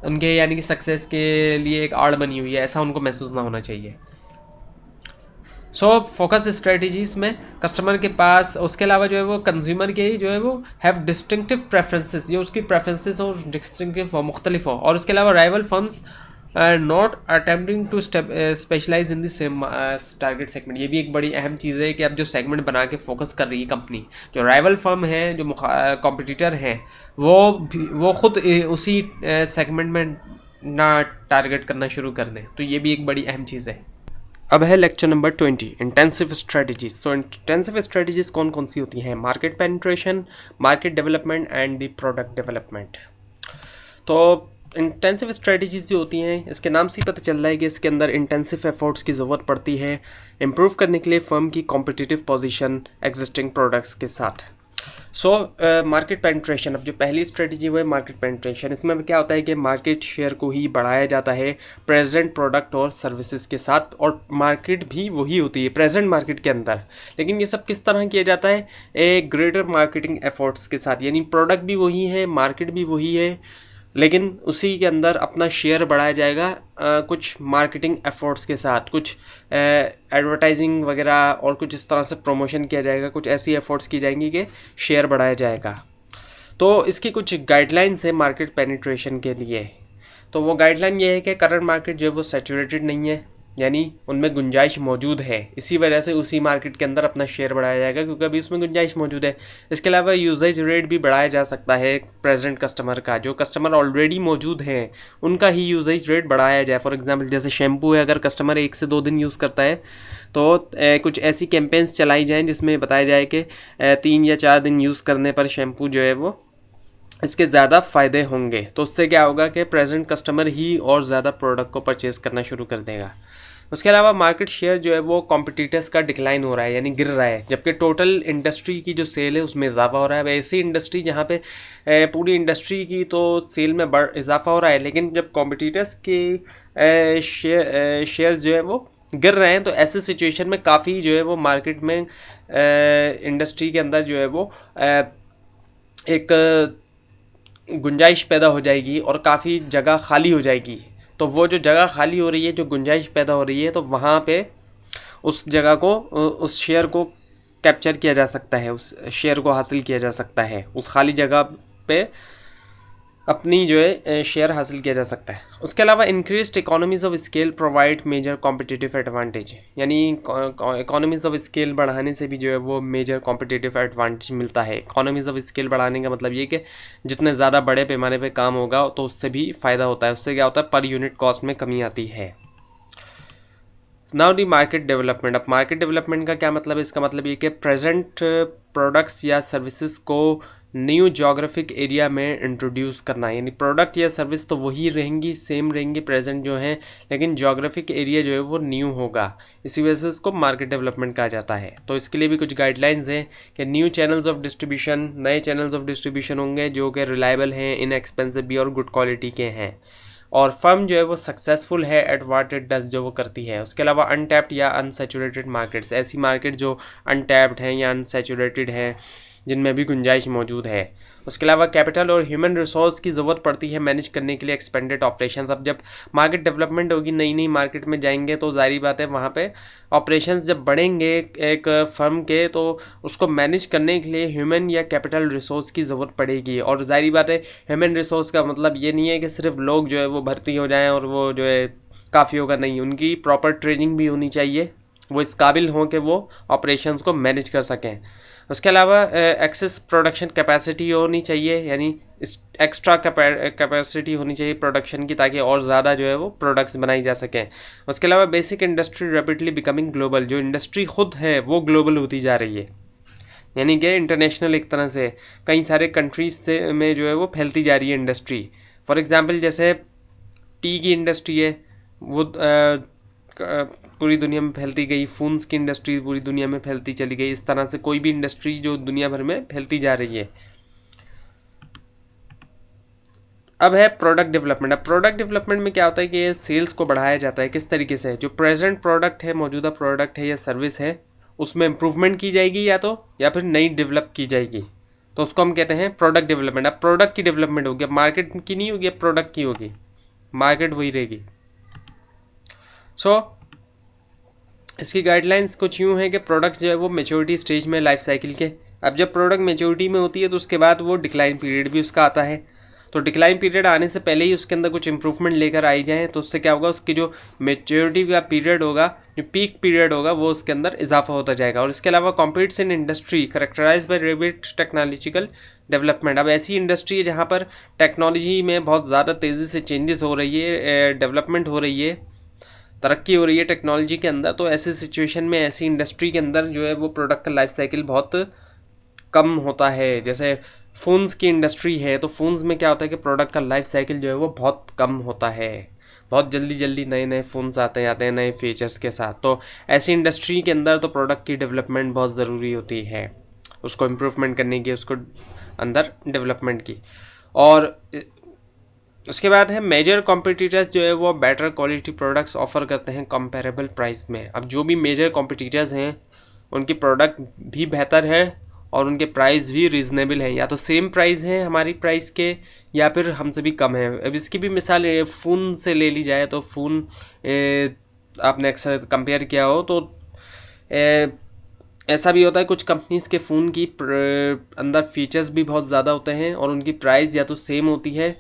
उनके यानी कि सक्सेस के लिए एक आड़ बनी हुई है, ऐसा उनको महसूस ना होना चाहिए। सो फोकस स्ट्रेटजीज़ में कस्टमर के पास, उसके अलावा जो है वो कंज्यूमर के जो है वो हैव डिस्टिंक्टिव प्रेफरेंसेस, जो उसकी प्रेफरेंसेस हो डिस्टिंक्टिव हो, मुख्तलिफ हो। और उसके अलावा rival firms not attempting to specialize in the same target segment. ये भी एक बड़ी अहम चीज़ है कि अब जो सेगमेंट बना के फोकस कर रही है कंपनी, जो राइवल फर्म है, जो कॉम्पिटिटर हैं, वो खुद उसी सेगमेंट में ना टारगेट करना शुरू कर दें, तो ये भी एक बड़ी अहम चीज़ है। अब है लेक्चर नंबर 20, इंटेंसिव स्ट्रेटजीज। सो इंटेंसिव स्ट्रेटजीज कौन कौन सी होती हैं? Market penetration, market development and the product development. तो इंटेंसिव स्ट्रेटजीज जो होती हैं इसके नाम से ही पता चल रहा है कि इसके अंदर इंटेंसिव एफर्ट्स की ज़रूरत पड़ती है इम्प्रूव करने के लिए फर्म की कॉम्पिटिटिव पोजीशन एग्जिस्टिंग प्रोडक्ट्स के साथ। सो मार्केट पेनिट्रेशन, अब जो पहली स्ट्रेटजी वो है मार्केट पेनिट्रेशन। इसमें क्या होता है कि मार्केट शेयर को ही बढ़ाया जाता है प्रेजेंट प्रोडक्ट और सर्विसेज के साथ, और मार्केट भी वही होती है प्रेजेंट मार्केट के अंदर। लेकिन ये सब किस तरह किया जाता है? एक ग्रेटर मार्केटिंग एफर्ट्स के साथ, यानी प्रोडक्ट भी वही है, मार्केट भी वही है, लेकिन उसी के अंदर अपना शेयर बढ़ाया जाएगा कुछ मार्केटिंग एफर्ट्स के साथ, कुछ एडवर्टाइजिंग वगैरह और कुछ इस तरह से प्रमोशन किया जाएगा, कुछ ऐसी एफर्ट्स की जाएंगी कि शेयर बढ़ाया जाएगा। तो इसकी कुछ गाइडलाइंस है मार्केट पेनिट्रेशन के लिए। तो वो गाइडलाइन ये है कि करंट मार्केट जो है वो सैचुरेटेड नहीं है, यानी उनमें गुंजाइश मौजूद है, इसी वजह से उसी मार्केट के अंदर अपना शेयर बढ़ाया जाएगा क्योंकि अभी उसमें गुंजाइश मौजूद है। इसके अलावा यूजेज रेट भी बढ़ाया जा सकता है प्रेजेंट कस्टमर का, जो कस्टमर ऑलरेडी मौजूद हैं उनका ही यूजेज रेट बढ़ाया जाए। फॉर एग्जांपल जैसे शैम्पू है, अगर कस्टमर 1 से 2 दिन यूज़ करता है तो कुछ ऐसी कैंपेन्स चलाई जाएँ जिसमें बताया जाए कि 3 या 4 दिन यूज़ करने पर शैम्पू जो है वो इसके ज़्यादा फ़ायदे होंगे। तो उससे क्या होगा कि प्रेजेंट कस्टमर ही और ज़्यादा प्रोडक्ट को परचेज़ करना शुरू कर देगा। उसके अलावा मार्केट शेयर जो है वो कॉम्पिटिटर्स का डिक्लाइन हो रहा है, यानी गिर रहा है, जबकि टोटल इंडस्ट्री की जो सेल है उसमें इजाफा हो रहा है। ऐसी इंडस्ट्री जहाँ पे पूरी इंडस्ट्री की तो सेल में इजाफा हो रहा है, लेकिन जब कॉम्पिटिटर्स के शेयर जो है वो गिर रहे हैं तो ऐसे सिचुएशन में काफ़ी जो है वो मार्केट में इंडस्ट्री के अंदर जो है वो एक गुंजाइश पैदा हो जाएगी और काफ़ी जगह खाली हो जाएगी। तो वो जो जगह खाली हो रही है, जो गुंजाइश पैदा हो रही है, तो वहाँ पे उस जगह को, उस शेयर को कैप्चर किया जा सकता है, उस शेयर को हासिल किया जा सकता है, उस खाली जगह पे अपनी जो है शेयर हासिल किया जा सकता है। उसके अलावा increased economies of scale provide major competitive advantage, यानी इकोनॉमीज़ ऑफ स्केल बढ़ाने से भी जो है वो मेजर कॉम्पिटिटिव एडवांटेज मिलता है। इकोनॉमीज़ ऑफ स्केल बढ़ाने का मतलब ये कि जितने ज़्यादा बड़े पैमाने पे काम होगा तो उससे भी फ़ायदा होता है, उससे क्या होता है, पर यूनिट कॉस्ट में कमी आती है। Now the market development. अब मार्केट डेवलपमेंट का क्या मतलब है? इसका मतलब ये कि प्रेजेंट प्रोडक्ट्स या सर्विसेज को न्यू जोग्राफिक एरिया में इंट्रोड्यूस करना है, यानी प्रोडक्ट या सर्विस तो वही रहेंगी, सेम रहेंगी प्रेजेंट जो हैं, लेकिन जोग्राफिक एरिया जो है वो न्यू होगा। इसी वजह से इसको मार्केट डेवलपमेंट कहा जाता है। तो इसके लिए भी कुछ गाइडलाइंस हैं कि न्यू चैनल्स ऑफ डिस्ट्रीब्यूशन, नए चैनल्स ऑफ डिस्ट्रीब्यूशन होंगे जो कि रिलायबल हैं, इनएक्सपेंसिव भी और गुड क्वालिटी के हैं, और फर्म जो है वो सक्सेसफुल है एट व्हाट इट डज, जो वो करती है। उसके अलावा अनटैप्ड या अनसैचुरेटेड मार्केट्स, ऐसी मार्केट जो अनटैप्ड हैं या अनसैचुरेटेड हैं, जिनमें भी गुंजाइश मौजूद है। उसके अलावा कैपिटल और ह्यूमन रिसोर्स की ज़रूरत पड़ती है मैनेज करने के लिए एक्सपेंडेड ऑपरेशंस। अब जब मार्केट डेवलपमेंट होगी, नई नई मार्केट में जाएंगे तो जाहिर बात है वहाँ पे ऑपरेशंस जब बढ़ेंगे एक फर्म के, तो उसको मैनेज करने के लिए ह्यूमन या कैपिटल रिसोर्स की ज़रूरत पड़ेगी। और जाहिर बात है ह्यूमन रिसोर्स का मतलब ये नहीं है कि सिर्फ लोग जो है वो भर्ती हो जाएँ और वो जो है काफ़ी होगा, नहीं, उनकी प्रॉपर ट्रेनिंग भी होनी चाहिए, वो इस काबिल हों कि वो ऑपरेशंस को मैनेज कर सकें। उसके अलावा एक्सेस प्रोडक्शन कैपेसिटी होनी चाहिए, यानी एक्स्ट्रा कैपेसिटी होनी चाहिए प्रोडक्शन की, ताकि और ज़्यादा जो है वो प्रोडक्ट्स बनाई जा सकें। उसके अलावा basic industry rapidly becoming global, जो इंडस्ट्री खुद है वो ग्लोबल होती जा रही है, यानी कि इंटरनेशनल एक तरह से कई सारे कंट्रीज से में जो है वो फैलती जा रही है इंडस्ट्री। फॉर एग्जांपल जैसे टी की इंडस्ट्री है, वो पूरी दुनिया में फैलती गई, फोन्स की इंडस्ट्री पूरी दुनिया में फैलती चली गई। इस तरह से कोई भी इंडस्ट्री जो दुनिया भर में फैलती जा रही है। अब है प्रोडक्ट डेवलपमेंट। अब प्रोडक्ट डेवलपमेंट में क्या होता है कि ये सेल्स को बढ़ाया जाता है। किस तरीके से? जो प्रेजेंट प्रोडक्ट है, मौजूदा प्रोडक्ट है या सर्विस है, उसमें इम्प्रूवमेंट की जाएगी या फिर नई डेवलप की जाएगी, तो उसको हम कहते हैं प्रोडक्ट डेवलपमेंट। अब प्रोडक्ट की डेवलपमेंट होगी, अब मार्केट की नहीं होगी, अब प्रोडक्ट की होगी, मार्केट वही रहेगी। इसकी गाइडलाइंस कुछ यूँ है कि प्रोडक्ट्स जो है वो मेच्योरिटी स्टेज में लाइफ साइकिल के, अब जब प्रोडक्ट मेच्योरिटी में होती है तो उसके बाद वो डिक्लाइन पीरियड भी उसका आता है। तो डिक्लाइन पीरियड आने से पहले ही उसके अंदर कुछ इंप्रूवमेंट लेकर आई जाए, तो उससे क्या होगा, उसकी जो मेच्योरिटी का पीरियड होगा, जो पीक पीरियड होगा, वो उसके अंदर इजाफा होता जाएगा। और इसके अलावा competes in industry characterize by rapid technological development. अब ऐसी इंडस्ट्री है जहाँ पर टेक्नोलॉजी में बहुत ज़्यादा तेज़ी से चेंजेस हो रही है, डेवलपमेंट हो रही है, तरक्की हो रही है टेक्नोलॉजी के अंदर। तो ऐसी सिचुएशन में, ऐसी इंडस्ट्री के अंदर जो है वो प्रोडक्ट का लाइफ साइकिल बहुत कम होता है। जैसे फ़ोन्स की इंडस्ट्री है, तो फ़ोन्स में क्या होता है कि प्रोडक्ट का लाइफ साइकिल जो है वो बहुत कम होता है, बहुत जल्दी जल्दी नए नए फ़ोन्स आते हैं नए फीचर्स के साथ। तो ऐसी इंडस्ट्री के अंदर तो प्रोडक्ट की डेवलपमेंट बहुत ज़रूरी होती है, उसको इम्प्रूवमेंट करने की, उसको अंदर डेवलपमेंट की। और उसके बाद है मेजर कॉम्पिटिटर्स जो है वो बेटर क्वालिटी प्रोडक्ट्स ऑफर करते हैं कंपेरेबल प्राइस में। अब जो भी मेजर कॉम्पिटिटर्स हैं उनकी प्रोडक्ट भी बेहतर है और उनके प्राइस भी रीज़नेबल हैं, या तो सेम प्राइस है हमारी प्राइस के या फिर हमसे भी कम है। अब इसकी भी मिसाल फ़ोन से ले ली जाए तो फ़ोन आपने अक्सर कंपेयर किया हो तो ऐसा भी होता है कुछ कंपनीज़ के फ़ोन की अंदर फीचर्स भी बहुत ज़्यादा होते हैं और उनकी प्राइस या तो सेम होती है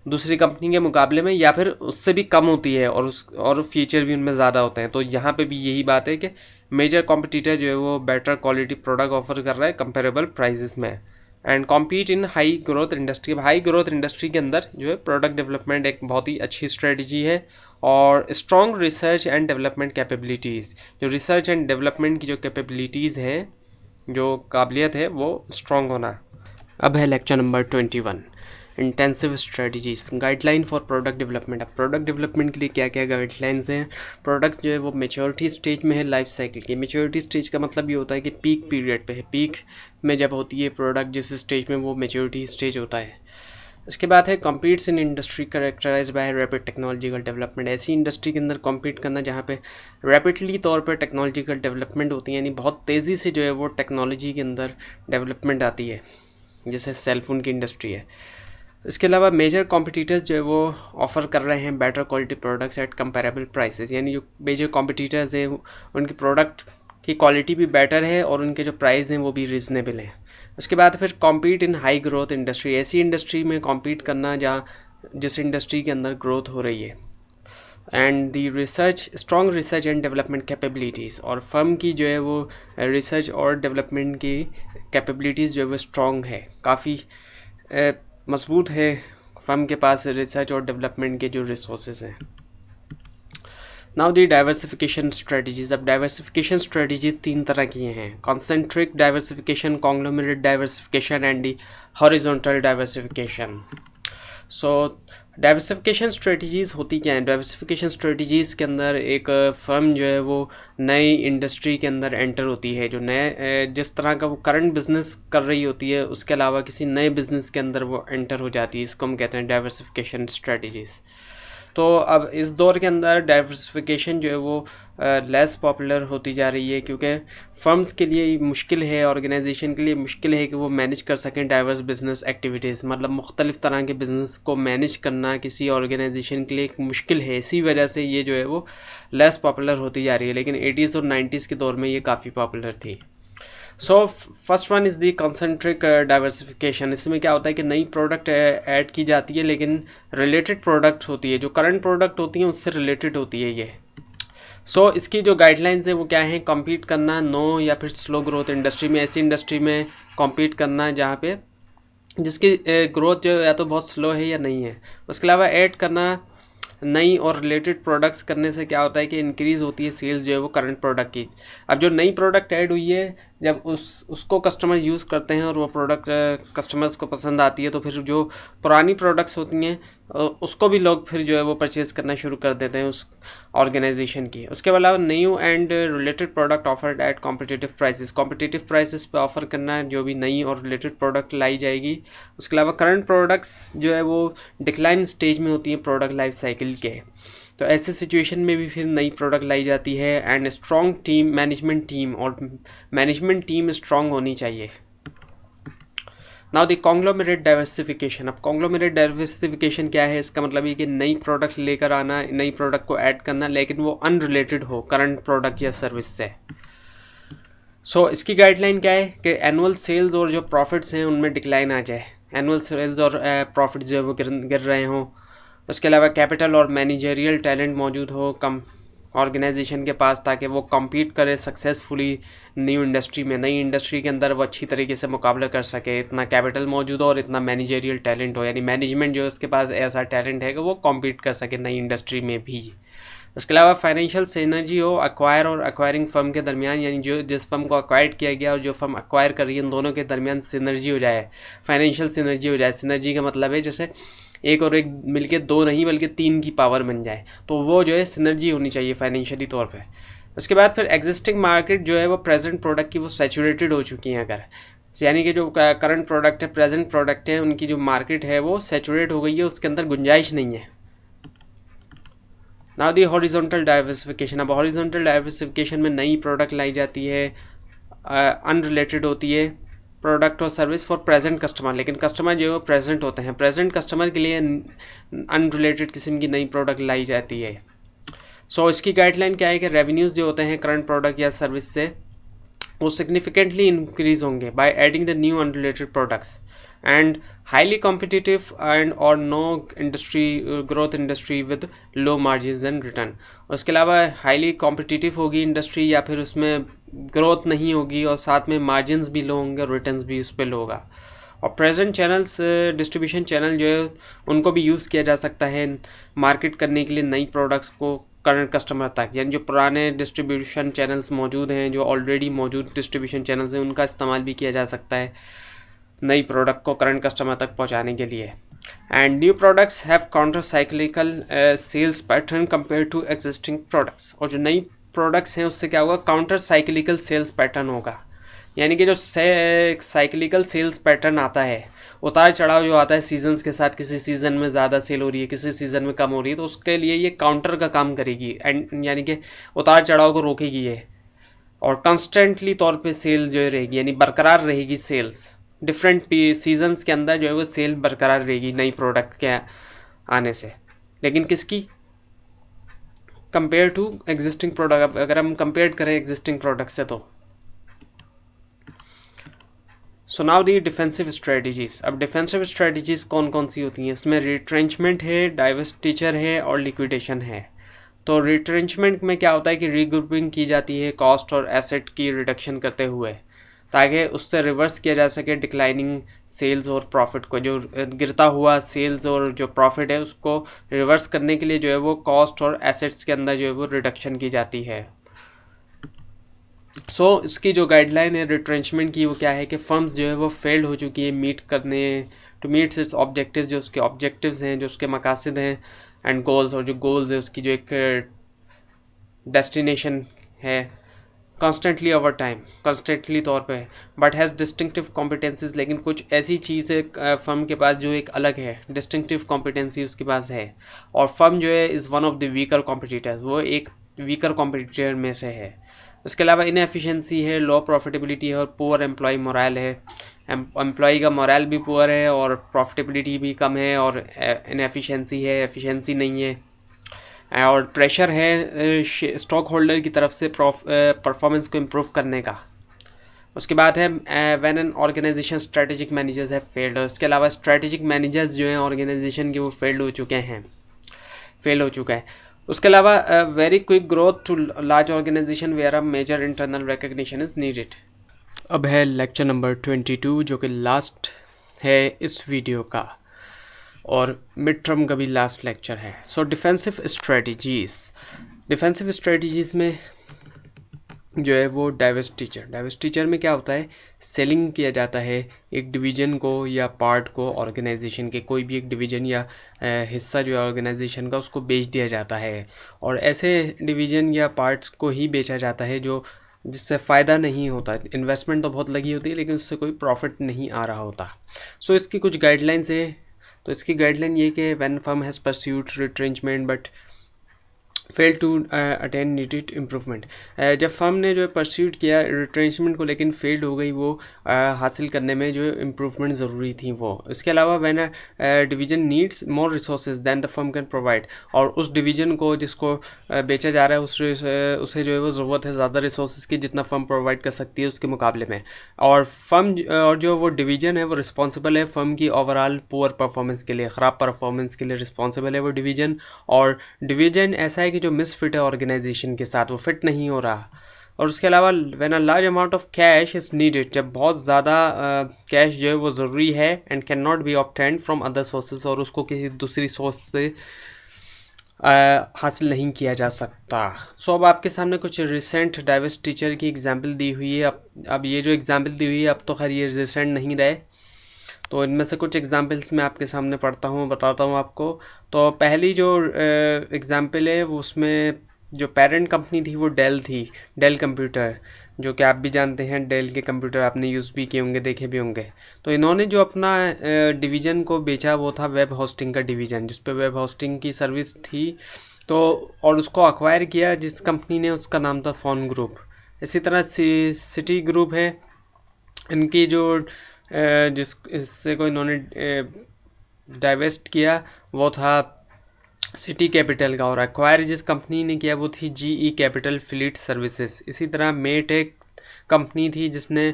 दूसरी कंपनी के मुकाबले में या फिर उससे भी कम होती है और फीचर भी उनमें ज़्यादा होते हैं। तो यहाँ पे भी यही बात है कि मेजर कॉम्पिटिटर जो है वो बेटर क्वालिटी प्रोडक्ट ऑफर कर रहा है कंपेरेबल प्राइसेस में and compete in high growth industry. High growth industry के अंदर जो है प्रोडक्ट डेवलपमेंट एक बहुत ही अच्छी स्ट्रेटजी है और strong research and development capabilities, जो रिसर्च एंड डेवलपमेंट की जो कैपेबिलिटीज़ हैं, जो काबिलियत है, वो स्ट्रॉन्ग होना। अब है lecture number 21, intensive strategies, guideline for product development. अब प्रोडक्ट डेवलपमेंट के लिए क्या क्या गाइडलाइंस हैं। प्रोडक्ट्स जो है वो मेच्योरिटी स्टेज में है लाइफ साइकिल की। मेच्योरिटी स्टेज का मतलब ये होता है कि पीक पीरियड पे है, पीक में जब होती है प्रोडक्ट जिस स्टेज में, वो मेच्योरिटी स्टेज होता है। उसके बाद है competes in industry characterize by rapid technological development. ऐसी इंडस्ट्री के अंदर कॉम्पीट करना जहाँ पे रैपिडली तौर पर टेक्नोलॉजिकल डेवलपमेंट होती है, यानी बहुत तेज़ी से जो है वो टेक्नोलॉजी के अंदर डेवलपमेंट आती है, जैसे सेलफोन की इंडस्ट्री है। इसके अलावा मेजर कॉम्पिटिटर्स जो है वो ऑफ़र कर रहे हैं better quality products at comparable prices, यानी जो मेजर कॉम्पिटिटर्स हैं उनकी प्रोडक्ट की क्वालिटी भी बेटर है और उनके जो प्राइस हैं वो भी रीज़नेबल हैं। उसके बाद फिर कॉम्पीट इन हाई ग्रोथ इंडस्ट्री, ऐसी इंडस्ट्री में कॉम्पीट करना जहाँ जिस इंडस्ट्री के अंदर ग्रोथ हो रही है। And the research, strong research and development capabilities, और फर्म की जो है वो रिसर्च और डेवलपमेंट की कैपेबिलिटीज़ जो है वो स्ट्रॉन्ग है, काफ़ी मजबूत है फर्म के पास रिसर्च और डेवलपमेंट के जो रिसोर्सेज हैं। Now the diversification strategies. अब डाइवर्सिफिकेशन स्ट्रेटजीज 3 तरह की हैं, concentric diversification, conglomerate diversification and the horizontal diversification. So diversification strategies होती क्या हैं। डाइवर्सिफिकेशन स्ट्रेटजीज़ के अंदर एक फर्म जो है वो नई इंडस्ट्री के अंदर एंटर होती है, जो नए जिस तरह का वो करंट बिजनेस कर रही होती है उसके अलावा किसी नए बिजनेस के अंदर वो एंटर हो जाती है, इसको हम कहते हैं डाइवर्सिफिकेशन स्ट्रेटजीज़। तो अब इस दौर के अंदर डाइवर्सिफिकेशन जो है वो लेस पॉपुलर होती जा रही है, क्योंकि फर्म्स के लिए मुश्किल है, ऑर्गेनाइजेशन के लिए मुश्किल है कि वो मैनेज कर सकें डाइवर्स बिजनेस एक्टिविटीज़, मतलब मुख्तलिफ़ तरह के बिज़नेस को मैनेज करना किसी ऑर्गेनाइजेशन के लिए एक मुश्किल है। इसी वजह से ये जो है वो लेस पॉपुलर होती जा रही है, लेकिन 80s और 90s के दौर में ये काफ़ी पॉपुलर थी। So first one is the concentric diversification. इसमें क्या होता है कि नई प्रोडक्ट ऐड की जाती है, लेकिन रिलेटेड प्रोडक्ट होती है, जो करंट प्रोडक्ट होती हैं उससे रिलेटेड होती है ये। सो इसकी जो गाइडलाइंस है वो क्या है, कॉम्पीट करना नो या फिर स्लो ग्रोथ इंडस्ट्री में, ऐसी इंडस्ट्री में कॉम्पीट करना जहाँ पे जिसकी ग्रोथ जो या तो बहुत स्लो है या नहीं है। उसके अलावा ऐड करना नई और रिलेटेड प्रोडक्ट्स करने से क्या होता है कि इंक्रीज़ होती है सेल्स जो है वो करंट प्रोडक्ट की। अब जो नई प्रोडक्ट ऐड हुई है, जब उसको कस्टमर यूज़ करते हैं और वो प्रोडक्ट कस्टमर्स को पसंद आती है, तो फिर जो पुरानी प्रोडक्ट्स होती हैं उसको भी लोग फिर जो है वो परचेज़ करना शुरू कर देते हैं उस ऑर्गेनाइजेशन की। उसके अलावा new and related product offered eight competitive prices, competitive prices पे ऑफ़र करना जो भी नई और रिलेटेड प्रोडक्ट लाई जाएगी। उसके अलावा करंट प्रोडक्ट्स जो है वो डिक्लाइन स्टेज में होती हैं प्रोडक्ट लाइफ साइकिल के, तो ऐसे सिचुएशन में भी फिर नई प्रोडक्ट लाई जाती है। And strong team, management team, और मैनेजमेंट टीम स्ट्रॉन्ग होनी चाहिए। Now the conglomerate diversification. अब कॉन्ग्लोमेरेट डाइवर्सिफिकेशन क्या है, इसका मतलब ये कि नई प्रोडक्ट लेकर आना, नई प्रोडक्ट को ऐड करना, लेकिन वो अनरिलेटेड हो करंट प्रोडक्ट या सर्विस से। सो इसकी गाइडलाइन क्या है कि एनुअल सेल्स और जो प्रॉफिट्स हैं उनमें डिक्लाइन आ जाए, एनुअल सेल्स और प्रॉफिट्स जो है वो गिर रहे हों। उसके अलावा कैपिटल और मैनेजरियल टैलेंट मौजूद हो कम ऑर्गेनाइजेशन के पास, ताकि वो कम्पीट करे सक्सेसफुली न्यू इंडस्ट्री में, नई इंडस्ट्री के अंदर वो अच्छी तरीके से मुकाबला कर सके। इतना कैपिटल मौजूद हो और इतना मैनेजरियल टैलेंट हो, यानी मैनेजमेंट जो है उसके पास ऐसा टैलेंट है कि वो कम्पीट कर सके नई इंडस्ट्री में भी। उसके अलावा फाइनेंशियल सिनर्जी हो एक्वायर और एक्वायरिंग फर्म के दरमियान, यानी जो जिस फर्म को एक्वायर किया गया और जो फर्म एक्वायर कर रही है, इन दोनों के दरमियान सिनर्जी हो जाए, फाइनेंशियल सिनर्जी हो जाए। सिनर्जी का मतलब है जैसे एक और एक मिलके दो नहीं बल्कि 3 की पावर बन जाए, तो वो जो है सिनर्जी होनी चाहिए फाइनेंशियली तौर पे। उसके बाद फिर एग्जिस्टिंग मार्केट जो है वो प्रेजेंट प्रोडक्ट की वो सैचुरेटेड हो चुकी हैं, अगर यानी कि जो करंट प्रोडक्ट है, प्रेजेंट प्रोडक्ट है, उनकी जो मार्केट है वो सैचुरेट हो गई है, उसके अंदर गुंजाइश नहीं है। Now the horizontal diversification. अब हॉरिजॉन्टल डाइवर्सिफिकेशन में नई प्रोडक्ट लाई जाती है अनरिलेटेड होती है प्रोडक्ट और सर्विस फॉर प्रेजेंट कस्टमर, लेकिन कस्टमर जो है वो प्रेजेंट होते हैं, प्रेजेंट कस्टमर के लिए अनरिलेटेड किस्म की नई प्रोडक्ट लाई जाती है। सो इसकी गाइडलाइन क्या है कि रेवेन्यूज़ जो होते हैं करंट प्रोडक्ट या सर्विस से वो सिग्निफिकेंटली इंक्रीज होंगे by adding the new unrelated products and highly competitive and और no industry growth industry with low margin and return. उसके अलावा हाईली कॉम्पिटिटिव होगी इंडस्ट्री या फिर उसमें ग्रोथ नहीं होगी और साथ में मार्जिन भी लो होंगे और रिटर्न भी उस पर लो होगा। और प्रेजेंट चैनल्स डिस्ट्रीब्यूशन चैनल जो है उनको भी यूज़ किया जा सकता है मार्केट करने के लिए नई प्रोडक्ट्स को करंट कस्टमर तक, यानी जो पुराने डिस्ट्रीब्यूशन चैनल्स मौजूद हैं, जो ऑलरेडी मौजूद डिस्ट्रीब्यूशन चैनल्स हैं, उनका इस्तेमाल भी किया जा सकता है नई प्रोडक्ट को करंट कस्टमर तक पहुंचाने के लिए। And new products have counter cyclical sales pattern compare to existing products. और जो नई प्रोडक्ट्स हैं उससे क्या होगा, काउंटर साइक्लिकल सेल्स पैटर्न होगा, यानी कि जो साइक्लिकल सेल्स पैटर्न आता है, उतार चढ़ाव जो आता है सीजन्स के साथ, किसी सीज़न में ज़्यादा सेल हो रही है, किसी सीज़न में कम हो रही है, तो उसके लिए ये काउंटर का काम करेगी एंड यानी कि उतार चढ़ाव को रोकेगी ये, और कंस्टेंटली तौर पे सेल जो रहेगी यानी बरकरार रहेगी सेल्स। डिफरेंट सीजन्स के अंदर जो है वो सेल बरकरार रहेगी नई प्रोडक्ट के आने से, लेकिन किसकी, कंपेयर टू एग्जिस्टिंग प्रोडक्ट, अगर हम कंपेयर करें एग्जिस्टिंग प्रोडक्ट से तो। सो नाउ दी डिफेंसिव स्ट्रेटजीज़। अब डिफेंसिव स्ट्रेटजीज़ कौन कौन सी होती हैं, इसमें रिट्रेंचमेंट है, डाइवेस्टिचर है और लिक्विडेशन है। तो रिट्रेंचमेंट में क्या होता है कि रीग्रुपिंग की जाती है कॉस्ट और एसेट की रिडक्शन करते हुए, ताकि उससे रिवर्स किया जा सके डिक्लाइनिंग सेल्स और प्रॉफिट को, जो गिरता हुआ सेल्स और जो प्रॉफिट है उसको रिवर्स करने के लिए जो है वो कॉस्ट और एसेट्स के अंदर जो है वो रिडक्शन की जाती है। इसकी जो गाइडलाइन है रिट्रेंचमेंट की वो क्या है कि फर्म जो है वो फेल्ड हो चुकी है मीट करने टू मीट इट्स ऑब्जेक्टिव, जो उसके ऑब्जेक्टिव्स हैं, जो उसके मकासद हैं एंड गोल्स, और जो गोल्स है उसकी जो एक डेस्टिनेशन है कॉन्स्टेंटली ओवर टाइम, कॉन्स्टेंटली तौर पे, बट हैज़ डिस्टिंक्टिव कॉम्पिटेंसीज। लेकिन कुछ ऐसी चीज़ है फर्म के पास जो एक अलग है, डिस्टिंक्टिव कॉम्पिटेंसी उसके पास है, और फर्म जो है is one of the weaker competitors, वो एक वीकर कॉम्पिटिटर में से है। उसके अलावा इनएफिशिएंसी है, लो प्रॉफिटेबिलिटी है और पुअर एम्प्लॉय मोरल है, एम्प्लॉय का मोरल भी पुअर है और प्रॉफिटेबिलिटी भी कम है, और इनएफिशिएंसी है, एफिशिएंसी नहीं है, और प्रेशर है स्टॉक होल्डर की तरफ से परफॉर्मेंस को इम्प्रूव करने का। उसके बाद है when an organization strategic managers है फेल्ड। उसके अलावा स्ट्रेटेजिक मैनेजर्स जो हैं ऑर्गेनाइजेशन के वो फेल हो चुका है। उसके अलावा very quick growth to large organization where a major internal recognition is needed. अब है लेक्चर नंबर 22 जो कि लास्ट है इस वीडियो का और मिड टर्म का भी लास्ट लेक्चर है। सो डिफेंसिव स्ट्रेटजीज़ में जो है वो डाइवेस्टिचर में क्या होता है, सेलिंग किया जाता है एक डिवीज़न को या पार्ट को, ऑर्गेनाइजेशन के कोई भी एक डिवीज़न या हिस्सा जो है ऑर्गेनाइजेशन का उसको बेच दिया जाता है, और ऐसे डिवीज़न या पार्ट्स को ही बेचा जाता है जिससे फ़ायदा नहीं होता, इन्वेस्टमेंट तो बहुत लगी होती है लेकिन उससे कोई प्रॉफिट नहीं आ रहा होता। सो इसकी कुछ गाइडलाइंस है। तो इसकी गाइडलाइन ये कि when firm has pursued retrenchment but fail to attain needed improvement, जब फर्म ने जो है परस्यूड किया रिट्रेंचमेंट को लेकिन फेल्ड हो गई वो हासिल करने में जो इम्प्रूवमेंट ज़रूरी थी वो। इसके अलावा when division needs more resources than the firm can provide, और उस डिवीज़न को जिसको बेचा जा रहा है उसे जो है वो ज़रूरत है ज़्यादा रिसोर्सेज की जितना फर्म प्रोवाइड कर सकती है उसके मुकाबले में, और फर्म और जो वो डिवीज़न है वो रिस्पॉन्सिबल है फर्म की ओवरऑल पुअर परफॉर्मेंस के लिए, ख़राब परफॉर्मेंस के लिए रिस्पॉन्सिबल है वो डिवीज़न। और डिवीज़न ऐसा है कि जो मिसफिट है ऑर्गेनाइजेशन के साथ, वो फिट नहीं हो रहा। और उसके अलावा when a large amount of cash is needed, जब बहुत ज़्यादा कैश जो है वो ज़रूरी है and can not be obtained from other sources, और उसको किसी दूसरी सोर्स से हासिल नहीं किया जा सकता। सो अब आपके सामने कुछ रिसेंट डाइवेस्टिचर की एग्जांपल दी हुई है। अब ये जो एग्जांपल दी हुई है अब तो खैर ये रिसेंट नहीं रहे, तो इनमें से कुछ एग्जांपल्स मैं आपके सामने पढ़ता हूँ, बताता हूँ आपको। तो पहली जो एग्जांपल है वो उसमें जो पेरेंट कंपनी थी वो डेल थी, डेल कंप्यूटर, जो कि आप भी जानते हैं डेल के कंप्यूटर आपने यूज़ भी किए होंगे, देखे भी होंगे। तो इन्होंने जो अपना डिवीज़न को बेचा वो था वेब होस्टिंग का डिवीज़न, जिस पे वेब होस्टिंग की सर्विस थी। तो और उसको अक्वायर किया जिस कंपनी ने, उसका नाम था फोन ग्रुप, इसी तरह सिटी ग्रुप है, इनकी जो जिस इससे को इन्होंने डाइवेस्ट किया वो था सिटी कैपिटल का, और एक्वायर जिस कंपनी ने किया वो थी जीई कैपिटल फ्लीट सर्विसेज। इसी तरह मेट एक कंपनी थी जिसने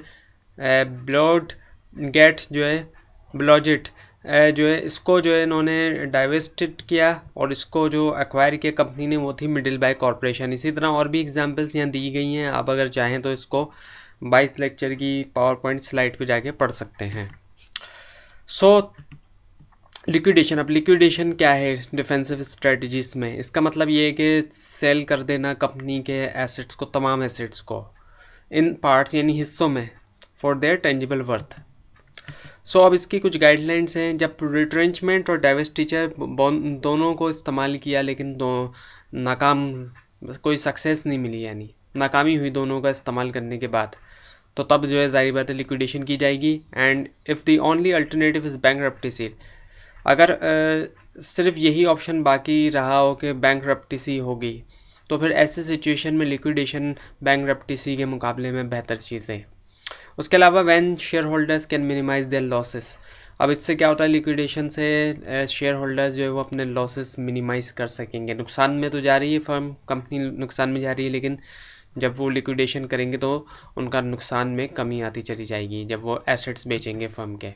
ब्लॉड गेट जो है ब्लॉजिट जो है इसको जो है इन्होंने डाइवेस्टेड किया, और इसको जो एक्वायर किया कंपनी ने वो थी मिडिल बाय कॉरपोरेशन। इसी तरह और भी एग्जांपल्स यहाँ दी गई हैं, आप अगर चाहें तो इसको 22 लेक्चर की पावर पॉइंट स्लाइड पे जाके पढ़ सकते हैं। लिक्विडेशन। अब लिक्विडेशन क्या है डिफेंसिव स्ट्रेटजीज में? इसका मतलब ये है कि सेल कर देना कंपनी के एसेट्स को, तमाम एसेट्स को इन पार्ट्स यानी हिस्सों में, फॉर देयर टेंजिबल वर्थ। अब इसकी कुछ गाइडलाइंस हैं। जब रिट्रेंचमेंट और डाइवेस्टिचर दोनों को इस्तेमाल किया लेकिन नाकाम, कोई सक्सेस नहीं मिली, यानी नाकामी हुई दोनों का इस्तेमाल करने के बाद, तो तब जो है जाहिर बात है लिक्विडेशन की जाएगी। And if the only alternative is bankruptcy, अगर सिर्फ यही ऑप्शन बाकी रहा हो कि बैंकरप्टेसी होगी, तो फिर ऐसे सिचुएशन में लिक्विडेशन बैंकरप्टेसी के मुकाबले में बेहतर चीज़ है। उसके अलावा when shareholders can minimize their losses. अब इससे क्या होता है, लिक्विडेशन से शेयर होल्डर्स जो है वो अपने लॉसेस मिनिमाइज़ कर सकेंगे। नुकसान में तो जा रही है फर्म, कंपनी नुकसान में जा रही है, लेकिन जब वो लिक्विडेशन करेंगे तो उनका नुकसान में कमी आती चली जाएगी जब वो एसेट्स बेचेंगे फर्म के।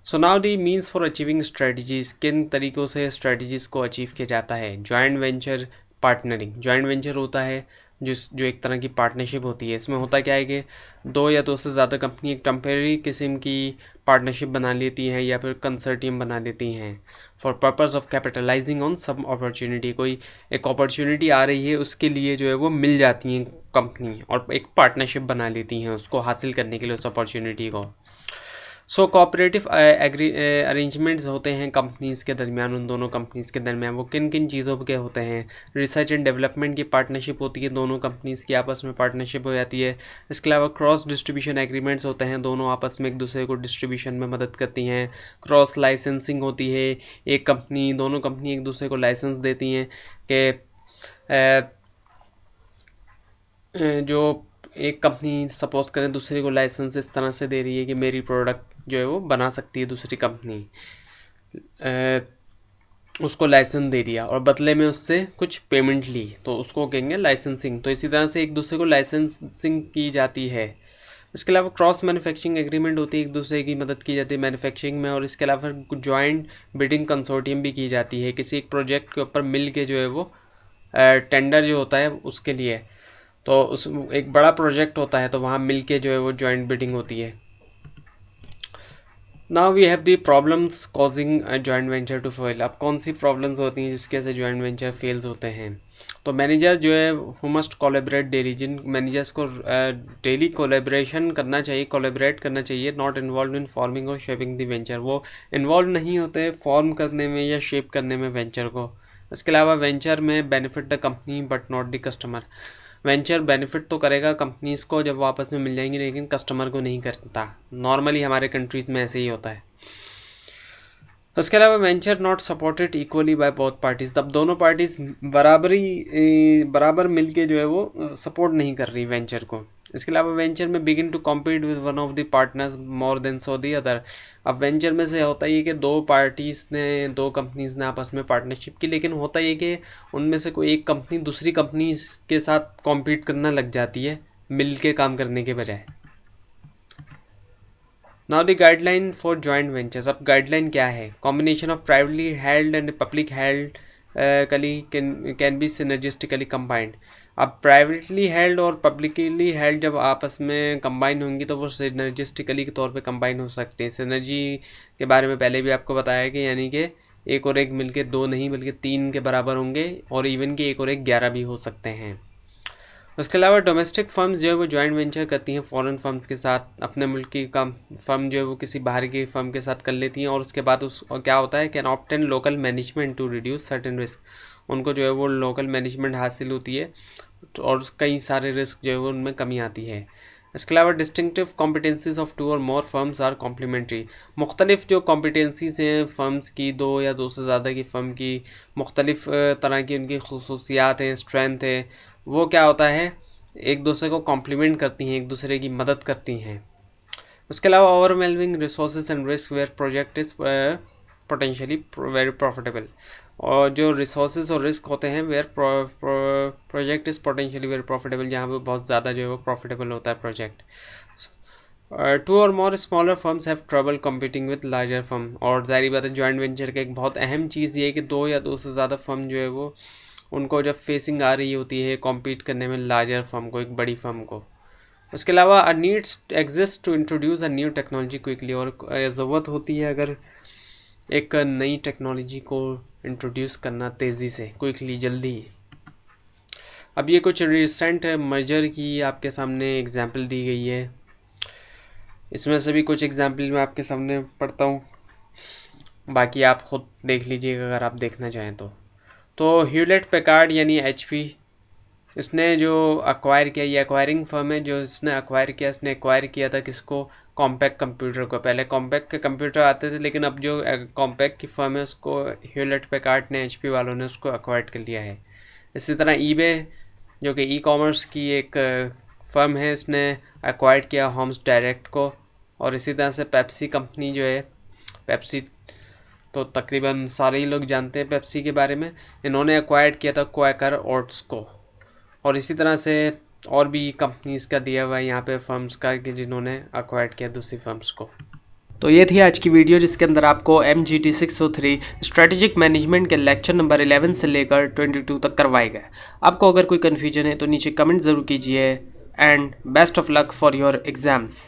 So now the means for achieving strategies. किन तरीक़ों से स्ट्रेटजीज़ को अचीव किया जाता है? Joint venture partnering. Joint venture होता है जो एक तरह की पार्टनरशिप होती है। इसमें होता क्या है कि दो या दो से ज़्यादा कंपनी एक टेम्परेरी किस्म की पार्टनरशिप बना लेती हैं या फिर कंसर्टियम बना लेती हैं for purpose of capitalising on सब अपॉर्चुनिटी। कोई एक अपॉर्चुनिटी आ रही है उसके लिए जो है वो मिल जाती हैं कंपनी और एक पार्टनरशिप बना लेती हैं उसको हासिल करने के लिए उस अपॉर्चुनिटी को। कोऑपरेटिव अरेंजमेंट्स होते हैं कंपनीज़ के दरमियान, उन दोनों कंपनीज़ के दरमियान। वो किन किन चीज़ों के होते हैं? रिसर्च एंड डेवलपमेंट की पार्टनरशिप होती है, दोनों कंपनीज़ की आपस में पार्टनरशिप हो जाती है। इसके अलावा क्रॉस डिस्ट्रीब्यूशन एग्रीमेंट्स होते हैं, दोनों आपस में एक दूसरे को डिस्ट्रीब्यूशन में मदद करती हैं। क्रॉस लाइसेंसिंग होती है, दोनों कंपनी एक दूसरे को लाइसेंस देती हैं कि जो एक कंपनी सपोज करें दूसरे को लाइसेंस इस तरह से दे रही है कि मेरी प्रोडक्ट जो है वो बना सकती है, दूसरी कंपनी उसको लाइसेंस दे दिया और बदले में उससे कुछ पेमेंट ली, तो उसको कहेंगे लाइसेंसिंग। तो इसी तरह से एक दूसरे को लाइसेंसिंग की जाती है। इसके अलावा क्रॉस मैन्युफैक्चरिंग एग्रीमेंट होती है, एक दूसरे की मदद की जाती है मैन्युफैक्चरिंग में। और इसके अलावा जॉइंट बिडिंग कंसोर्टियम भी की जाती है, किसी एक प्रोजेक्ट के ऊपर मिल के जो है वो टेंडर जो होता है उसके लिए, तो उस एक बड़ा प्रोजेक्ट होता है तो वहाँ मिल के जो है वो जॉइंट बिडिंग होती है। Now we have the problems causing joint venture to fail. अब कौन सी प्रॉब्लम्स होती हैं जिसके से जॉइंट वेंचर फेल्स होते हैं? तो मैनेजर जो है हु मस्ट कोलैबोरेट डेली, जिन मैनेजर्स को डेली कोलैबोरेशन करना चाहिए, कोलैबोरेट करना चाहिए, नॉट इन्वॉल्व इन फॉर्मिंग और शेपिंग द वेंचर। वो इन्वॉल्व नहीं होते फॉर्म करने में या शेप करने में वेंचर को। इसके अलावा वेंचर में benefit the company but not the customer. Venture benefit तो करेगा कंपनीज़ को जब वो आपस में मिल जाएंगी, लेकिन कस्टमर को नहीं करता। नॉर्मली हमारे कंट्रीज़ में ऐसे ही होता है। उसके अलावा venture not supported equally by both parties. तब दोनों पार्टीज़ बराबर मिल के जो है वो सपोर्ट नहीं कर रही वेंचर को। इसके अलावा वेंचर में begin to compete with one of the partners more than so the other. अब वेंचर में से होता ये कि दो कंपनीज़ ने आपस में पार्टनरशिप की, लेकिन होता ये कि उनमें से कोई एक कंपनी दूसरी कंपनी के साथ कॉम्पीट करना लग जाती है मिल के काम करने के बजाय। Now the guideline for joint ventures. अब गाइडलाइन क्या है? Combination of privately held and public held can be synergistically combined. अब प्राइवेटली हेल्ड और पब्लिकली हेल्ड जब आपस में कंबाइन होंगी तो वो सिनर्जिस्टिकली के तौर पे कंबाइन हो सकते हैं। सिनर्जी के बारे में पहले भी आपको बताया कि यानी कि एक और एक मिलके दो नहीं बल्कि 3 के बराबर होंगे, और इवन के एक और एक 11 भी हो सकते हैं। उसके अलावा डोमेस्टिक फर्म्स जो है वो जॉइंट वेंचर करती हैं फॉरेन फर्म्स के साथ। अपने मुल्क की फर्म जो है वो किसी बाहर की फर्म के साथ कर लेती हैं, और उसके बाद क्या होता है, can obtain local management to reduce certain risk. उनको जो है वो लोकल मैनेजमेंट हासिल होती है और कई सारे रिस्क जो है वो उनमें कमी आती है। इसके अलावा डिस्टिंक्टिव कॉम्पिटेंसीज ऑफ 2 और मोर फर्म्स आर कॉम्प्लीमेंट्री। मुख्तलिफ जो कॉम्पिटेंसीज हैं फर्म्स की, 2 या 2 से ज़्यादा की फ़र्म की मुख्तलिफ तरह की उनकी खसूसियात हैं, स्ट्रेंथ है, वो क्या होता है एक दूसरे को कॉम्प्लीमेंट करती हैं, एक दूसरे की मदद करती हैं। उसके अलावा overwhelming resources and risk where project is potentially very profitable, और जो रिसोर्सेज और रिस्क होते हैं where project is potentially very profitable, जहाँ पे बहुत ज़्यादा जो है वो प्रॉफिटेबल होता है प्रोजेक्ट। टू और मोर smaller firms have trouble competing with larger firm, और जाहिर बात है जॉइंट वेंचर का एक बहुत अहम चीज़ ये है कि दो या दो से ज़्यादा फर्म जो है वो उनको जब फेसिंग आ रही होती है कॉम्पीट करने में लार्जर फर्म को, एक बड़ी फर्म को। उसके अलावा a needs exist to introduce a new technology quickly, और ज़रूरत होती है अगर एक नई टेक्नोलॉजी को इंट्रोड्यूस करना तेज़ी से, क्विकली, जल्दी। अब ये कुछ रिसेंट मर्जर की आपके सामने एग्जांपल दी गई है, इसमें से भी कुछ एग्जांपल मैं आपके सामने पढ़ता हूँ, बाकी आप खुद देख लीजिएगा अगर आप देखना चाहें तो ह्यूलेट पैकार्ड यानी HP, इसने जो अक्वायर किया, ये एक्वायरिंग फर्म है, जो इसने एक्वायर किया था किसको, कॉम्पैक्ट कंप्यूटर को। पहले कॉम्पैक्ट के कंप्यूटर आते थे, लेकिन अब जो कॉम्पैक्ट की फर्म है उसको ह्यूलेट पैकार्ड ने, HP वालों ने उसको एक्वायर कर लिया है। इसी तरह ईबे जो कि ई-कॉमर्स की एक फर्म है, इसने एक्वायर किया होम्स डायरेक्ट को। और इसी तरह से पेप्सी कंपनी जो है, पेप्सी तो तकरीबन सारे ही लोग जानते हैं पेप्सी के बारे में, इन्होंने एक्वायर किया था क्वैकर ओट्स को। और इसी तरह से और भी कंपनीज़ का दिया हुआ है यहाँ पे फर्म्स का कि जिन्होंने एक्वायर किया दूसरी फर्म्स को। तो ये थी आज की वीडियो, जिसके अंदर आपको MGT 603 स्ट्रेटेजिक मैनेजमेंट के लेक्चर नंबर 11 से लेकर 22 तक करवाए गए। आपको अगर कोई कन्फ्यूजन है तो नीचे कमेंट ज़रूर कीजिए, and best of luck for your exams.